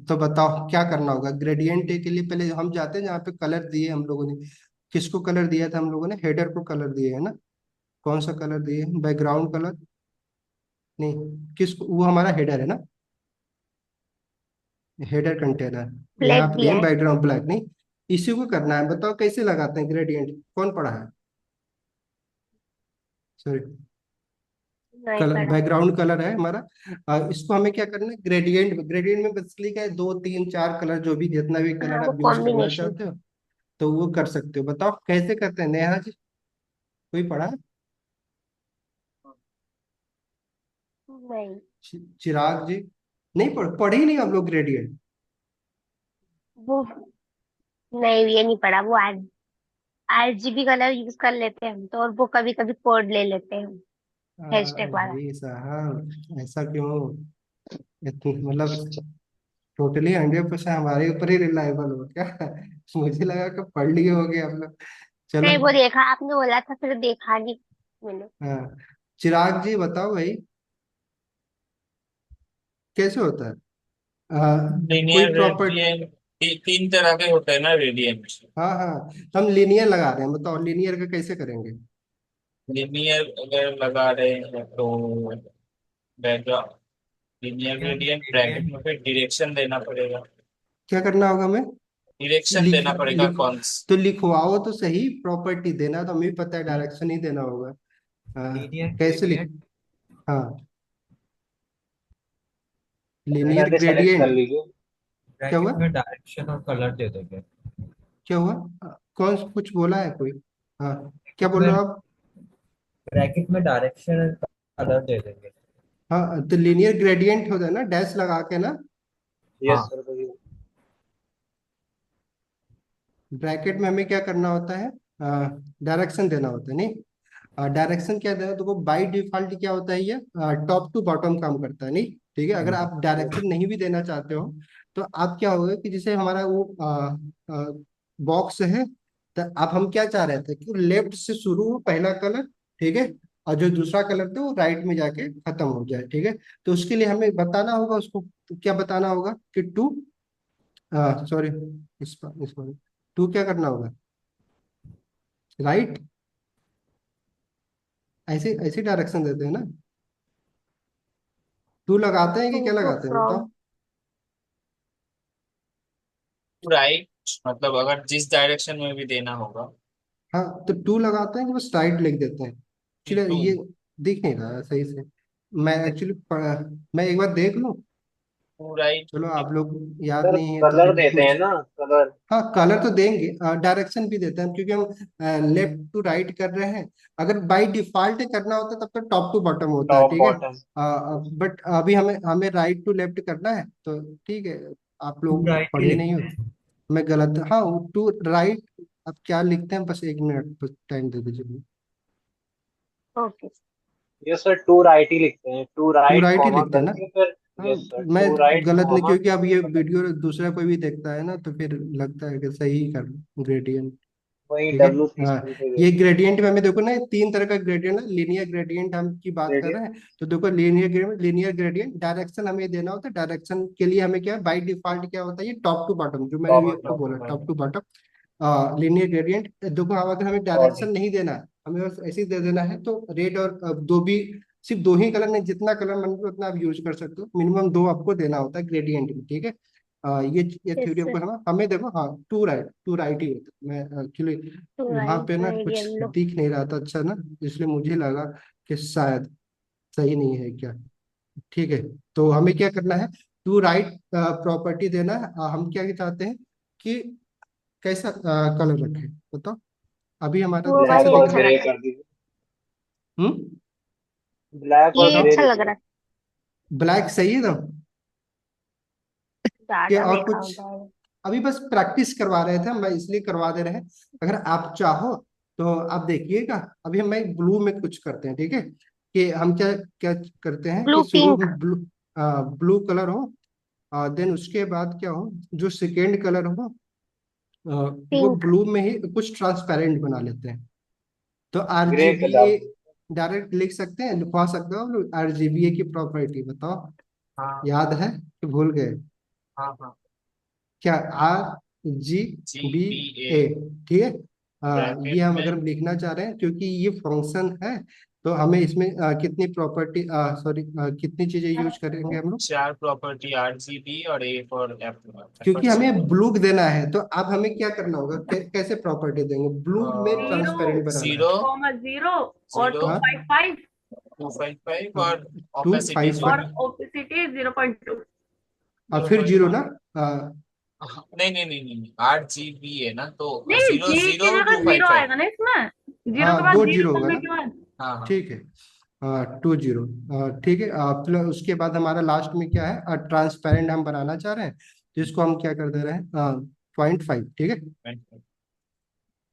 तो बताओ क्या करना होगा। ग्रेडियंट के लिए पहले हम जाते हैं जहाँ पे कलर दिए हम लोगों ने। किसको कलर दिया था हम लोगों ने, हेडर को कलर दिए है ना। कौन सा कलर दिए, बैकग्राउंड कलर। नहीं, किस, वो हमारा हेडर है ना, हेडर कंटेनर। यहाँ ब्लैक पे दिया दिए है। बैकग्राउंड ब्लैक, नहीं, इसी को करना है। बताओ कैसे लगाते हैं ग्रेडियंट, कौन पढ़ा है? सॉरी, नहीं कलर, पढ़ा। बैकग्राउंड कलर है हमारा। इसको हमें क्या करना है, ग्रेडियंट, ग्रेडियंट में बेसिकली क्या है, 2 3 4 कलर, जो भी जितना भी हाँ, कलर वो आप यूज करना कॉम्बिनेशन। चाहते हो तो वो कर सकते हो। बताओ कैसे करते हैं, नेहा जी कोई पढ़ा है? नहीं, चिराग जी? नहीं पढ़े ही नहीं आप लोग ग्रेडियंट? वो नहीं, ये नहीं पढ़ा। वो RGB कलर यूज कर लेते हैं हम तो, और वो कभी कभी कोड ले लेते हैं हम, हैशटैग वाला। भाई साहब ऐसा क्यों? मतलब टोटली 100% हमारे ऊपर ही रिलायबल हो क्या? मुझे लगा कि पढ़ लिए होगे आप लोग। चलो। नहीं, वो देखा, आपने बोला था फिर देखा नहीं मैंने। हाँ, चिराग जी बताओ भाई, कैसे होता है? कोई लिनियर प्रॉपर, रेडियन, तीन तरह के होते हैं ना रेडियन। हाँ हाँ, हम लीनियर लगा रहे हैं, बताओ लीनियर का कैसे करेंगे? लिनियर अगर लगा रहे हैं तो बैकग्राउंड, लिनियर क्या रेडियन ब्रैकेट ग्रेडियंट? में फिर डायरेक्शन देना पड़ेगा। क्या करना होगा हमें? डायरेक्शन लिख देना पड़ेगा लिख कौन तो लिखवाओ तो सही, प्रॉपर्टी देना तो हमें भी पता है, ली, डायरेक्शन ही देना होगा। लीनियर कैसे लिख? ग्रेडियंट। हाँ, नेहा लीनियर जी सेलेक्ट कर ग्रेडियंट। लीजिए। क्या हुआ? ब्रैकेट में डायरेक्शन और कलर दे देंगे। क्या हुआ? कौन कुछ बोला है कोई? हाँ, क्या ब्रैकेट बोल रहे में हो आप? ब्रैकेट में डायरेक्शन और कलर दे देंगे। हाँ, तो लीनियर ग्रेडियंट होता है ना, डैश लगा के ना। यस हाँ। सर भैया। ब्रैकेट में हमें क्या करना होता है, डायरेक्शन देना होता है, नहीं? डायरेक्शन क्या देना, तो वो बाई डिफॉल्ट क्या होता है, ये टॉप टू बॉटम काम करता है, नहीं? ठीक है, अगर आप डायरेक्शन नहीं भी देना चाहते हो तो आप क्या होगा कि जैसे हमारा वो बॉक्स है, तो आप, हम क्या चाह रहे थे कि लेफ्ट से शुरू हो पहला कलर, ठीक है, और जो दूसरा कलर थे वो राइट में जाके खत्म हो जाए, ठीक है। तो उसके लिए हमें बताना होगा उसको, क्या बताना होगा कि टू, सॉरी, इस पर टू क्या करना होगा, राइट, ऐसे ऐसे डायरेक्शन देते हैं ना। टू लगाते हैं कि क्या टू लगाते हैं, फ्रॉम। बताओ? राइट, मतलब अगर जिस डायरेक्शन में भी देना होगा। हाँ, तो टू लगाते हैं कि बस राइट लिख देते हैं? चलिए टू, ये दिख नहीं रहा है सही से, मैं एक्चुअली मैं एक बार देख लूँ। To right. चलो आप लोग याद सर नहीं है तो कलर अभी देते हैं कुछ। ना, कलर। हाँ, कलर तो देंगे, डायरेक्शन भी देते हैं, क्योंकि हम लेफ्ट टू राइट कर रहे हैं। अगर बाई डिफॉल्ट करना होता तब तो टॉप टू बॉटम होता है, टॉप ठीक है। बॉटम। बट अभी हमें हमें राइट टू लेफ्ट करना है, तो ठीक है। आप टू लोग राइट ही पढ़े नहीं हो, लिखते हैं। मैं गलत, हाँ, टू राइट। अब क्या लिखते हैं, बस 1 मिनट बस टाइम दे दीजिए। Okay. Yes sir, to write ही लिखते हैं, टू टू राइट राइट ही कॉमा लिखते हैं ना? करके फिर। हाँ, यस सर, मैं टू राइट गलत नहीं, कॉमा क्योंकि फिर अब ये बटन। वीडियो दूसरा कोई भी देखता है ना, तो फिर लगता है कि सही कर ग्रेडियंट। वही ठीक है। हाँ, W3 पे ये देते हैं। ग्रेडियंट में हमें देखो ना, ये 3 तरह का ग्रेडियंट है, लीनियर ग्रेडियंट हम की बात कर रहे रेडियस। हैं। तो देखो, लीनियर ग्रेडियंट डायरेक्शन हमें देना होता है, डायरेक्शन के लिए हमें क्या है, बाई डिफॉल्ट क्या होता है, ये टॉप टू बॉटम, जो मैंने टॉप अभी टू आपको बोला, bottom. Top to bottom. Linear gradient देखो, अब अगर हमें डायरेक्शन बॉडी। नहीं देना है, हमें बस ऐसे ही दे देना है, तो रेड और दो भी, सिर्फ 2 ही कलर नहीं, जितना कलर मन करे उतना आप यूज कर सकते हो, मिनिमम 2 आपको देना होता है ग्रेडियंट में, ठीक है। ये यस थ्योरी आपको सर। समझ, हमें देखो, हाँ, टू राइट ही होता है। मैं एक्चुअली टू वहां राइट पे ना रेड कुछ येलो। दिख नहीं रहा था अच्छा ना, इसलिए मुझे लगा कि शायद सही नहीं है क्या। ठीक है, तो हमें क्या करना है, टू राइट प्रॉपर्टी देना है। हम क्या चाहते हैं कि कैसा कलर रखें, बताओ? अभी हमारा वो कैसा ब्लैक वाली और दिख अच्छा रहा है? ग्रे लग रहा कर दीजिए। हम्म। ब्लैक है, और ये ग्रे अच्छा दिख लग रहा रहा है। है। ब्लैक सही है ना? कि ज्यादा और देखा कुछ? होता है। अभी बस प्रैक्टिस करवा रहे थे, मैं इसलिए करवा दे रहे हैं। अगर आप चाहो तो आप देखिएगा। अभी हम मैं ब्लू में कुछ करते हैं, ठीक है, कि हम क्या क्या करते हैं कि ब्लू शुरू पिंक। में ब्लू, ब्लू कलर हो, देन उसके बाद क्या हो, जो सेकेंड कलर हो, वो पिंक। ब्लू में ही कुछ ट्रांसपेरेंट बना लेते हैं। तो ग्रे RGBA कलर। डायरेक्ट लिख सकते हैं, लिखवा सकते हो, RGBA की प्रॉपर्टी बताओ, हाँ याद है कि भूल गए? हाँ हाँ। क्या, जी जी बी बी ए ए ठीक है। ये ब्रैकेट हम में। अगर हम लिखना चाह रहे हैं, क्योंकि ये फंक्शन है, तो हमें इसमें कितनी प्रॉपर्टी, सॉरी, कितनी चीजें यूज करेंगे हम लोग? 4 प्रॉपर्टी, RGB और A फॉर क्योंकि एफर्ट हमें सिंबल। ब्लू देना है, तो अब हमें क्या करना होगा, कैसे प्रॉपर्टी देंगे? ब्लू में जीरो, ट्रांसपेरेंट बनाना है। 0, कॉमा जीरो, और 0, हाँ 255, 255 हाँ, और टू ऑपेसिटी फाइव और फाइव 0, ओपेसिटी 0.2। और फिर जीरो 0.1। ना? नहीं नहीं नहीं नहीं, 8 GB है ना, तो नहीं, 0, जी की 0, जगह टू फाइव जीरो फाइव आएगा ना इसमें, जीरो के हाँ, बाद दो जीरो जीरो होगा करने ना? के बाद। हाँ हाँ। ठीक है। 20, ठीक है। फिर उसके बाद हमारा लास्ट में क्या है, ट्रांसपेरेंट हम बनाना चाह रहे हैं, जिसको हम क्या कर दे रहे हैं, 0.5, ठीक है।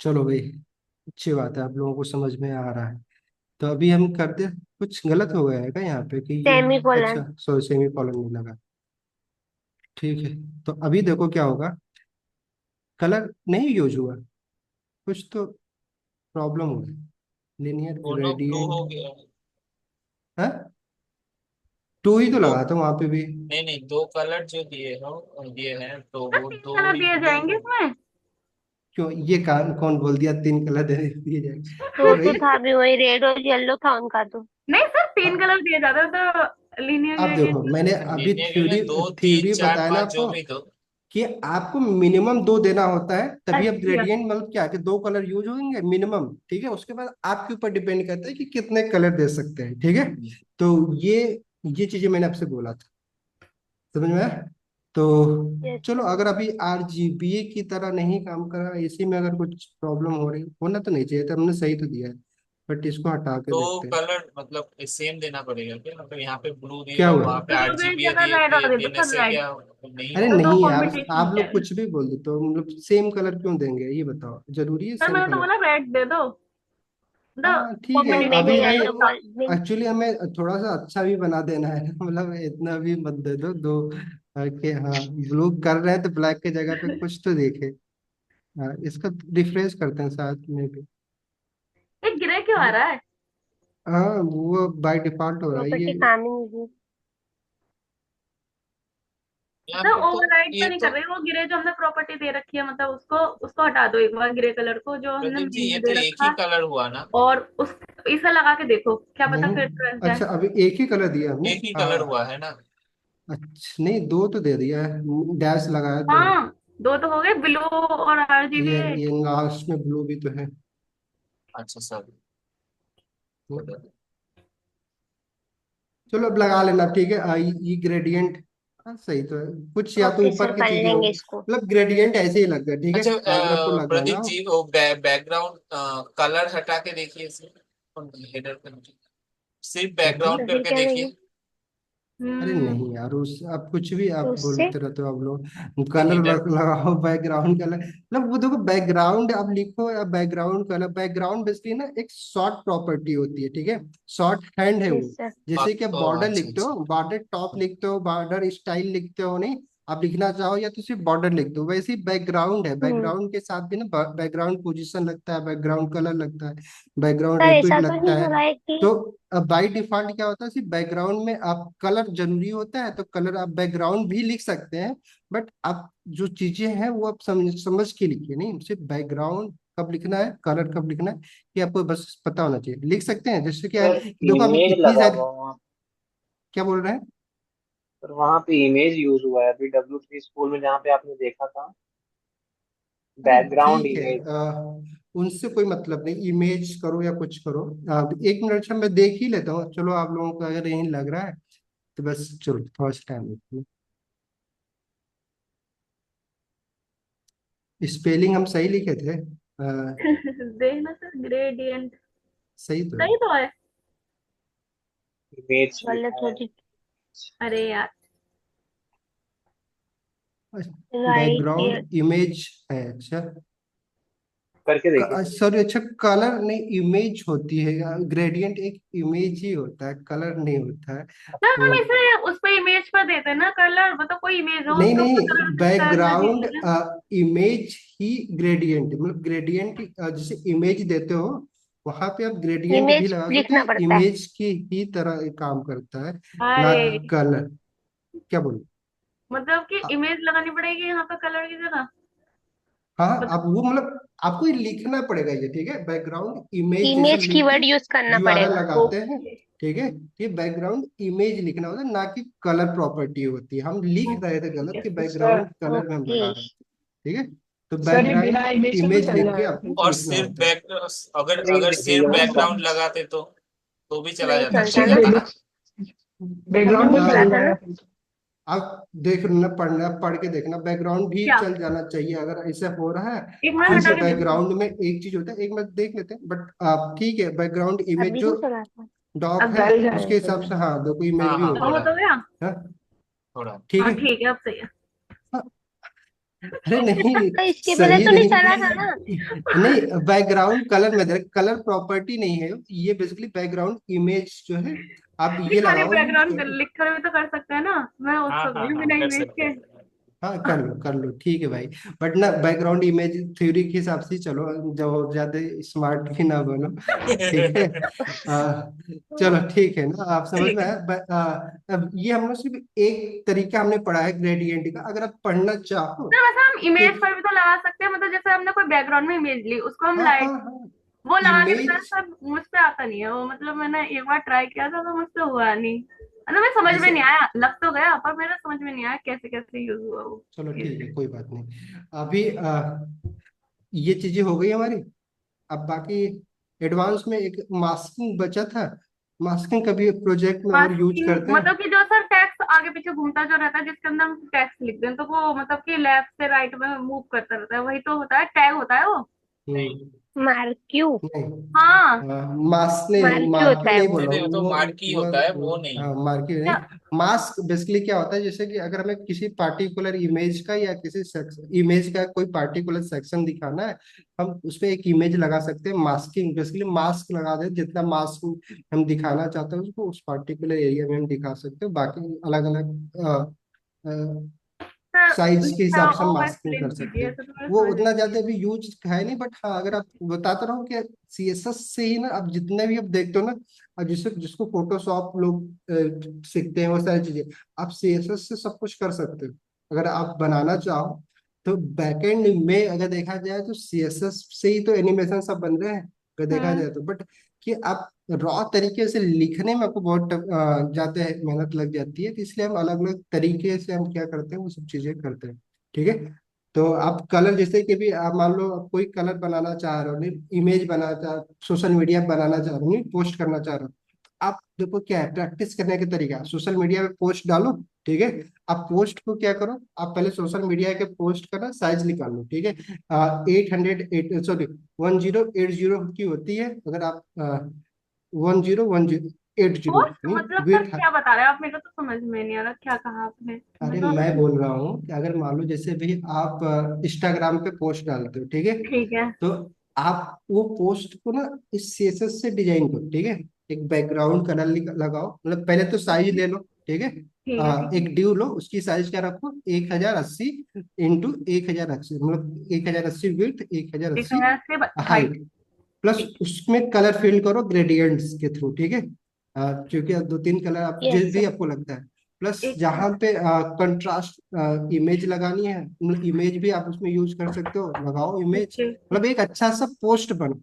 चलो भाई, अच्छी बात है, आप लोगों को समझ में आ रहा है। तो अभी हम करते, कुछ गलत हो गया है क्या यहाँ पे कि ये? सेमीकोलन। अच्छा, सॉरी, सेमी कॉलन नहीं लगा। ठीक है। तो अभी देखो क्या होगा, कलर नहीं यूज हुआ, कुछ तो प्रॉब्लम हुई। लीनियर दोनों ब्लू ग्रेडियंट हो गया। है, 2 ही तो दो, लगा था वहां पे भी। नहीं नहीं, 2 कलर जो दिए हैं तो तो वो तीन 2 कलर ही दिए ब्लू जाएंगे हो। इसमें। क्यों, ये कौन बोल दिया 3 कलर दे दिए जाएंगे तो भाई? था भी वही, रेड और येलो था उनका तो। नहीं सर, तीन हाँ, कलर दिए जाते हैं तो लीनियर अब देखो, ग्रेडियंट। मैंने अभी लिनियर थ्योरी में 2, 3, थ्योरी 4, बताया ना 5 जो आपको, भी दो। कि आपको मिनिमम 2 देना होता है, तभी अब अच्छा, ग्रेडियंट मतलब क्या है कि 2 कलर यूज होंगे मिनिमम, ठीक है। उसके बाद आपके ऊपर डिपेंड करता है कि कितने कलर दे सकते हैं, ठीक है। तो ये चीजें मैंने आपसे बोला था, समझ में आया? तो यस चलो, सर। अगर अभी RGB की तरह नहीं काम कर रहा, इसी में अगर कुछ प्रॉब्लम हो रही, होना तो नहीं चाहिए था, हमने सही तो दिया है, बट इसको हटा के तो देखते हैं कलर मतलब सेम देना पड़ेगा क्या? मतलब यहाँ पे ब्लू क्या दिएगा, हुआ। वहां पे ब्लू की RGB जगह रेड और दे दो देने सर, से रेड। क्या नहीं अरे तो होगा? दो नहीं, कॉम्बिनेशन हो आप लोग जाएगा। कुछ भी बोल दो, तो मतलब सेम कलर क्यों देंगे, ये बताओ, जरूरी है सर सेम मैंने तो कलर? बोला रेड दे दो, दो हाँ ठीक है। पर कॉम्बिनेशन मैंने हो अभी भाई, जाएगा येलो उसका। बोल मैं एक्चुअली हमें थोड़ा सा अच्छा भी बना देना है ना, मतलब इतना भी मत दे दो दो, कि हाँ ब्लू कर रहे हैं तो ब्लैक की जगह पे कुछ तो देखे। हाँ, इसका रिफ्रेश करते हैं साथ में भी। ये ग्रे क्यों आ रहा है? हाँ, वो बाय डिफॉल्ट हो रहा है प्रॉपर्टी ये। काम ही नहीं की। यहाँ सर पे तो ओवरराइड तो ये नहीं तो कर रहे, वो ग्रे जो हमने प्रॉपर्टी दे रखी है, मतलब उसको उसको हटा दो एक बार, ग्रे कलर को जो हमने प्रदीप जी, मेन ये में तो दे एक रखा ही है। कलर हुआ ना? और उस इसे लगा के देखो, क्या पता नहीं, फिर ट्रेस जाए। अच्छा, अभी एक ही कलर दिया हमने। एक ही कलर हाँ, हुआ है ना? अच्छा, नहीं, 2 तो दे दिया है, डैश लगाया 2। हाँ, दो तो हो गए, ब्लू और RGB। ये लास्ट में ब्लू भी तो है। अच्छा सर। चलो अब लगा लेना, ठीक है। ई ग्रेडियंट, हाँ सही तो है, कुछ या तो ओके ऊपर सर, की कर चीजें हो, लेंगे इसको। मतलब ग्रेडियंट ऐसे ही लगता है, ठीक है। अच्छा, अगर आपको लगाना प्रदीप हो। जी, वो बैकग्राउंड कलर हटा के देखिए इसमें, हेडर पे सिर्फ क्या चीज? बैकग्राउंड तो फिर करके क्या देखिए। चाहिए? अरे हम्म। नहीं यार, उस आप कुछ भी आप तो उससे बोलते रहते हो आप लोग, ये कलर हेडर। लगाओ, बैकग्राउंड कलर, मतलब वो देखो, बैकग्राउंड आप लिखो या बैकग्राउंड कलर, बैकग्राउंड बेसिकली ना एक शॉर्ट प्रॉपर्टी होती है, ठीक है। शॉर्ट हैंड है यस वो। सर। जैसे कि आप बॉर्डर अच्छा लिखते हो, अच्छा। बॉर्डर टॉप लिखते हो, बॉर्डर स्टाइल लिखते हो, नहीं, आप लिखना चाहो या तो सिर्फ बॉर्डर लिख दो, वैसे ही बैकग्राउंड है, हम्म। बैकग्राउंड के साथ भी ना बैकग्राउंड पोजीशन लगता है, बैकग्राउंड कलर लगता है, बैकग्राउंड सर लिक्विड ऐसा तो लगता नहीं है। हो रहा है कि तो अब बाय डिफॉल्ट क्या होता है, सिर्फ बैकग्राउंड में आप कलर जरूरी होता है, तो कलर आप बैकग्राउंड भी लिख सकते हैं, बट आप जो चीजें हैं वो आप समझ के लिखिए, नहीं सिर्फ बैकग्राउंड कब लिखना है, कलर कब लिखना है, ये आपको बस पता होना चाहिए, लिख सकते हैं। जैसे क्या है सर कि देखो, अभी इमेज इतनी लगा सारी, हुआ वहाँ। क्या बोल रहे हैं? सर वहाँ पे इमेज यूज हुआ है अभी W3 स्कूल में, जहाँ पे आपने देखा था, अरे बैकग्राउंड ठीक है, इमेज। उनसे कोई मतलब नहीं, इमेज करो या कुछ करो। 1 मिनट से मैं देख ही लेता हूँ, चलो आप लोगों को अगर यही लग रहा है तो बस चलो थोड़ा सा टाइम, स्पेलिंग हम सही लिखे थे। देखना सर, ग्रेडियंट सही तो है। सही तो है। इमेज गलत लिखा हो है। रही? अरे यार। राइट। बैकग्राउंड इमेज है, अच्छा। करके देखिए सर। सॉरी, अच्छा, कलर नहीं, इमेज होती है, ग्रेडियंट एक इमेज ही होता है, कलर नहीं होता है। सर तो हम इसे उस पे इमेज पर देते हैं ना कलर, मतलब कोई इमेज हो नहीं उसके ऊपर नहीं, कलर दिखता है, नदी बैकग्राउंड है। इमेज ही ग्रेडियंट, मतलब ग्रेडियंट जैसे इमेज देते हो, वहां पे आप ग्रेडियंट भी इमेज लगा सकते लिखना हैं, पड़ता है। इमेज की ही तरह काम करता है, ना अरे, कलर। क्या बोलूं? मतलब कि इमेज लगानी पड़ेगी यहाँ पे कलर की जगह। हाँ आप वो मतलब आपको ये लिखना पड़ेगा ये, ठीक है, बैकग्राउंड इमेज जैसा इमेज लिख के कीवर्ड यूज करना यूआरएल पड़ेगा। लगाते हैं, ओके। ठीक है। ये बैकग्राउंड इमेज लिखना होता है, ना कि कलर प्रॉपर्टी होती है। हम लिख रहे थे गलत कि तो सर बैकग्राउंड कलर में हम ओके। लगा रहे थे, ठीक है। तो सर ये बिना बैकग्राउंड इमेज के भी इमेज चल लिख के जाएगा आपको फिर। और लिखना सिर्फ होता है। बैक अगर नहीं अगर नहीं सिर्फ यहाँ पर बैकग्राउंड लगाते तो भी चला नहीं जाता चलता चल ना। जाता ना। बैकग्राउंड नहीं भी चला चल था जाएगा ना। फिर। आप देख ना, पढ़ना, पढ़ के देखना, बैकग्राउंड भी क्या? चल जाना चाहिए अगर ऐसा हो रहा है। एक मिनट ठीक हटा है, के देखो। बैकग्राउंड में एक चीज होता है, एक मिनट देख लेते हैं, बट आप ठीक है, बैकग्राउंड इमेज अभी जो नहीं चला था। डॉक अब है चल जाएगा उसके फिर हिसाब तो। से, हाँ देखो इमेज हाँ भी हाँ हो तो गया। हो थोड़ा तो गया। हाँ थोड़ा। ठीक हाँ है। ठीक है, अब सही है। हाँ, अरे नहीं, इसके पहले सही तो नहीं नहीं, चला था ना। नहीं बैकग्राउंड कलर में दे, कलर प्रॉपर्टी नहीं है ये, बेसिकली बैकग्राउंड इमेज जो है आप नहीं, ये खाली लगाओ यूज बैकग्राउंड करके। लिख कर भी तो कर सकते हैं ना। मैं हाँ उसको हाँ गई हाँ बिना कर इमेज सकते के। हैं। हाँ कर लो ठीक है भाई। बट ना बैकग्राउंड इमेज थ्योरी के हिसाब से ही चलो, जो ज्यादा स्मार्ट भी ना बनो, ठीक है। चलो ठीक है ना, आप समझ ठीक में है। आया। अब ये हम लोग सिर्फ एक तरीका हमने पढ़ा है ग्रेडियंट का, अगर आप पढ़ना चाहो तो वैसे हम तो। इमेज पर भी तो लगा सकते हैं, मतलब जैसे हमने कोई बैकग्राउंड में इमेज ली, उसको हम लाइट हाँ वो लगा के दिखा। इमेज सब मुझसे आता नहीं है वो, मतलब मैंने एक बार ट्राई किया था तो मुझसे हुआ नहीं। मतलब मैं समझ में जैसे, नहीं आया, लग तो गया पर मेरे समझ में नहीं आया कैसे कैसे यूज हुआ वो। चलो ठीक है चीजें। कोई बात नहीं। अभी ये चीजें हो गई हमारी। अब बाकी एडवांस में एक मास्किंग बचा था। मास्किंग कभी प्रोजेक्ट में अगर यूज मास्किंग करते हैं। मतलब कि जो सर टेक्स्ट आगे पीछे घूमता जो रहता है, जिसके अंदर हम टेक्स्ट लिखते हैं, तो वो मतलब कि लेफ्ट से राइट में मूव करता रहता है, वही तो होता है, टैग होता है वो। हम्म, मार्क्यू। हाँ। नहीं मास्क नहीं, मार्क्यू होता मार्की है नहीं वो। बोल नहीं रहा नहीं वो हूँ तो मार्की होता है वो नहीं। हाँ मार्की नहीं। क्या? मास्क बेसिकली क्या होता है, जैसे कि अगर हमें किसी पार्टिकुलर इमेज का या किसी इमेज का कोई पार्टिकुलर सेक्शन दिखाना है, हम उस पे एक इमेज लगा सकते हैं। मास्किंग बेसिकली मास्क लगा दे, जितना मास्क हम दिखाना चाहते हैं उसको उस पार्टिकुलर एरिया में हम दिखा सकते हो। बाकी अलग अलग सर साइज के इसका हिसाब से हम और मास्किंग एक्सप्लेन कर सकते कीजिए, हैं। ऐसा तो मेरे वो समझ उतना में ज्यादा भी यूज है नहीं, बट हाँ अगर आप बताता रहो कि सीएसएस से ही ना, अब जितने भी आप देखते हो ना, अब जिसको फोटोशॉप लोग सीखते हैं वो सारी चीजें, आप सीएसएस से सब कुछ कर सकते हो अगर आप बनाना चाहो। तो बैकएंड में अगर देखा जाए तो सीएसएस से ही तो एनिमेशन सब बन रहे हैं अगर देखा हम्म। जाए तो। बट कि आप रॉ तरीके से लिखने में आपको बहुत ज्यादा मेहनत लग जाती है, तो इसलिए हम अलग अलग तरीके से हम क्या करते हैं वो सब चीजें करते हैं, ठीक है। तो आप कलर जैसे कि भी आप मान लो आप कोई कलर बनाना चाह रहे हो, नहीं इमेज बनाना चाह, सोशल मीडिया बनाना चाह रहे हो, नहीं पोस्ट करना चाह रहे हो, आप देखो क्या है प्रैक्टिस करने का तरीका, सोशल मीडिया पे पोस्ट डालो, ठीक है। आप पोस्ट को क्या करो, आप पहले सोशल मीडिया के पोस्ट का साइज निकाल लो, ठीक है। 808 सॉरी 1080 की होती है, अगर आप 1080 पोस्ट नहीं मतलब सर वेट। क्या बता रहे हैं आप, मेरे को तो समझ में नहीं आ रहा क्या कहा आपने, अरे मतलब। मैं बोल रहा हूँ कि अगर मान लो जैसे भी आप इंस्टाग्राम पे पोस्ट डालते हो, ठीक है। ठीक है। तो आप वो पोस्ट को ना इस सीएसएस से डिजाइन करो, ठीक है। एक बैकग्राउंड कलर लगाओ, मतलब पहले तो साइज ले लो, ठीक है। ठीक है। ठीक है। एक ड्यू लो, उसकी साइज क्या रखो, 1080 इंटू 1080, मतलब 1080 विड्थ, एक हजार एक अस्सी हजार से हाइट। हाइट, प्लस ठीक। उसमें कलर फिल करो ग्रेडियंट्स के थ्रू, ठीक है। क्योंकि दो तीन कलर आप यस जिस भी सर। आपको लगता है, प्लस एक जहाँ पे कंट्रास्ट इमेज लगानी है, मतलब इमेज भी आप उसमें यूज कर सकते हो, लगाओ इमेज, ओके। मतलब एक अच्छा सा पोस्ट बनो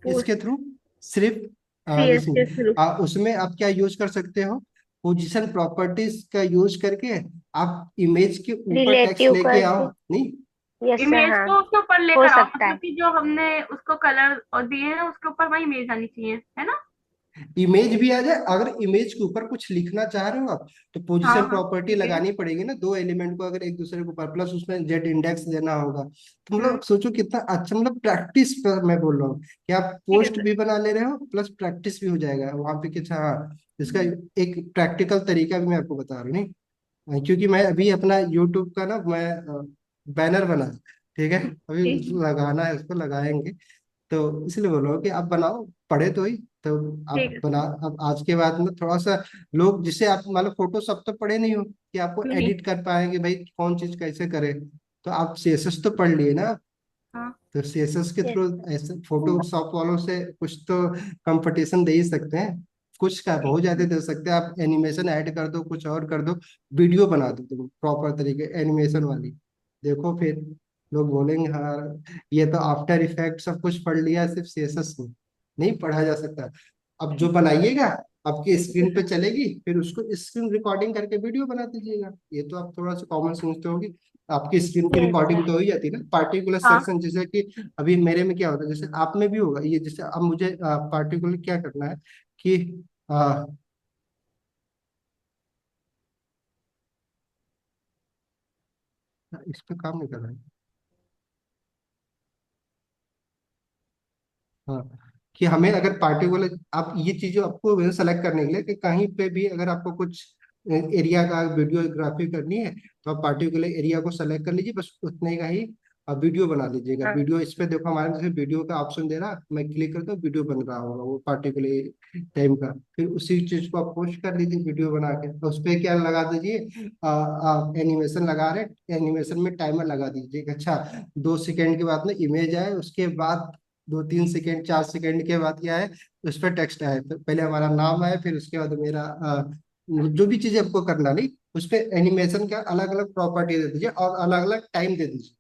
इसके पोस्ट थ्रू। सिर्फ सीएस जैसे के थ्रू। उसमें आप क्या यूज कर सकते हो, पोजीशन प्रॉपर्टीज का यूज करके आप इमेज के ऊपर टेक्स्ट रिलेटिव लेके आओ, करके। नहीं यस सर इमेज हाँ। को उसके ऊपर हो लेकर आओ, सकता मतलब है। कि जो हमने उसको कलर और दिए हैं उसके ऊपर वही इमेज आनी चाहिए, है ना। इमेज भी आ जाए। अगर इमेज के ऊपर कुछ लिखना चाह रहे हो आप, तो हाँ पोजीशन हाँ प्रॉपर्टी ठीक है। लगानी पड़ेगी ना, दो एलिमेंट को अगर एक दूसरे के ऊपर, प्लस उसमें जेड इंडेक्स देना होगा। तो हम्म। मतलब सोचो कितना अच्छा, मतलब प्रैक्टिस पर मैं बोल रहा हूँ कि आप ठीक है पोस्ट सर। भी बना ले रहे हो प्लस प्रैक्टिस भी हो जाएगा वहां पे कि अच्छा हाँ, इसका एक प्रैक्टिकल तरीका भी मैं आपको बता रहा हूँ, नहीं क्योंकि मैं अभी अपना यूट्यूब का ना मैं बैनर बना, ठीक है। अभी ठीक। लगाना है, उसको लगाएंगे। तो इसलिए बोल रहा हूँ कि आप बनाओ, पढ़े तो ही। तो आप ठीक है। बना, अब आज के बाद में थोड़ा सा लोग जिसे आप मतलब फोटो सब तो पढ़े नहीं हो कि आपको नहीं। एडिट कर पाएंगे भाई कौन चीज कैसे करे। तो आप सीएसएस तो पढ़ लिए ना, हाँ। तो सीएसएस के यस। थ्रू ऐसे फोटोशॉप वालों से कुछ तो कंपटीशन दे ही सकते हैं। कुछ का ठीक। बहुत ज्यादा दे सकते हैं, आप एनिमेशन ऐड कर दो, कुछ और कर दो, वीडियो बना दो तुम प्रॉपर तरीके एनिमेशन वाली, देखो फिर। लोग बोलेंगे हाँ ये तो आफ्टर इफेक्ट सब कुछ पढ़ लिया, सिर्फ सीएसएस में नहीं पढ़ा जा सकता। अब जो बनाइएगा आपकी स्क्रीन पे चलेगी, फिर उसको स्क्रीन रिकॉर्डिंग करके वीडियो बना दीजिएगा। ये तो आप थोड़ा सा कॉमन समझते होगी। आपकी स्क्रीन की यस रिकॉर्डिंग सर। तो हो ही जाती है ना, पार्टिकुलर हाँ सेक्शन, जैसे कि अभी मेरे में क्या होता है, जैसे आप में भी होगा ये, जैसे अब मुझे पार्टिकुलर क्या करना है कि आ, इस पे काम नहीं कर रहा है। हाँ, कि हमें अगर पार्टिकुलर, आप ये चीजें आपको सेलेक्ट करने के लिए कि कहीं पे भी अगर आपको कुछ एरिया का वीडियोग्राफी करनी है, तो आप पार्टिकुलर एरिया को सेलेक्ट कर लीजिए, बस उतने का ही आप वीडियो बना लीजिएगा। हाँ वीडियो इस पे देखो, हमारे जैसे वीडियो का ऑप्शन दे रहा, मैं क्लिक करता हूँ, वीडियो बन रहा होगा वो पार्टिकुलर टाइम का। फिर उसी चीज को आप पोस्ट कर लीजिए वीडियो बना के, तो उस पर क्या लगा दीजिए, एनिमेशन लगा रहे, एनिमेशन में टाइमर लगा दीजिए कि अच्छा 2 सेकंड के बाद में इमेज आए, उसके बाद 2-3 सेकंड 4 सेकंड के बाद क्या है, उस पर टेक्स्ट आए, तो पहले हमारा नाम आए, फिर उसके बाद मेरा जो भी चीजें आपको करना नहीं, उस पर एनिमेशन का अलग अलग प्रॉपर्टी दे दीजिए और अलग अलग टाइम दे दीजिए,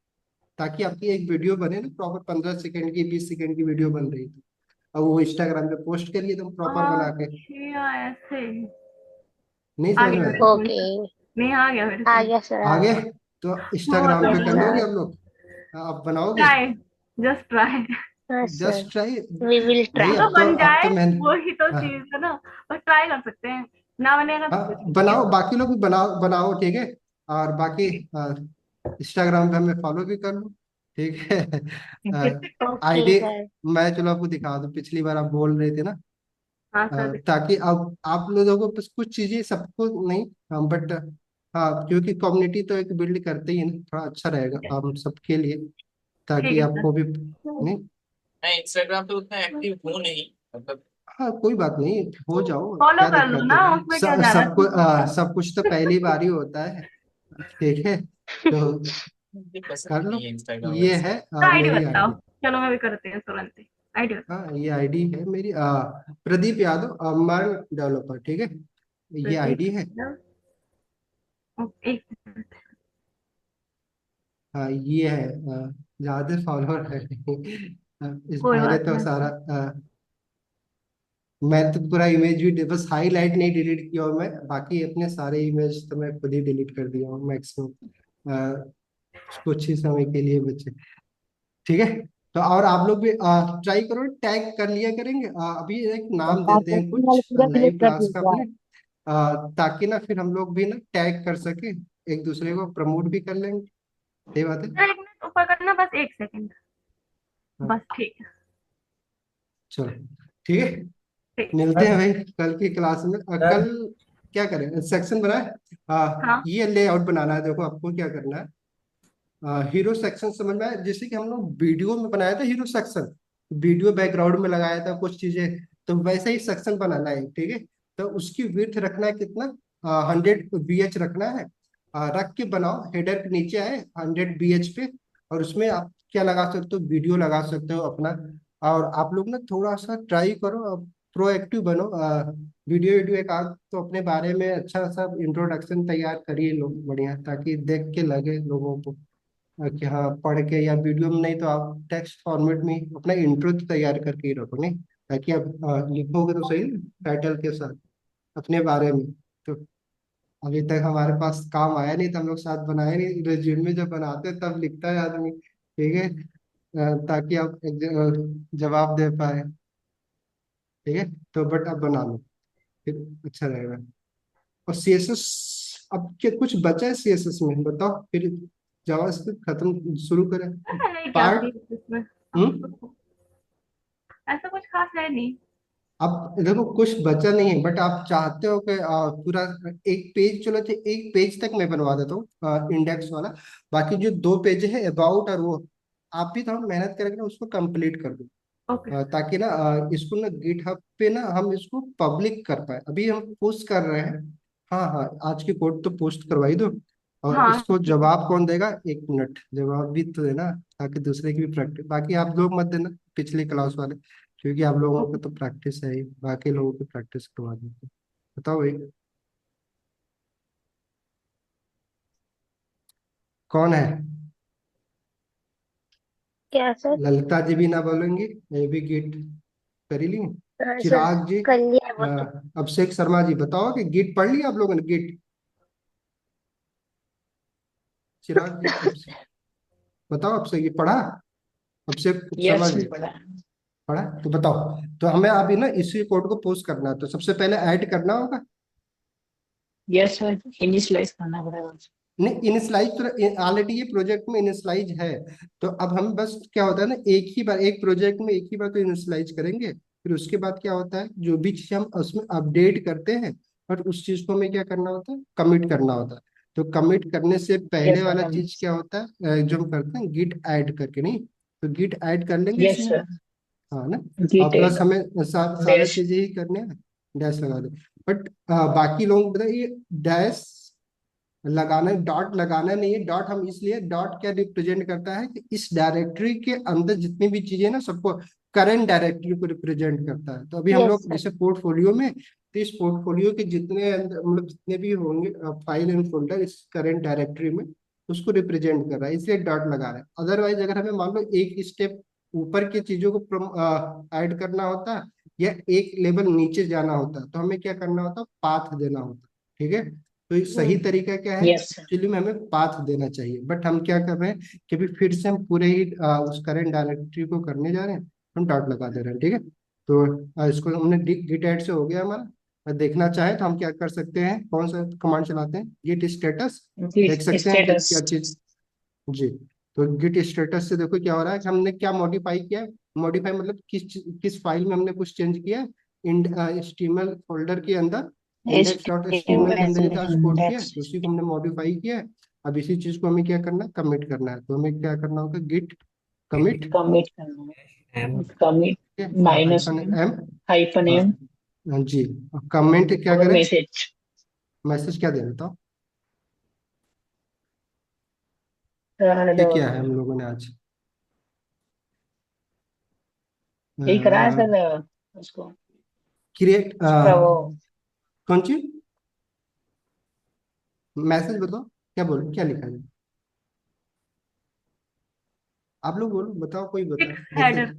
ताकि आपकी एक वीडियो बने ना प्रॉपर, 15 सेकंड की 20 सेकंड की वीडियो बन रही थी, अब वो इंस्टाग्राम पे पोस्ट करिए तुम प्रॉपर बना के। अच्छा ऐसे। नहीं आ समझ में गया आया? मेरे समझ ओके। में। नहीं आ गया मेरे आ समझ। गया सर, आ आगे गया। तो बहुत इंस्टाग्राम पे यस कर बढ़िया। लोगे सर। आप लोग? आप बनाओगे? Try, just try. हाँ just sir, try. We will भाई तो ट्राई। बन अब तो जाए मैंने, वही तो हाँ, चीज है ना। बस ट्राई कर सकते हैं, ना बनेगा तो कुछ हाँ नहीं। बनाओ, बाकी लोग भी बनाओ बनाओ, ठीक है। और बाकी इंस्टाग्राम पे हमें फॉलो भी कर लो, ठीक है। Okay ID sir. मैं चलो आपको दिखा दूं, पिछली बार आप बोल रहे थे ना, हाँ सर। ताकि अब आप लोगों को बस कुछ चीजें, सबको नहीं, बट हाँ, क्योंकि कम्युनिटी तो एक बिल्ड करते ही है ना, थोड़ा अच्छा रहेगा हम सबके लिए, ठीक ताकि है सर। आपको भी नहीं। मैं इंस्टाग्राम पे उतना एक्टिव हूँ नहीं, मतलब। हाँ कोई बात नहीं, हो जाओ, फॉलो क्या कर लो दिक्कत ना, है। उसमें क्या जा रहा सबको है। सब कुछ तो पहली बार ही होता है, ठीक है। तो मुझे पसंद कर लो। नहीं है इंस्टाग्राम ये वैसे। है आईडी मेरी बताओ। आईडी। चलो मैं भी करती हूँ तुरंत ही। आईडी हाँ ये आईडी है मेरी, प्रदीप यादव अमर डेवलपर, ठीक है, ये आईडी है। बताओ। एक मिनट। हाँ ये है, ज्यादा फॉलोअर है इस कोई मैंने बात तो नहीं। सारा, मैं तो पूरा इमेज भी बस हाईलाइट नहीं डिलीट किया हूँ मैं, बाकी अपने सारे इमेज तो मैं खुद ही डिलीट कर दिया हूँ मैक्सिमम, कुछ ही समय के लिए बचे, ठीक है। तो और आप लोग भी ट्राई करो, टैग कर लिया करेंगे, अभी एक नाम देते हैं वाले कुछ पूरा नई डिलीट कर क्लास का दीजिएगा। अपने, ताकि ना फिर हम लोग भी ना टैग कर सके, एक दूसरे को प्रमोट भी कर लेंगे, सही बात है। सर एक मिनट ऊपर करना, बस एक सेकंड। हाँ बस ठीक है। चलो, ठीक है, ठीक। मिलते हैं भाई कल की क्लास में। कल सर क्या करें, सेक्शन बनाए, हाँ ये लेआउट बनाना है, देखो आपको क्या करना है, हीरो सेक्शन समझ में आया, जैसे कि हम लोग वीडियो में बनाया था हीरो सेक्शन, वीडियो बैकग्राउंड में लगाया था कुछ चीजें, तो वैसे ही सेक्शन बनाना है, ठीक है। तो उसकी विड्थ रखना है कितना, 100 BH रखना है, रख के बनाओ, हेडर के नीचे आए 100 BH पे, और उसमें आप क्या लगा सकते हो, वीडियो लगा सकते हो अपना। और आप लोग ना थोड़ा सा ट्राई करो, प्रोएक्टिव बनो, वीडियो वीडियो एक आध तो अपने बारे में अच्छा सा इंट्रोडक्शन तैयार करिए लो बढ़िया, ताकि देख के लगे लोगों को कि हाँ पढ़ के, या वीडियो में नहीं तो आप टेक्स्ट फॉर्मेट में अपना इंट्रो तो तैयार करके ही रखो, नहीं ताकि आप लिखोगे तो सही टाइटल के साथ अपने बारे में। तो अभी तक हमारे पास काम आया नहीं, तो हम लोग साथ बनाए नहीं, रिज्यूमे जब बनाते हैं तब लिखता है आदमी, ठीक है, ताकि आप एक जवाब दे पाए, ठीक है। तो बट अब बना लो, फिर अच्छा रहेगा। और सीएसएस, अब क्या कुछ बचा है सीएसएस में बताओ, फिर जावास्क्रिप्ट खत्म शुरू करें नहीं क्या पार्ट। थी इसमें। हम्म। ऐसा कुछ खास है नहीं। अब देखो कुछ बचा नहीं है, बट आप चाहते हो कि पूरा एक पेज, चलो तो एक पेज तक मैं बनवा देता हूँ इंडेक्स वाला, बाकी जो 2 पेज है अबाउट और वो, आप भी थोड़ा मेहनत करके ना उसको कंप्लीट कर दो, ओके। ताकि ना इसको ना गिटहब पे ना हम इसको पब्लिक कर पाए, अभी हम पोस्ट कर रहे हैं। हाँ हाँ, आज की कोड तो पोस्ट करवा ही दो, और हाँ इसको जवाब कौन देगा, 1 मिनट जवाब भी तो देना, ताकि दूसरे की भी प्रैक्टिस, बाकी आप लोग मत देना पिछली क्लास वाले, क्योंकि आप लोगों को तो प्रैक्टिस है ही, बाकी लोगों की प्रैक्टिस करवा देते। बताओ भाई, कौन है? क्या सर? ललिता जी भी ना बोलेंगी, ये भी गिट कर ही ली। हाँ सर, चिराग जी, कर लिया वो तो। अभिषेक शर्मा जी, बताओ कि गिट पढ़ लिया आप लोगों ने गिट? चिराग जी, बताओ अभिषेक जी पढ़ा? अभिषेक शर्मा यस जी बड़ा। पढ़ा? तो बताओ। तो हमें अभी ना इसी कोड को पोस्ट करना है, तो सबसे पहले ऐड करना होगा। यस सर, इनिशियलाइज करना पड़ेगा। नहीं, इनिशलाइज तो ऑलरेडी ये प्रोजेक्ट में इनिशलाइज है। तो अब हम बस क्या होता है ना, एक ही बार एक प्रोजेक्ट में एक ही बार तो इनिशलाइज करेंगे, फिर उसके बाद क्या होता है, जो भी चीज हम उसमें अपडेट करते हैं, और उस चीज को हमें क्या करना होता है, कमिट करना होता है। तो कमिट करने से पहले यस वाला सर। चीज क्या होता है, जो हम करते हैं गिट ऐड करके, नहीं? तो गिट ऐड कर लेंगे यस इसमें। सर। हाँ ना? और प्लस डिटेल हमें सारे डैश। चीजें ही करने हैं। डैश लगा दो। बट बाकी लोग बताइए, डैश लगाना, डॉट लगाना नहीं है। डॉट हम इसलिए, डॉट क्या रिप्रेजेंट करता है कि इस डायरेक्टरी के अंदर जितनी भी चीजें ना, सबको करंट डायरेक्टरी को रिप्रेजेंट करता है। तो अभी हम यस लोग सर। जैसे पोर्टफोलियो में, तो इस पोर्टफोलियो के जितने मतलब जितने भी होंगे फाइल एंड फोल्डर इस करंट डायरेक्टरी में, उसको रिप्रेजेंट कर रहा है, इसलिए डॉट लगा रहा है। अदरवाइज अगर हमें मान लो एक स्टेप ऊपर की चीजों को ऐड करना होता, या एक लेवल नीचे जाना होता, तो हमें क्या करना होता, पाथ देना होता। ठीक है? तो ये सही हम्म। तरीका क्या है, यस सर। एक्चुअली में हमें पाथ देना चाहिए। बट हम क्या कर रहे हैं कि अभी फिर से हम पूरे ही उस करंट डायरेक्टरी को करने जा रहे हैं, हम डॉट लगा दे रहे हैं। ठीक है? तो इसको हमने गिट ऐड से हो गया हमारा। देखना चाहे तो हम क्या कर सकते हैं, कौन सा कमांड चलाते हैं, गिट स्टेटस। देख जी सकते हैं कि स्टेटस। क्या चीज। जी। तो गिट स्टेटस से देखो क्या हो रहा है कि हमने क्या मॉडिफाई किया है। मॉडिफाई मतलब किस फाइल में हमने कुछ चेंज किया है। HTML फोल्डर के अंदर, index.html के अंदर ही तो एक्सपोर्ट किया है, इंडेक्स। तो उसी को हमने मॉडिफाई किया है। अब इसी चीज को हमें क्या करना है, कमिट करना है। तो हमें क्या करना होगा, गिट कमिट। कमिट करना एम। है। Commit minus hyphen M. M. Hyphen हाँ एम। हाँ जी। कमेंट क्या और करें, मैसेज। मैसेज क्या देना था? ये क्या है हम लोगों ने आज यही करा है सर उसको। क्रिएट उसका वो कौन सी मैसेज बताओ, क्या बोल, क्या लिखा है? आप लोग बोलो, बताओ, कोई बता सिक्स देखे। हेडर।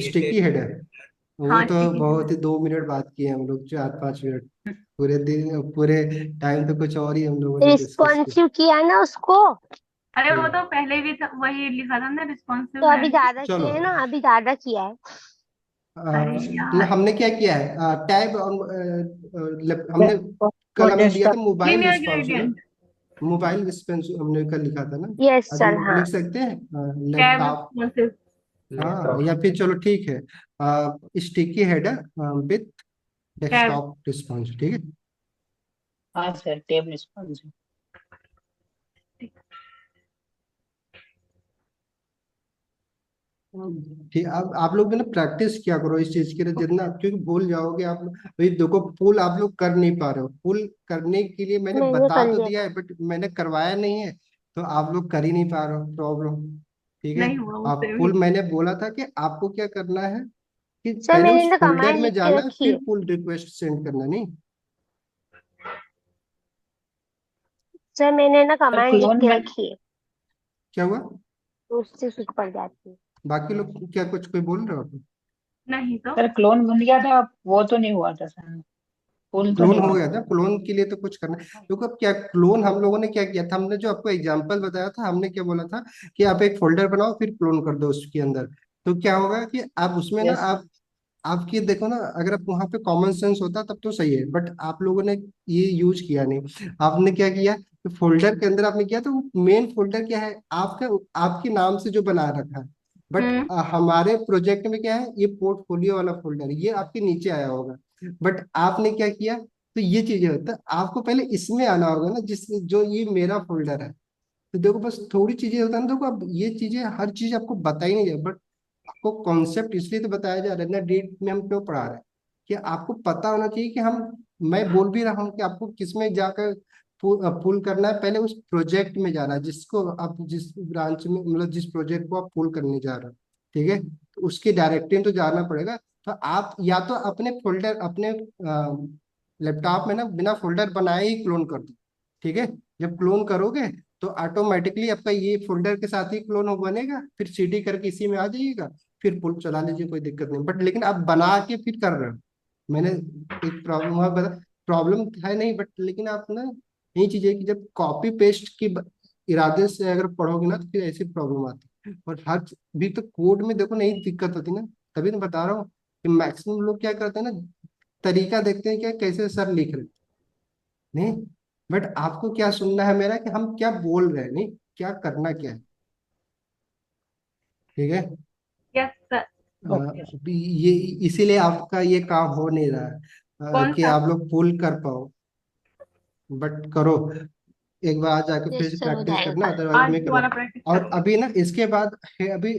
स्टिकी हेड है? वो हाँ, तो स्टिकी बहुत हेडर। ही 2 मिनट बात किए हम लोग, 4-5 मिनट। पूरे दिन पूरे टाइम तो कुछ और ही हम लोगों ने डिस्कस किया। रिस्पॉन्सिव किया ना उसको। अरे वो हम्म, तो पहले भी था, वही लिखा था ना, तो रिस्पॉन्सिव अभी है। ज्यादा चलो। किए हैं ना, अभी ज्यादा किया है। अरे तो यार, हमने क्या किया है, टैब हमने कल हमने दिया था mobile linear responsive. Gradient. Mobile responsive हमने कल लिखा था ना। यस आज सर, हम हाँ। लिख सकते हैं टैब लैपटॉप। रिस्पॉन्सिव। हाँ, या फिर चलो ठीक है, sticky header with tab. Desktop response. ठीक है? हाँ सर टेब रिस्पॉन्स। ठीक। अब आप लोग भी ना प्रैक्टिस किया करो इस चीज के लिए, जितना, क्योंकि भूल जाओगे आप लोग। भाई देखो, पुल आप लोग कर नहीं पा रहे हो, पुल करने के लिए मैंने मैंने बता कर तो लिया दिया था। है, बट मैंने करवाया नहीं है। तो आप लोग कर ही नहीं पा रहे हो, प्रॉब्लम। ठीक है? नहीं हुआ आप मुझसे भी। पुल, मैंने बोला था कि आपको क्या करना है, कि सर पहले मैंने उस तो फोल्डर कमांड में लिख के जाना है, रखी फिर है। पुल रिक्वेस्ट सेंड करना, नहीं? सर मैंने ना सर कमांड लिख क्लोन के बन। रखी है, क्या हुआ? तो उससे स्विच पड़ जाती है। बाकी लोग क्या, कुछ कोई बोल रहे हो आप? नहीं तो। सर क्लोन बन गया था, वो तो नहीं हुआ था सर। फुल तो क्लोन नहीं हो हुआ गया था। था, क्लोन के लिए तो कुछ करना है। देखो अब क्या क्लोन हम लोगों ने क्या किया था, हमने जो आपको एग्जांपल बताया था, हमने क्या बोला था कि आप एक फोल्डर बनाओ, फिर क्लोन कर दो उसके अंदर। तो क्या होगा कि आप उसमें ना, यस सर। आपकी देखो ना, अगर आप वहाँ पे कॉमन सेंस होता तब तो सही है, बट आप लोगों ने ये यूज किया नहीं। आपने क्या किया, तो फोल्डर के अंदर आपने किया, तो मेन फोल्डर क्या है आपका, आपके नाम से जो बना रखा है। बट हम्म। हमारे प्रोजेक्ट में क्या है, ये पोर्टफोलियो वाला फोल्डर, ये आपके नीचे आया होगा। बट आपने क्या किया, तो ये चीजें होता है, आपको पहले इसमें आना होगा ना, जिस जो ये मेरा फोल्डर है। तो देखो बस थोड़ी चीजें होता है ना, देखो अब ये चीजें, हर चीज आपको बताई नहीं जाए, बट आपको कॉन्सेप्ट इसलिए तो बताया जा रहा है ना, डेट में हम क्यों पढ़ा रहे हैं, कि आपको पता होना चाहिए कि हम, मैं बोल भी रहा हूँ कि आपको किसमें जाकर पुल करना है। पहले उस प्रोजेक्ट में जाना है, जिसको आप, जिस ब्रांच में, मतलब जिस प्रोजेक्ट को आप पुल करने जा रहे हो। ठीक है? तो उसके डायरेक्टरी में तो जाना पड़ेगा। तो आप या तो अपने फोल्डर, अपने लैपटॉप में ना बिना फोल्डर बनाए ही क्लोन कर दो। ठीक है? जब क्लोन करोगे, तो ऑटोमेटिकली आपका ये फोल्डर के साथ ही क्लोन हो बनेगा, फिर सीडी करके इसी में आ जाइएगा, फिर पुल चला लीजिए, कोई दिक्कत नहीं। बट लेकिन आप बना के फिर कर रहे हो, मैंने एक प्रॉब्लम हुआ बता, प्रॉब्लम है नहीं, बट लेकिन आप ना यही चीज है कि जब कॉपी पेस्ट की इरादे से अगर पढ़ोगे ना तो फिर ऐसी प्रॉब्लम आती है। और हर भी तो कोड में देखो नहीं दिक्कत होती ना, तभी तो बता रहा हूँ कि मैक्सिमम लोग क्या करते हैं ना, तरीका देखते हैं क्या कैसे सर लिख रहे हैं। नहीं, बट आपको क्या सुनना है मेरा कि हम क्या बोल रहे हैं, नहीं क्या करना क्या है। ठीक है। Yes sir. Okay sir. अभी ये इसीलिए आपका ये काम हो नहीं रहा है, कौन कि सा? आप लोग पुल कर पाओ। बट करो, एक बार आ जाके फिर यस से सर, हो प्रैक्टिस जाएगा करना, कल। अदरवाइज आज मैं दोबारा करवा। प्रैक्टिस और करूंगी। अभी ना इसके बाद है अभी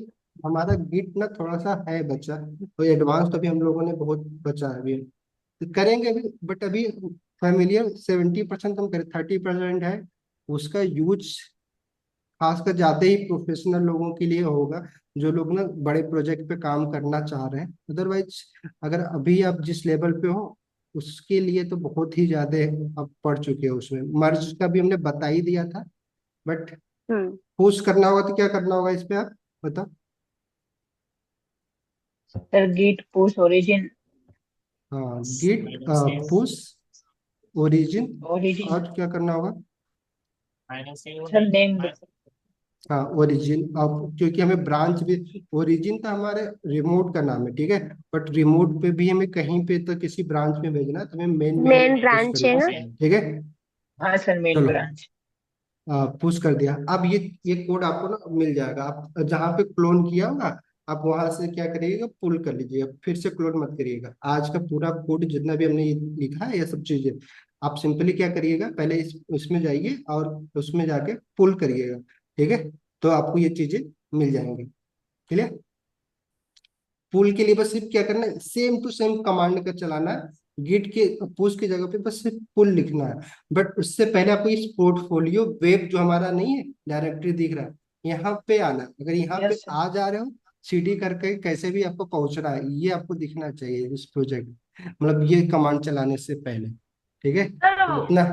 हमारा गिट ना थोड़ा सा है बचा, तो एडवांस तो अभी हम लोगों ने बहुत बचा है अभी, तो करेंगे अभी। बट अभी फैमिलियर 70% हम करें, 30% है उसका यूज खासकर ज्यादा ही प्रोफेशनल लोगों के लिए होगा, जो लोग ना बड़े प्रोजेक्ट पे काम करना चाह रहे हैं। अदरवाइज अगर अभी आप जिस लेवल पे हो उसके लिए तो बहुत ही ज्यादा आप पढ़ चुके हो। उसमें मर्ज का भी हमने बता ही दिया था, बट हम्म। पुश करना होगा तो क्या करना होगा इस पे आप बताओ। Sir git push origin. हाँ, git minus u push origin, origin. और क्या करना होगा। Minus user name. हाँ ओरिजिन, अब क्योंकि हमें ब्रांच भी, ओरिजिन तो हमारे रिमोट का नाम है, ठीक है, बट रिमोट पे भी हमें कहीं पे तो किसी ब्रांच में भेजना है, तो हमें मेन में ही मेन पुश ब्रांच है करना ना। है, ठीक है। हाँ सर मेन चलो, ब्रांच। पुश कर दिया। अब ये कोड आपको ना मिल जाएगा, आप जहाँ पे क्लोन किया होगा आप वहां से क्या करिएगा, पुल कर लीजिएगा, फिर से क्लोन मत करिएगा। आज का पूरा कोड जितना भी हमने ये लिखा है ये सब चीजें, आप सिंपली क्या करिएगा, पहले उसमें जाइए और उसमें जाके पुल करिएगा, ठीक है। तो आपको ये चीजें मिल जाएंगी, क्लियर। पुल के लिए बस सिर्फ क्या करना है, सेम टू सेम कमांड का चलाना है, गिट के पुश की जगह पे बस सिर्फ पुल लिखना है। बट उससे पहले आपको इस पोर्टफोलियो वेब जो हमारा नहीं है डायरेक्टरी दिख रहा है, यहाँ पे आना है। अगर यहाँ पे यस सर। आ जा रहे हो, सीडी करके कैसे भी आपको पहुंचना है, ये आपको दिखना चाहिए इस प्रोजेक्ट, मतलब ये कमांड चलाने से पहले, ठीक है। सर तो इतना,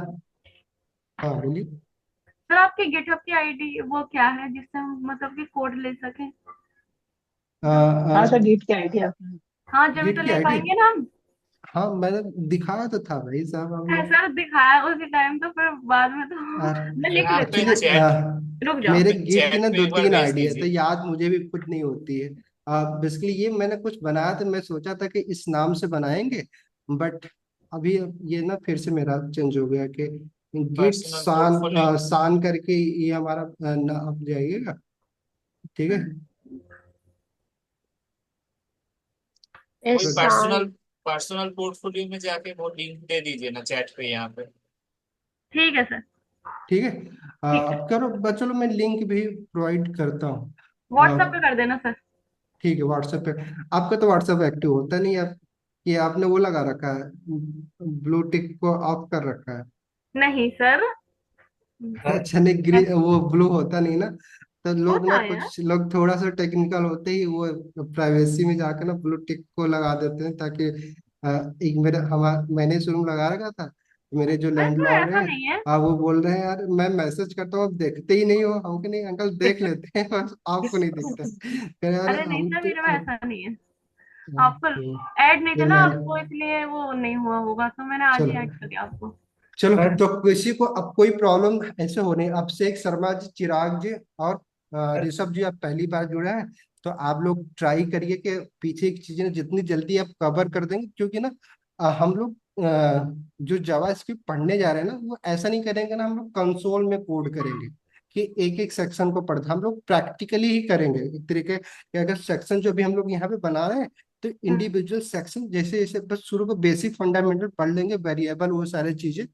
हाँ बोलिए। सर आपकी गिटहब की आईडी वो क्या है जिससे हम मतलब कि कोड ले सकें? हाँ सर गिट की आईडी आपने। हाँ जब तो गिट की ले आईडी, पाएंगे ना हम। हाँ मैंने दिखाया तो था भाई साहब हम लोग। सर दिखाया उसी टाइम तो फिर बाद में तो मैं लिख आप लेती एक्चुअली हूँ। चैट रुक जाओ। मेरे आप गिट की चैट ना पे दो एक बार तीन भेज आइडिया है, तो दीजिए। याद मुझे भी खुद नहीं होती है। बेसिकली ये मैंने कुछ बनाया था, मैं सोचा था कि इस नाम से बनाएंगे, बट अभी ये ना फिर से मेरा चेंज हो गया कि गिट पर्सनल पोर्टफोलियो, सान करके ये हमारा अब जाइएगा, ठीक है। वही एहसान। पर्सनल पोर्टफोलियो में जाके वो लिंक दे दीजिए ना चैट पे यहाँ पे। ठीक है सर। ठीक है, ठीक है। अब करो चलो मैं लिंक भी प्रोवाइड करता हूँ। व्हाट्सएप पे कर देना सर। ठीक है, व्हाट्सएप पे। आपका तो व्हाट्सएप एक्टिव होता नहीं है, कि आपने वो लगा रखा है, ब्लू टिक को ऑफ कर रखा है। नहीं सर। अच्छा, नहीं वो ब्लू होता नहीं ना, तो लोग होता ना, है यार। कुछ लोग थोड़ा सा टेक्निकल होते ही वो प्राइवेसी में जाकर ना ब्लू टिक को लगा देते हैं, ताकि एक मेरे मैंने शुरू में लगा रखा था, मेरे जो अरे सर लैंडलॉर्ड ऐसा है, नहीं है। वो बोल रहे हैं यार मैं मैसेज करता हूँ आप देखते ही नहीं हो, हम कि नहीं अंकल देख लेते हैं बस आपको नहीं दिखता है। कह रहे, अरे अरे नहीं हम सर तो मेरे में ऐसा नहीं है। आपको ऐड नहीं थे फिर ना मैंने, आपको इसलिए वो नहीं हुआ होगा तो मैंने आज ही चलो ऐड कर दिया आपको। चलो, सर तो किसी को अब कोई प्रॉब्लम ऐसे होने, अब शेख शर्मा जी, चिराग जी और ऋषभ जी, आप पहली बार जुड़े हैं, तो आप लोग ट्राई करिए कि पीछे की चीजें जितनी जल्दी आप कवर कर देंगे, क्योंकि ना हम लोग जो जावास्क्रिप्ट पढ़ने जा रहे हैं ना, वो ऐसा नहीं करेंगे ना, हम लोग कंसोल में कोड करेंगे कि एक एक सेक्शन को पढ़ते, हम लोग प्रैक्टिकली ही करेंगे एक तरीके कि अगर सेक्शन जो भी हम लोग यहाँ पे बना रहे हैं, तो इंडिविजुअल सेक्शन जैसे जैसे बस शुरू में बेसिक फंडामेंटल पढ़ लेंगे, वेरिएबल वो सारी चीजें,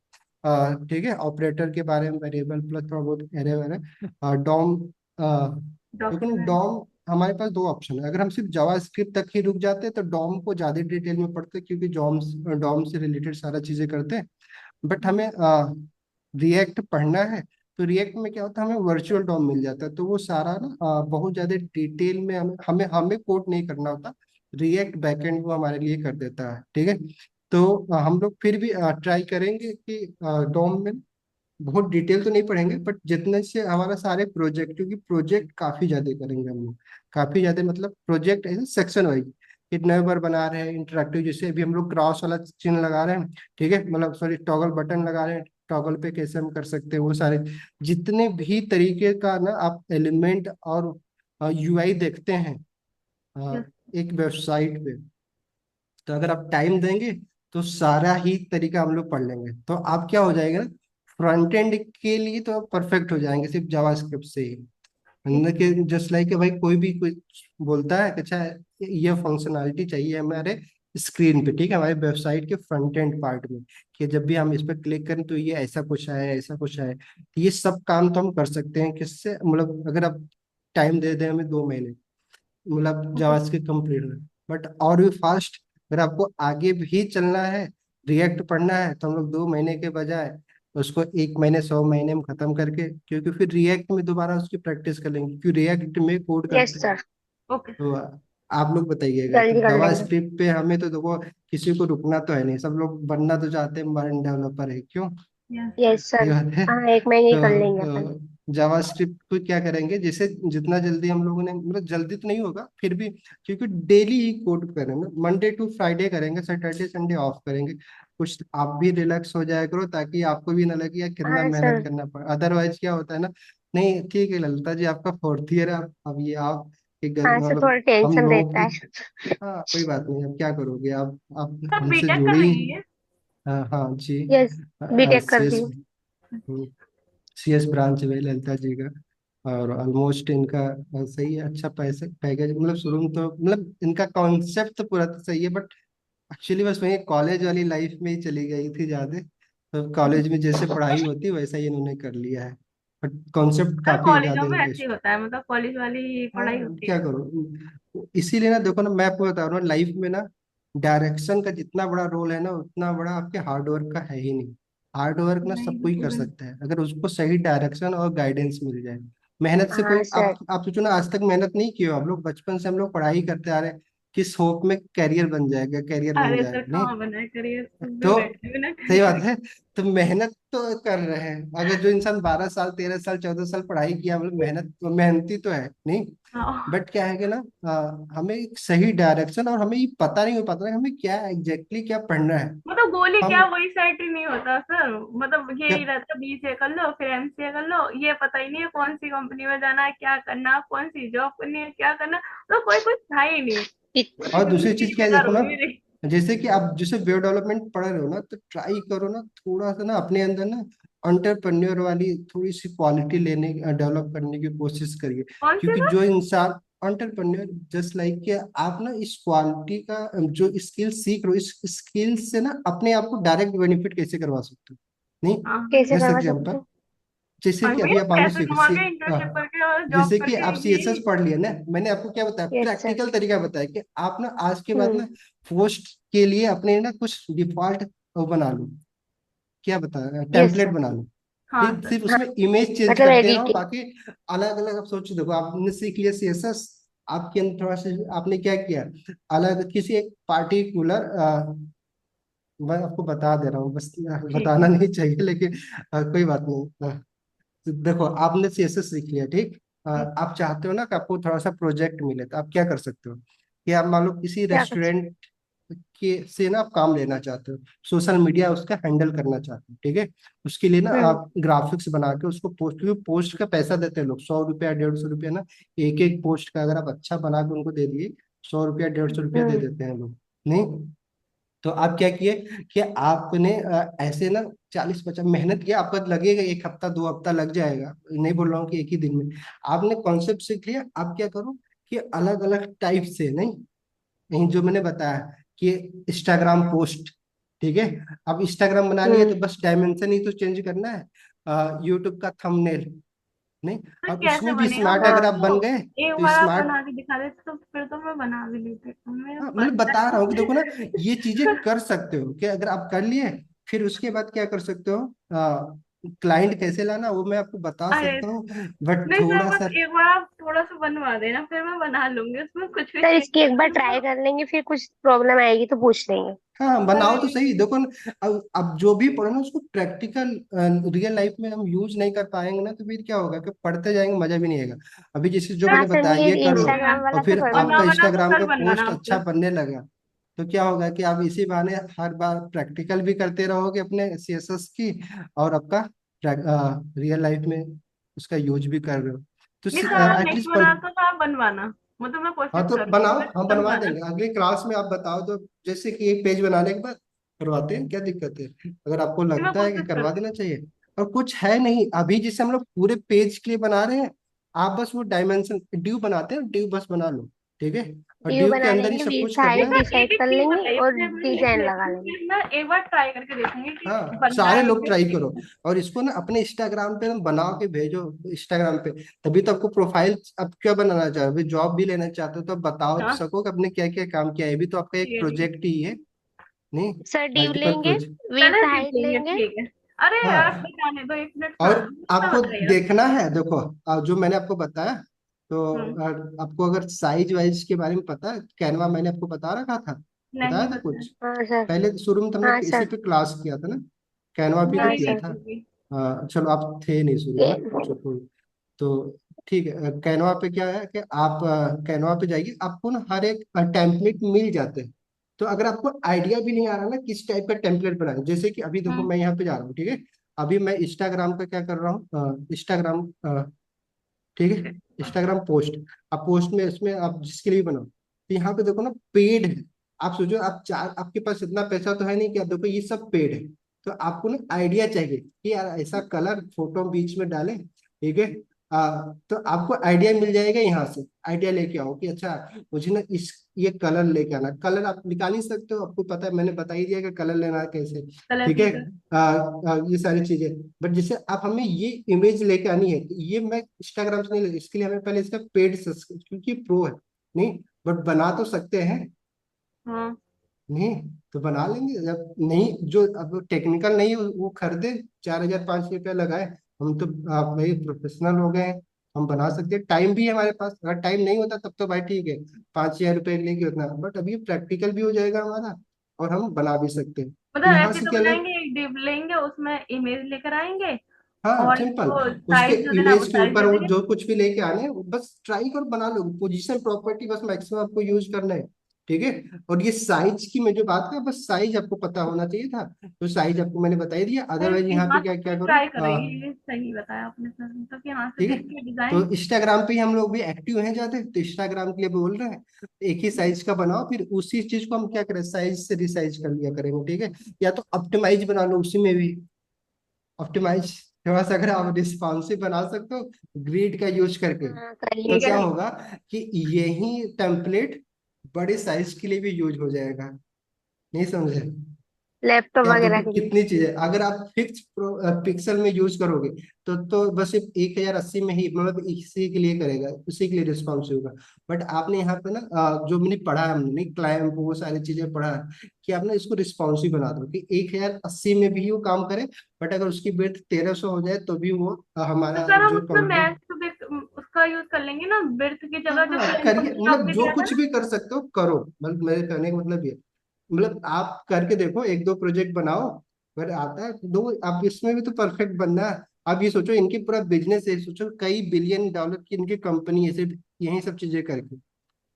ठीक है, ऑपरेटर के बारे में, वेरिएबल प्लस थोड़ा बहुत एरे वगैरह, डॉम, लेकिन डॉक्यूमेंट। डॉम हमारे पास दो ऑप्शन है, अगर हम सिर्फ जावास्क्रिप्ट तक ही रुक जाते हैं तो डॉम को ज्यादा डिटेल में पढ़ते हैं, क्योंकि डॉम से रिलेटेड सारा चीजें करते हैं। बट हमें रिएक्ट पढ़ना है, तो रिएक्ट में क्या होता है, हमें वर्चुअल डॉम मिल जाता है, तो वो सारा ना बहुत ज्यादा डिटेल में हमें हमें हमें कोड नहीं करना होता, रिएक्ट बैकएंड वो हमारे लिए कर देता है, ठीक है। तो हम लोग फिर भी ट्राई करेंगे कि डॉम में बहुत डिटेल तो नहीं पढ़ेंगे, बट जितने से हमारा सारे प्रोजेक्ट, क्योंकि प्रोजेक्ट काफी ज्यादा करेंगे हम लोग, काफी ज्यादा मतलब प्रोजेक्ट ऐसे सेक्शन वाइज। कितने बार बना रहे हैं इंटरेक्टिव, जैसे अभी हम लोग क्रॉस वाला चिन्ह लगा रहे हैं, ठीक है, मतलब सॉरी टॉगल बटन लगा रहे हैं, टॉगल पे कैसे हम कर सकते हैं वो सारे, जितने भी तरीके का ना आप एलिमेंट और यूआई देखते हैं यस। एक वेबसाइट पे, तो अगर आप टाइम देंगे तो सारा ही तरीका हम लोग पढ़ लेंगे, तो आप क्या हो जाएगा ना, फ्रंट एंड के लिए तो आप परफेक्ट हो जाएंगे सिर्फ जावास्क्रिप्ट से ही। मतलब कि जस्ट लाइक कि भाई कोई भी कोई बोलता है कि अच्छा ये फंक्शनैलिटी चाहिए हमारे स्क्रीन पे, ठीक है, हमारे वेबसाइट के फ्रंट एंड पार्ट में, कि जब भी हम इस पर क्लिक करें तो ये ऐसा कुछ है, ऐसा कुछ है, तो ये सब काम तो हम कर सकते हैं किससे, मतलब अगर आप टाइम दे दें हमें 2 महीने, मतलब ओके। जावास्क्रिप्ट कंप्लीट में। बट और भी फास्ट, अगर आपको आगे भी चलना है, रिएक्ट पढ़ना है, तो हम लोग 2 महीने के बजाय उसको 1 महीने 100 महीने में खत्म करके, क्योंकि फिर रिएक्ट में दोबारा उसकी प्रैक्टिस कर लेंगे, क्योंकि रिएक्ट में कोड यस करते हैं। Sir, okay. तो आप लोग बताइएगा, तो जल्दी कर लेंगे। जावास्क्रिप्ट पे हमें तो देखो किसी को रुकना तो है नहीं, सब लोग बनना तो चाहते हैं मॉडर्न डेवलपर है, क्यों, यस। यस ये सर। बात है। हाँ, 1 महीने ही कर लेंगे अपन। तो जावास्क्रिप्ट को क्या करेंगे, जैसे जितना जल्दी हम लोगों ने, मतलब जल्दी तो नहीं होगा फिर भी, क्योंकि डेली ही कोड करेंगे, मंडे टू फ्राइडे करेंगे, सैटरडे संडे ऑफ करेंगे, कुछ आप भी रिलैक्स हो जाया करो, ताकि आपको भी ना लगे यार कितना हाँ मेहनत सर। करना पड़ा, अदरवाइज क्या होता है ना। नहीं ठीक है ललिता जी, आपका 4th ईयर है, अब ये आप एक हाँ सर, मतलब थोड़ा हम टेंशन लोगों रहता की, है। हाँ कोई बात नहीं, अब क्या करोगे आप सब हमसे बीटेक कर जुड़ी। रही है। हाँ हाँ जी। यस, बीटेक कर रही सीएस हूँ। सीएस ब्रांच है ललिता जी का, और ऑलमोस्ट इनका सही है, अच्छा पैसे पैकेज, मतलब शुरू में तो मतलब इनका कॉन्सेप्ट तो पूरा तो सही है, बट एक्चुअली बस वही कॉलेज वाली लाइफ में ही चली गई थी ज्यादा, तो कॉलेज में जैसे पढ़ाई होती वैसा ही इन्होंने कर लिया है, बट कॉन्सेप्ट हाँ, काफी कॉलेजों ज्यादा में इनका। ऐसे ही होता है, मतलब कॉलेज वाली हाँ पढ़ाई होती क्या है। करो, इसीलिए ना देखो ना, मैं आपको बता रहा हूँ लाइफ में ना, डायरेक्शन का जितना बड़ा रोल है ना, उतना बड़ा आपके हार्ड वर्क का है ही नहीं। हार्ड वर्क ना नहीं, सब कोई बिल्कुल कर भी नहीं। सकता है, अगर उसको सही डायरेक्शन और गाइडेंस मिल जाए। मेहनत से कोई, हाँ सर। आप सोचो ना, आज तक मेहनत नहीं की हो आप लोग, बचपन से हम लोग पढ़ाई करते आ रहे हैं, किस होप में कैरियर बन जाएगा, कैरियर बन अरे सर, जाएगा, नहीं। कहाँ बनाए करियर, कुछ भी तो बैठे बिना सही बात करियर। है, तो मेहनत तो कर रहे हैं, अगर जो इंसान 12 साल 13 साल 14 साल पढ़ाई किया, मतलब मेहनती तो है नहीं। हाँ, बट क्या है कि ना, हमें एक सही डायरेक्शन, और हमें ये पता नहीं हो पाता है हमें क्या एग्जैक्टली क्या पढ़ना है। मतलब गोली हम क्या, वही सेट ही नहीं होता सर। मतलब क्या, यही रहता, बीसीए कर लो फिर एमसीए कर लो, ये पता ही नहीं है कौन सी कंपनी में जाना है, क्या करना, कौन सी जॉब करनी है, क्या करना। तो कोई कुछ था ही नहीं। इत, और पूरी दूसरी जिंदगी चीज क्या है बेकार देखो हो ना, गई मेरी। जैसे कि आप जैसे वेब डेवलपमेंट पढ़ रहे हो ना, तो ट्राई करो ना थोड़ा सा ना अपने अंदर ना एंटरप्रेन्योर वाली थोड़ी सी क्वालिटी लेने डेवलप करने की कोशिश करिए, कौन सी क्योंकि सर? जो इंसान एंटरप्रेन्योर, जस्ट लाइक कि आप ना इस क्वालिटी का जो स्किल सीख रहे हो, इस स्किल से ना अपने आप को डायरेक्ट बेनिफिट कैसे करवा सकते हो, नहीं। हाँ। कैसे जैसे करवा एग्जाम्पल, सकते हो? जैसे और कि अभी भैया आप मान लो पैसे कमा के इंटर्नशिप करके और जॉब जैसे कि करके आप सीएसएस यही। पढ़ लिया ना, मैंने आपको क्या बताया, यस सर। प्रैक्टिकल तरीका बताया कि आप ना आज के बाद हम्म। ना पोस्ट के लिए अपने ना कुछ डिफॉल्ट बना लो, क्या बताया, यस टेम्पलेट सर। बना लो, हाँ ठीक, सर। सिर्फ हाँ, उसमें इमेज चेंज मतलब करते रहो, एडिटिंग। बाकी अलग अलग आप सोच, देखो आपने सीख लिया सीएसएस, आपके अंदर थोड़ा सा आपने क्या किया, अलग किसी एक पार्टिकुलर, मैं आपको बता दे रहा हूँ बस, ठीक बताना है। नहीं चाहिए लेकिन कोई बात नहीं, तो देखो आपने सीएसएस सीख लिया, ठीक, आप चाहते हो ना कि आपको थोड़ा सा प्रोजेक्ट मिले, तो आप क्या कर सकते हो, कि आप मान लो किसी क्या कर सकते? रेस्टोरेंट के से ना आप काम लेना चाहते हो, सोशल मीडिया उसका हैंडल करना चाहते हो, ठीक है, उसके लिए ना हम्म। आप ग्राफिक्स बना के उसको पोस्ट, क्योंकि पोस्ट का पैसा देते हैं लोग, 100 रुपया 150 रुपया ना, एक एक पोस्ट का अगर आप अच्छा बना के उनको दे दिए, 100 रुपया 150 रुपया दे हम्म। देते हैं लोग, नहीं। तो आप क्या किए कि आपने ऐसे ना 40-50 मेहनत किया, आपका लगेगा 1 हफ्ता 2 हफ्ता लग जाएगा, नहीं बोल रहा हूँ कि एक ही दिन में, आपने कॉन्सेप्ट सीख लिया, आप क्या करो कि अलग अलग टाइप से, नहीं, नहीं जो मैंने बताया कि इंस्टाग्राम पोस्ट, ठीक है, अब इंस्टाग्राम बना लिया तो हम्म। बस डायमेंशन ही तो चेंज करना है, यूट्यूब का थंबनेल, नहीं, सर और कैसे उसमें भी बनेगा स्मार्ट वो अगर हाँ। आप बन तो? गए एक तो बार आप स्मार्ट, बना के दिखा देते तो फिर तो मैं बना भी लेती, मैं हाँ मतलब पता बता रहा हूँ कि देखो ना, ये चीजें है। कर सकते हो कि अगर आप कर लिए, फिर उसके बाद क्या कर सकते हो, क्लाइंट कैसे लाना वो मैं आपको बता अरे सकता हूँ, बट नहीं सर, थोड़ा बस सा। एक बार आप थोड़ा सा बनवा देना, फिर मैं बना लूंगी, उसमें कुछ भी सर चेंज इसकी एक बार करना ट्राई तो। कर लेंगे, फिर कुछ प्रॉब्लम आएगी तो पूछ लेंगे। हाँ बनाओ तो अरे सही, देखो ना, अब जो भी पढ़ो ना उसको प्रैक्टिकल रियल लाइफ में हम यूज नहीं कर पाएंगे ना, तो फिर क्या होगा कि पढ़ते जाएंगे मजा भी नहीं आएगा। अभी जैसे जो सर मैंने हाँ सर, बताया मुझे ये कर लो, इंस्टाग्राम वाला और तो फिर कर बना आपका देना। बना तो इंस्टाग्राम कल का बनवाना पोस्ट आप अच्छा फिर। बनने लगा, तो क्या होगा कि आप इसी बहाने हर बार प्रैक्टिकल भी करते रहोगे अपने सीएसएस की, और आपका रियल लाइफ में उसका यूज भी कर रहे हो, तो नहीं सर, अगर नहीं एटलीस्ट। बनाता तो आप बनवाना, मतलब मैं हाँ कोशिश तो करूंगी, बनाओ, बट हम बनवा बनवाना। देंगे अगली क्लास में, आप बताओ तो, जैसे कि एक पेज बनाने के बाद करवाते हैं, क्या दिक्कत है, अगर आपको मैं लगता है कि कोशिश करवा करती देना चाहिए। और कुछ है नहीं अभी, जैसे हम लोग पूरे पेज के लिए बना रहे हैं, आप बस वो डायमेंशन ड्यू बनाते हैं, ड्यू बस बना लो, ठीक है, और व्यू ड्यू के बना अंदर ही लेंगे, सब कुछ हूँ। करना हाइट है। सर एक डिसाइड एक कर चीज लेंगे बताइए, और फिर मैं लिख डिजाइन लगा लेती हूँ, लेंगे। फिर मैं एक बार ट्राई करके देखूंगी कि हाँ बन रहा सारे है लोग ट्राई कि करो, और इसको ना अपने इंस्टाग्राम पे ना बना के भेजो, इंस्टाग्राम पे, तभी तो आपको प्रोफाइल, अब क्या बनाना चाहो, अभी जॉब भी लेना चाहते हो तो आप बताओ तो हाँ। सको कि आपने क्या क्या काम किया है, अभी तो आपका एक ठीक है, ठीक है। प्रोजेक्ट ही है, नहीं, सर ड्यू मल्टीपल लेंगे, प्रोजेक्ट। विड्थ चलो ठीक हाइट है, लेंगे। ठीक है। अरे आप हाँ बताने दो, 1 मिनट और हाँ आपको बताइए आप। देखना है, देखो जो मैंने आपको बताया, तो हम्म। आपको अगर साइज वाइज के बारे में पता है, कैनवा मैंने आपको बता रखा था, बताया नहीं था पता है। कुछ, हाँ सर। पहले शुरू में तो हाँ हमने इसी सर। पे क्लास किया था ना, कैनवा पे तो हाँ नहीं किया नहीं सर। था। होगी। चलो आप थे नहीं शुरू में ये ना, चलो तो ठीक है, कैनवा पे क्या है कि आप कैनवा पे जाइए, आपको ना हर एक टेम्पलेट मिल जाते हैं, तो अगर आपको आइडिया भी नहीं आ रहा ना किस टाइप का टेम्पलेट बनाना है, जैसे कि अभी देखो हम्म। मैं यहाँ पे जा रहा हूँ, ठीक है, अभी मैं इंस्टाग्राम का क्या कर रहा हूँ, इंस्टाग्राम, ठीक है, इंस्टाग्राम पोस्ट, आप पोस्ट में इसमें आप जिसके लिए भी बनाओ, तो यहाँ पे देखो ना पेड है, आप सोचो आप चार, आपके पास इतना पैसा तो है नहीं कि आप देखो ये सब पेड है, तो आपको ना आइडिया चाहिए कि यार ऐसा कलर फोटो बीच में डालें, ठीक है, तो आपको आइडिया मिल जाएगा, यहाँ से आइडिया लेके आओ कि अच्छा मुझे ना इस ये कलर लेके आना, कलर आप निकाल नहीं सकते हो, आपको पता है, मैंने बता ही दिया कि कलर लेना है कैसे, चलो ठीक है, ठीक है। ये सारी चीजें, बट जैसे आप हमें ये इमेज लेके आनी है, तो ये मैं इंस्टाग्राम से नहीं ले, इसके लिए हमें पहले इसका पेड, क्योंकि प्रो है, नहीं, बट बना तो सकते हैं, हाँ। नहीं, तो बना लेंगे, जब नहीं जो अब टेक्निकल नहीं वो खरीदे, 4,000 5,000 रुपया लगाए, हम तो आप भाई प्रोफेशनल हो गए हैं, हम बना सकते हैं, टाइम भी है हमारे पास, अगर टाइम नहीं होता तब तो भाई ठीक है, 5,000 रुपये लेके उतना, बट अभी प्रैक्टिकल भी हो जाएगा हमारा, और हम बना भी सकते हैं, तो मतलब यहाँ ऐसे से तो क्या ले, बनाएंगे, एक डिव लेंगे, उसमें इमेज लेकर आएंगे, हाँ और सिंपल, जो उसके साइज जो देना है वो इमेज के साइज ऊपर दे वो देंगे। जो कुछ भी लेके आने हैं, वो बस ट्राई कर बना लो, पोजीशन प्रॉपर्टी बस मैक्सिमम आपको यूज करना है, ठीक है, और ये साइज की मैं जो बात कर, बस साइज आपको पता होना चाहिए था, तो साइज आपको मैंने बता ही दिया, अदरवाइज यहाँ पे यहाँ से क्या क्या फिर करो, ट्राई करेंगे, ये सही बताया आपने सर, मतलब कि यहाँ से ठीक है, देख के तो डिजाइन। इंस्टाग्राम पे ही हम लोग भी एक्टिव हैं ज्यादा, तो इंस्टाग्राम के लिए बोल रहे हैं, तो एक ही साइज का बनाओ, फिर उसी चीज को हम क्या करें, साइज से रिसाइज कर लिया करेंगे, ठीक है, या तो ऑप्टिमाइज बना लो उसी में भी, ऑप्टिमाइज थोड़ा सा अगर आप रिस्पॉन्सिव बना सकते हो ग्रिड का यूज करके, हाँ कर तो ठीक है, क्या लीजिए। ठीक। होगा कि यही टेम्पलेट बड़े साइज के लिए भी यूज हो जाएगा, नहीं समझे, लैपटॉप कि आप वगैरह देखो के लिए। कितनी चीजें, अगर आप फिक्स पिक्सल में यूज करोगे, तो बस सिर्फ 1,080 में ही, मतलब इसी के लिए करेगा, उसी के लिए रिस्पॉन्स होगा, बट आपने यहाँ पे ना जो मैंने पढ़ा है, हमने नहीं क्लाइंट वो सारी चीजें पढ़ा है, कि आप ना इसको रिस्पॉन्सिव बना दो कि 1,080 में भी वो काम करे, बट अगर उसकी ब्रेथ 1,300 हो जाए तो भी वो तो हमारा सर हम जो उसमें कंप्यूटर, मैच तो भी उसका यूज कर लेंगे ना, बिर्थ की जगह, जो हाँ प्लेन करिए, कपड़ा मतलब आपने जो दिया था कुछ ना। भी कर सकते हो करो, मतलब मेरे कहने का मतलब ये, मतलब आप करके देखो, एक दो प्रोजेक्ट बनाओ, अगर आता है तो दो, आप इसमें भी तो परफेक्ट बनना है, आप ये सोचो इनकी पूरा बिजनेस है, सोचो कई बिलियन डॉलर की इनकी कंपनी है सिर्फ यही सब चीजें करके,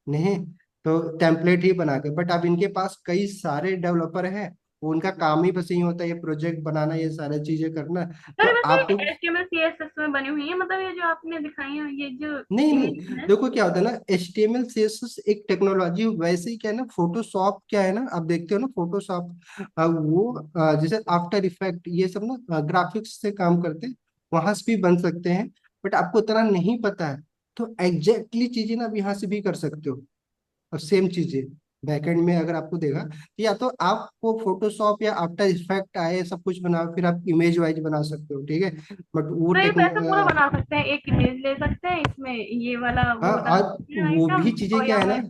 नहीं, तो टेम्पलेट ही बना के, बट अब इनके पास कई सारे डेवलपर हैं, वो उनका काम ही बस यही होता है ये प्रोजेक्ट बनाना, ये सारी चीजें करना, तो सर वैसे आपको, HTML CSS में बनी हुई है, मतलब ये जो आपने दिखाई है, ये जो नहीं इमेज नहीं, है। देखो क्या होता है ना, HTML CSS एक टेक्नोलॉजी, वैसे ही क्या है ना, फोटोशॉप क्या है ना, आप देखते हो ना फोटोशॉप, वो जैसे आफ्टर इफेक्ट ये सब ना ग्राफिक्स से काम करते हैं, वहां से भी बन सकते हैं, बट आपको इतना नहीं पता है, तो एग्जैक्टली चीजें ना आप यहाँ से भी कर सकते हो, और सेम चीजें बैकएंड में अगर आपको देगा, तो या तो आपको फोटोशॉप या आफ्टर इफेक्ट आए सब कुछ बनाओ, फिर आप इमेज वाइज बना सकते हो, ठीक है, बट वो तो ये वैसे पूरा टेक्नो, बना सकते हैं, एक इमेज ले सकते हैं, इसमें ये वाला हाँ, वो डाल और सकते हैं वो आइटम, भी चीजें और क्या यहाँ है ना,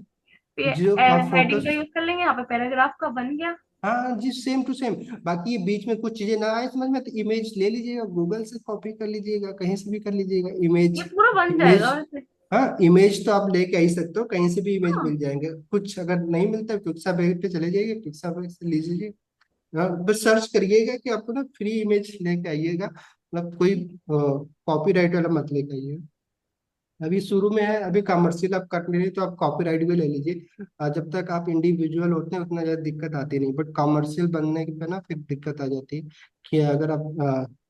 पे जो आप फोटो, हेडिंग का यूज कर लेंगे, यहाँ पे पैराग्राफ का बन गया। हाँ जी, सेम टू सेम। बाकी ये बीच में कुछ चीजें ना आए समझ में तो इमेज ले लीजिएगा, गूगल से कॉपी कर लीजिएगा, कहीं से भी कर लीजिएगा ये इमेज। पूरा बन जाएगा इमेज, वैसे। हाँ इमेज तो आप लेके आ ही सकते हो, कहीं से भी इमेज हाँ। मिल जाएंगे। कुछ अगर नहीं मिलता पिक्साबेट पे चले जाइए, पिक्साबेट से लीजिए। हाँ, बस सर्च करिएगा कि आपको ना फ्री इमेज लेके आइएगा, मतलब कोई कॉपीराइट वाला मत लेके आइएगा। अभी शुरू में है, अभी कमर्शियल आप कर नहीं रहे तो आप कॉपीराइट भी ले लीजिए। जब तक आप इंडिविजुअल होते हैं उतना ज़्यादा दिक्कत आती नहीं, बट कमर्शियल बनने पे ना फिर दिक्कत आ जाती है कि अगर आप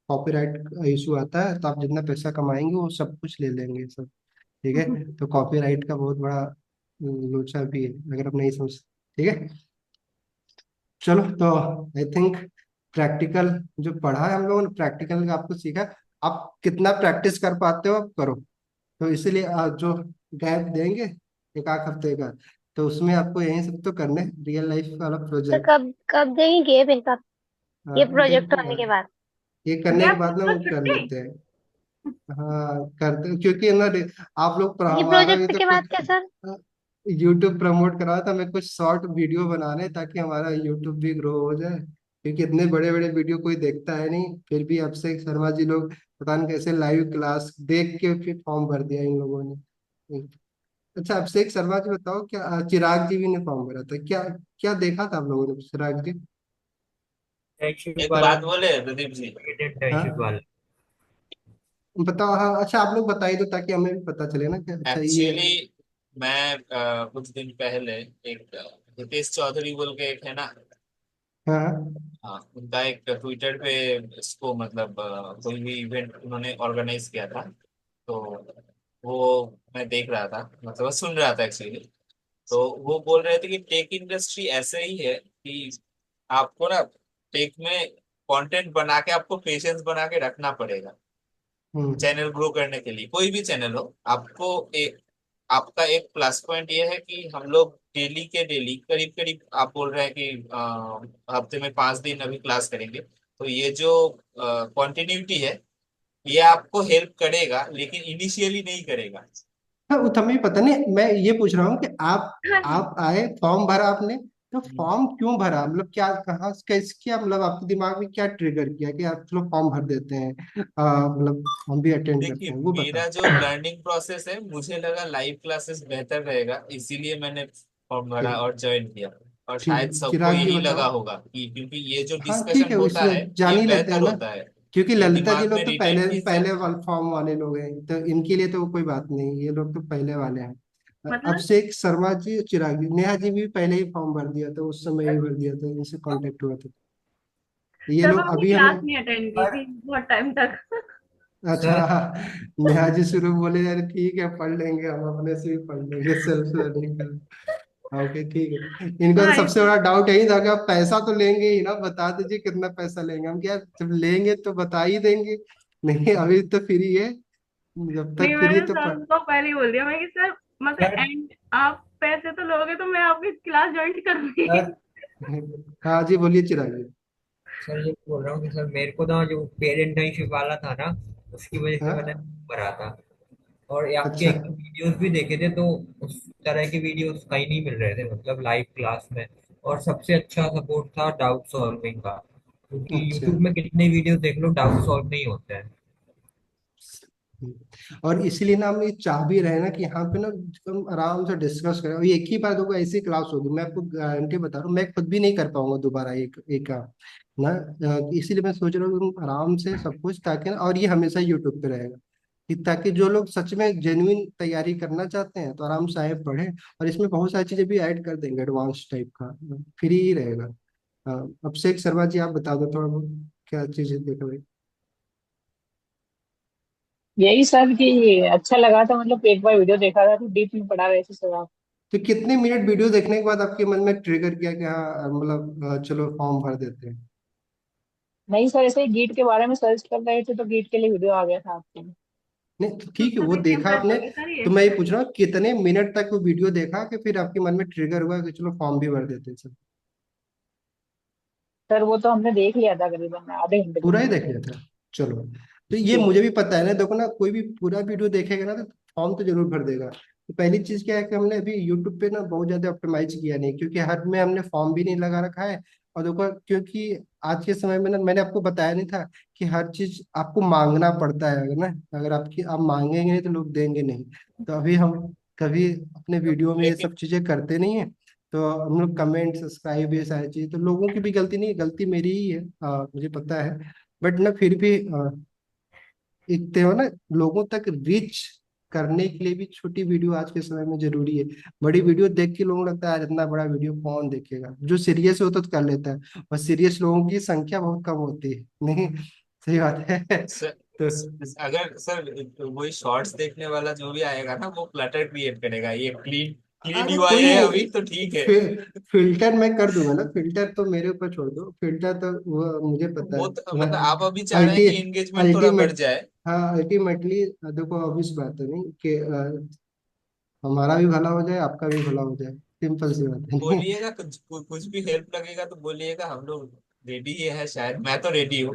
कॉपीराइट इशू आता है तो आप जितना पैसा कमाएंगे वो सब कुछ ले लेंगे सब। ठीक है, तो कॉपीराइट का बहुत बड़ा लोचा भी है अगर आप नहीं समझ। ठीक है, चलो तो आई थिंक प्रैक्टिकल जो पढ़ा है हम लोगों ने, प्रैक्टिकल का आपको सीखा। आप कितना प्रैक्टिस कर पाते हो आप करो। तो इसीलिए जो गैप देंगे एक आध हफ्ते का, तो उसमें आपको यही सब तो करने रियल लाइफ वाला तो प्रोजेक्ट कब कब देंगे गेम एक आप, ये प्रोजेक्ट देखते होने हैं। के बाद? ये करने के गैप बाद ना वो मतलब कर छुट्टी? लेते हैं। हाँ करते हैं, क्योंकि ना आप लोग ये हमारा भी प्रोजेक्ट तो के बाद क्या कुछ सर? यूट्यूब प्रमोट करा था, मैं कुछ शॉर्ट वीडियो बनाने ताकि हमारा यूट्यूब भी ग्रो हो जाए, क्योंकि इतने बड़े बड़े वीडियो कोई देखता है नहीं। फिर भी अभिषेक शर्मा जी लोग पता नहीं कैसे लाइव क्लास देख के फिर फॉर्म भर दिया इन लोगों ने। अच्छा अभिषेक शर्मा जी बताओ, क्या चिराग जी भी ने फॉर्म भरा था क्या? क्या देखा था आप लोगों ने चिराग जी? इंटर्नशिप एक वाला। बात बोले प्रदीप जी। इंटर्नशिप हाँ वाला। बताओ, हाँ अच्छा आप लोग बताइए तो ताकि हमें भी पता चले ना कि अच्छा ये। एक्चुअली मैं कुछ दिन पहले एक हितेश चौधरी बोल के एक है ना, हाँ हाँ उनका एक ट्विटर पे इसको मतलब कोई भी इवेंट उन्होंने ऑर्गेनाइज किया था। तो वो मैं देख रहा था, मतलब सुन रहा था एक्चुअली। तो वो बोल रहे थे कि टेक इंडस्ट्री ऐसे ही है कि आपको ना टेक में कंटेंट बना के आपको पेशेंस बना के रखना पड़ेगा। हम्म चैनल ग्रो करने के लिए कोई भी चैनल हो, आपको एक आपका एक प्लस पॉइंट ये है कि हम लोग डेली के डेली करीब करीब आप बोल रहे हैं कि हफ्ते में 5 दिन अभी क्लास करेंगे। तो ये जो कॉन्टिन्यूटी है ये आपको हेल्प करेगा, लेकिन इनिशियली नहीं करेगा। हाँ वो तो हमें पता नहीं, मैं ये पूछ रहा हूँ कि हाँ जी। आप आए फॉर्म भरा आपने, तो हम्म। फॉर्म क्यों भरा? मतलब क्या कहाँ कैसे क्या, मतलब आपके दिमाग में क्या ट्रिगर किया कि आप चलो फॉर्म भर देते हैं, मतलब हम भी अटेंड देखिए करते हैं, वो मेरा बताओ। जो लर्निंग प्रोसेस है, मुझे लगा लाइव क्लासेस बेहतर रहेगा, इसीलिए मैंने फॉर्म भरा ठीक, और ज्वाइन किया। और ठीक शायद है सबको चिराग जी यही लगा बताओ। होगा कि क्योंकि ये जो हाँ ठीक डिस्कशन है, होता है उसमें जान ये ही लेते हैं बेहतर ना, होता है। क्योंकि ये ललिता जी दिमाग में लोग तो पहले रिटेन चीज पहले वाले फॉर्म वाले लोग हैं, तो इनके लिए तो कोई बात नहीं, ये लोग तो पहले वाले हैं। मतलब अभिषेक शर्मा जी, चिराग जी, नेहा जी भी पहले ही फॉर्म भर दिया था, उस समय ही भर दिया था, इनसे कांटेक्ट हुआ था। ये तब लोग हमने अभी क्लास हमें, नहीं अटेंड की थी बहुत टाइम तक। अच्छा सर नेहा जी शुरू में बोले यार ठीक है पढ़ लेंगे, हम अपने से भी पढ़ लेंगे, सेल्फ लर्निंग कर। ओके ठीक है, इनका तो हाँ सबसे इसलिए। बड़ा डाउट यही था कि आप पैसा तो लेंगे ही ना, बता दीजिए कितना पैसा लेंगे। हम क्या जब लेंगे तो बता ही देंगे, नहीं अभी तो फ्री है, जब नहीं, तक फ्री मैंने तो सर को पहले ही बोल दिया मैं कि सर मतलब सर एंड आप पैसे तो लोगे तो मैं आपकी क्लास ज्वाइन करूंगी। सर हाँ जी बोलिए चिराग जी। सर ये बोल रहा हूँ कि सर मेरे को ना जो पेड इंटर्नशिप वाला था ना, उसकी वजह से मैंने हाँ भरा था। और ये आपके अच्छा एक दो वीडियोस भी देखे थे, तो उस तरह के वीडियोस कहीं नहीं मिल रहे थे, मतलब लाइव क्लास में। और सबसे अच्छा सपोर्ट था डाउट सॉल्विंग का, क्योंकि अच्छा। यूट्यूब में कितने वीडियो देख लो डाउट सॉल्व नहीं होते हैं। और इसीलिए ना हम ये चाह भी रहे ना कि यहाँ पे ना हम आराम से डिस्कस करें, और एक ही बार होगा ऐसी क्लास होगी, मैं आपको गारंटी बता रहा हूँ, मैं खुद भी नहीं कर पाऊंगा दोबारा एक काम ना। इसीलिए मैं सोच रहा हूँ कि हम आराम से सब कुछ, ताकि ना, और ये हमेशा यूट्यूब पे रहेगा कि ताकि जो लोग सच में जेन्युइन तैयारी करना चाहते हैं तो आराम से आए पढ़े। और इसमें बहुत सारी चीजें भी ऐड कर देंगे एडवांस टाइप का, फ्री ही रहेगा। अभिषेक शर्मा जी आप बता दो थोड़ा बहुत, क्या चीजें देख रहे? यही सर कि अच्छा लगा था, मतलब एक बार वीडियो देखा था तो डीप में पढ़ा रहे थे सर आप। तो कितने मिनट वीडियो देखने के बाद आपके मन में ट्रिगर किया कि हाँ मतलब चलो फॉर्म भर देते हैं? नहीं सर, ऐसे ही गीट के बारे में सर्च कर रहे थे तो गीट के लिए वीडियो आ गया था आपके। नहीं तो ठीक है, उससे वो देख के देखा इम्प्रेस आपने, हो गए सर ये। तो मैं ये पूछ रहा हूँ कितने मिनट तक वो वीडियो देखा कि फिर आपके मन में ट्रिगर हुआ कि चलो फॉर्म भी भर देते हैं सर? सर वो तो हमने देख लिया था करीबन आधे घंटे पूरा ही तक। देख लिया था? चलो, तो ये जी। मुझे भी पता है ना, देखो ना कोई भी पूरा वीडियो देखेगा ना तो फॉर्म तो जरूर भर देगा। तो पहली चीज क्या है कि हमने अभी यूट्यूब पे ना बहुत ज्यादा ऑप्टिमाइज किया नहीं, क्योंकि हर में हमने फॉर्म भी नहीं लगा रखा है, और देखो क्योंकि आज के समय में ना, मैंने आपको बताया नहीं था कि हर चीज आपको मांगना पड़ता है, अगर ना, अगर आपकी आप मांगेंगे नहीं तो लोग देंगे नहीं। तो अभी हम कभी अपने वीडियो में ये लेकिन सब चीजें करते नहीं है। तो हम लोग कमेंट सब्सक्राइब ये सारी चीज, तो लोगों की भी गलती नहीं है, गलती मेरी ही है, मुझे पता है। बट ना फिर भी इतने हो ना, लोगों तक रीच करने के लिए भी छोटी वीडियो आज के समय में जरूरी है। बड़ी वीडियो देख के लोगों को लगता है यार इतना बड़ा वीडियो कौन देखेगा, जो सीरियस होता तो कर लेता है, और सीरियस लोगों की संख्या बहुत कम होती है। नहीं, सही बात है। सर, तो अगर सर वही शॉर्ट्स देखने वाला जो भी आएगा ना, वो क्लटर क्रिएट करेगा। ये क्लीन क्लीन अरे यूआई कोई है नहीं, अभी तो ठीक है। फिल्टर मैं कर दूंगा ना, फिल्टर तो मेरे ऊपर छोड़ दो, फिल्टर तो वो मुझे पता वो तो है। मतलब आप अभी चाह रहे हैं अल्टी कि एंगेजमेंट थोड़ा बढ़ अल्टीमेट जाए। हाँ अल्टीमेटली देखो, अब इस बात है नहीं कि हमारा भी भला हो जाए, आपका भी भला हो जाए, सिंपल सी बात है। नहीं, बोलिएगा कुछ भी हेल्प लगेगा तो बोलिएगा, हम लोग रेडी है। शायद मैं तो रेडी हूँ,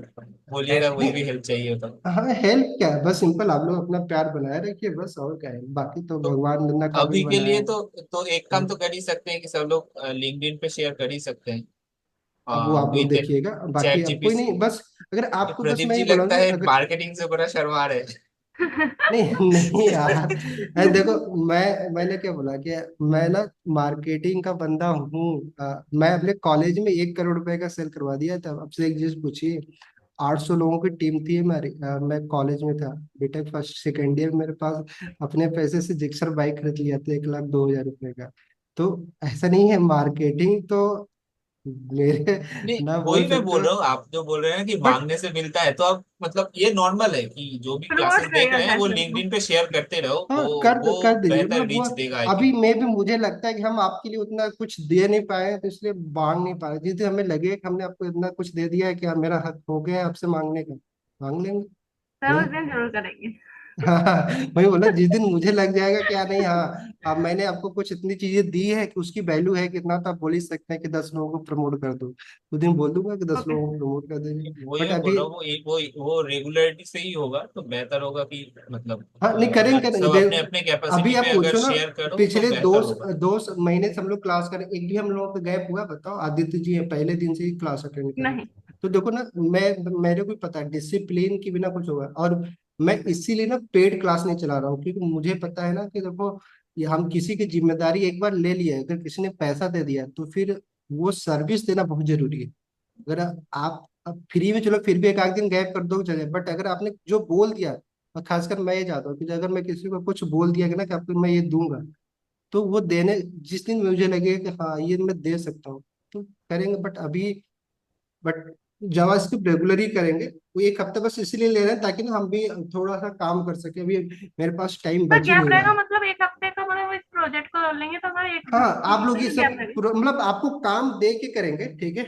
बोलिएगा कोई नहीं, भी हेल्प चाहिए हो तो। हाँ हेल्प क्या है, बस सिंपल आप लोग अपना प्यार बनाए रखिए बस, और क्या है, बाकी तो तो भगवान ने काबिल अभी के बनाया लिए है। तो एक काम तो कर ही सकते हैं कि सब लोग लिंक्डइन पे शेयर कर ही सकते हैं अब वो आप लोग विथ देखिएगा, बाकी चैट अब कोई जीपीटी। नहीं, बस अगर आपको, बस प्रदीप मैं जी ये लगता बोलूंगा है अगर, मार्केटिंग से बड़ा शर्मा रहे हैं। नहीं नहीं यार, अरे देखो, मैंने क्या बोला कि मैं ना मार्केटिंग का बंदा हूँ। मैं अपने कॉलेज में 1 करोड़ रुपए का सेल करवा दिया था। अब से एक चीज पूछिए, 800 लोगों की टीम थी हमारी, मैं कॉलेज में था, बीटेक फर्स्ट सेकेंड ईयर, मेरे पास अपने पैसे से जिक्सर बाइक खरीद लिया था 1,02,000 रुपए का। तो ऐसा नहीं है, मार्केटिंग तो मेरे नहीं, ना बोल वही मैं सकते बोल हो, रहा हूँ। आप जो बोल रहे हैं कि बट मांगने से मिलता है, तो आप मतलब ये नॉर्मल है कि जो भी प्रमोट क्लासेस देख करेगा रहे हैं वो कैसे उसको? लिंक्डइन पे शेयर करते रहो। हाँ वो कर दीजिए, बेहतर मतलब वो रीच देगा आई अभी थिंक। में भी मुझे लगता है कि हम आपके लिए उतना कुछ दे नहीं पाए, तो इसलिए मांग नहीं पाए। जिस दिन हमें लगे कि हमने आपको इतना कुछ दे दिया है कि हाँ, मेरा हक हो गया है आपसे मांगने का, मांग लेंगे। सर नहीं, उस दिन जरूर करेंगे। हाँ वही बोला, जिस दिन मुझे लग जाएगा क्या नहीं, हाँ अब मैंने आपको कुछ इतनी चीजें दी है कि उसकी वैल्यू है कितना, तो आप बोल ही सकते हैं कि 10 लोगों को प्रमोट कर दो, उस दिन बोल दूंगा कि दस ओके। लोगों को प्रमोट कर देंगे। वही बट मैं बोल अभी, रहा हूँ। वो रेगुलरिटी से ही होगा तो बेहतर होगा कि मतलब हाँ नहीं करेंगे अगर करेंगे सब अपने अपने अभी कैपेसिटी आप पे अगर पूछो ना, शेयर करो तो पिछले दो बेहतर होगा। दो महीने से हम लोग क्लास करें, एक भी हम लोगों का गैप हुआ बताओ? आदित्य जी पहले दिन से ही क्लास अटेंड कर रहे हैं। नहीं। तो देखो ना, मेरे को पता है डिसिप्लिन के बिना कुछ होगा, और मैं इसीलिए ना पेड क्लास नहीं चला रहा हूँ, क्योंकि मुझे पता है ना कि देखो, ये हम किसी की जिम्मेदारी एक बार ले लिया है, अगर किसी ने पैसा दे दिया तो फिर वो सर्विस देना बहुत जरूरी है। अगर आप अब फ्री में, चलो फिर भी एक आध दिन गैप कर दो चले, बट अगर आपने जो बोल दिया, और खासकर मैं ये चाहता हूँ कि अगर मैं किसी को कुछ बोल दिया कि ना कि आपको मैं ये दूंगा, तो वो देने, जिस दिन मुझे लगे कि हाँ ये मैं दे सकता हूँ, तो करेंगे। बट जावास्क्रिप्ट रेगुलर ही करेंगे। वो एक हफ्ता बस इसलिए ले रहे हैं ताकि ना हम भी थोड़ा सा काम कर सके, अभी मेरे पास टाइम पर बच ही गैप नहीं रहा रहेगा है। मतलब एक हफ्ते का, मतलब इस प्रोजेक्ट को लेंगे तो हमारे एक हाँ हफ्ते आप लोग का ये ही सब गैप रहेगा। मतलब आपको काम दे के करेंगे, ठीक है,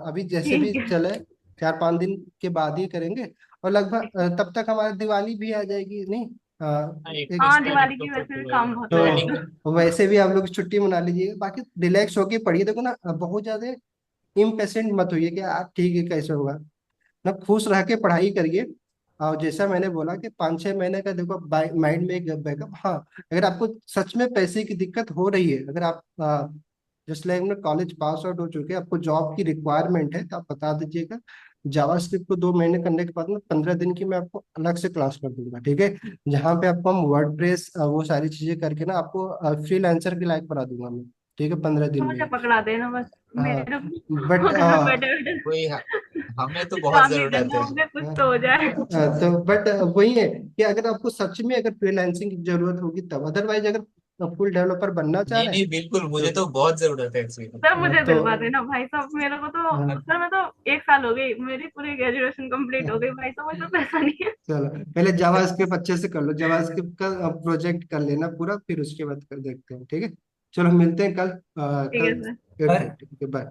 अभी जैसे भी ठीक है। चले 4-5 दिन के बाद ही करेंगे। और लगभग तब तक हमारी दिवाली भी आ जाएगी, नहीं, हाँ, एक, 21 हाँ तारीख दिवाली को की तो वैसे भी पूरा काम बहुत हो जाएगा। तो वैसे भी आप लोग छुट्टी मना लीजिएगा, बाकी रिलैक्स होके पढ़िए। देखो ना, बहुत ज्यादा इम्पेशेंट मत होइए कि आप ठीक है कैसे होगा, ना खुश रह के पढ़ाई करिए। और जैसा मैंने बोला कि 5-6 महीने का देखो माइंड में एक बैकअप, हाँ अगर आपको सच में पैसे की दिक्कत हो रही है, अगर आप जस्ट लाइक में कॉलेज पास आउट हो चुके हैं, आपको जॉब की रिक्वायरमेंट है, तो आप बता दीजिएगा। जावास्क्रिप्ट को 2 महीने करने के बाद में 15 दिन की मैं आपको अलग से क्लास कर दूंगा, ठीक है, जहाँ पे आपको हम वर्डप्रेस वो सारी चीजें करके ना आपको फ्रीलांसर के लायक बना दूंगा मैं, ठीक है, 15 दिन तो में मुझे ही। पकड़ा देना बस, हाँ मेरे को बट घर में बैठे बैठे वही हमें तो बहुत काम ही जरूरत करना है। होंगे, कुछ तो हो जाए। तो बट वही है कि अगर आपको सच में अगर फ्रीलांसिंग की जरूरत होगी तब, अदरवाइज अगर फुल डेवलपर बनना चाह नहीं रहे नहीं, हैं बिल्कुल तो मुझे तो बहुत जरूरत है एक्चुअली। सर मुझे तो दिलवा देना भाई साहब, मेरे को तो सर, मैं तो 1 साल हो गई, मेरी पूरी ग्रेजुएशन कंप्लीट हो गई भाई साहब, मुझे तो पैसा नहीं है। चलो पहले जावास्क्रिप्ट अच्छे से कर लो, जावास्क्रिप्ट का प्रोजेक्ट कर लेना पूरा, फिर उसके बाद कर देखते हैं, ठीक है। चलो मिलते हैं कल, ठीक है कल सर। 8:30, ठीक है, बाय।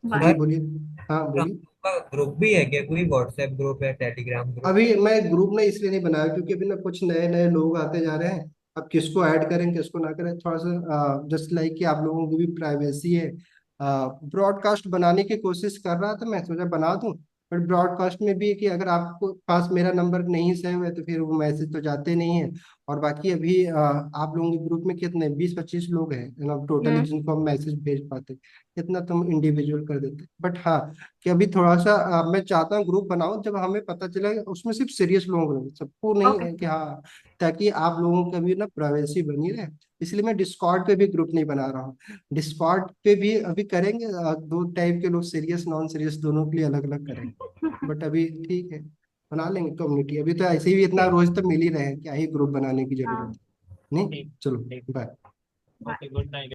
बाय। जी सर बोलिए। हाँ हम बोलिए। का ग्रुप भी है क्या, कोई व्हाट्सएप ग्रुप या टेलीग्राम ग्रुप? अभी मैं ग्रुप ने इसलिए नहीं बनाया क्योंकि अभी ना कुछ नए नए लोग आते जा रहे हैं। अब किसको ऐड करें किसको ना करें, थोड़ा सा जस्ट लाइक कि आप लोगों की भी प्राइवेसी है। ब्रॉडकास्ट बनाने की कोशिश कर रहा था, मैं सोचा बना दूं, बट ब्रॉडकास्ट में भी है कि अगर आपको पास मेरा नंबर नहीं सेव है तो फिर वो मैसेज तो जाते नहीं है। और बाकी अभी आप लोगों के ग्रुप में कितने 20-25 लोग हैं ना टोटली, हम्म। जिनको हम मैसेज भेज पाते, इतना तुम इंडिविजुअल कर देते। बट हाँ, कि अभी थोड़ा सा मैं चाहता हूँ ग्रुप बनाओ जब हमें पता चला कि उसमें सिर्फ सीरियस लोग रहे, सबको नहीं ओके। है कि हाँ, ताकि आप लोगों का भी ना प्राइवेसी बनी रहे। इसलिए मैं डिस्कॉर्ड पे भी ग्रुप नहीं बना रहा हूँ। डिस्कॉर्ड पे भी अभी करेंगे, दो टाइप के लोग, सीरियस नॉन सीरियस दोनों के लिए अलग अलग करेंगे। बट अभी ठीक है, बना लेंगे कम्युनिटी। अभी तो ऐसे भी इतना ठीक। रोज तो मिल ही रहे हैं, क्या ही ग्रुप बनाने की हाँ। जरूरत है। नहीं, ठीक। चलो, ठीक। Bye. Bye. Okay, good night.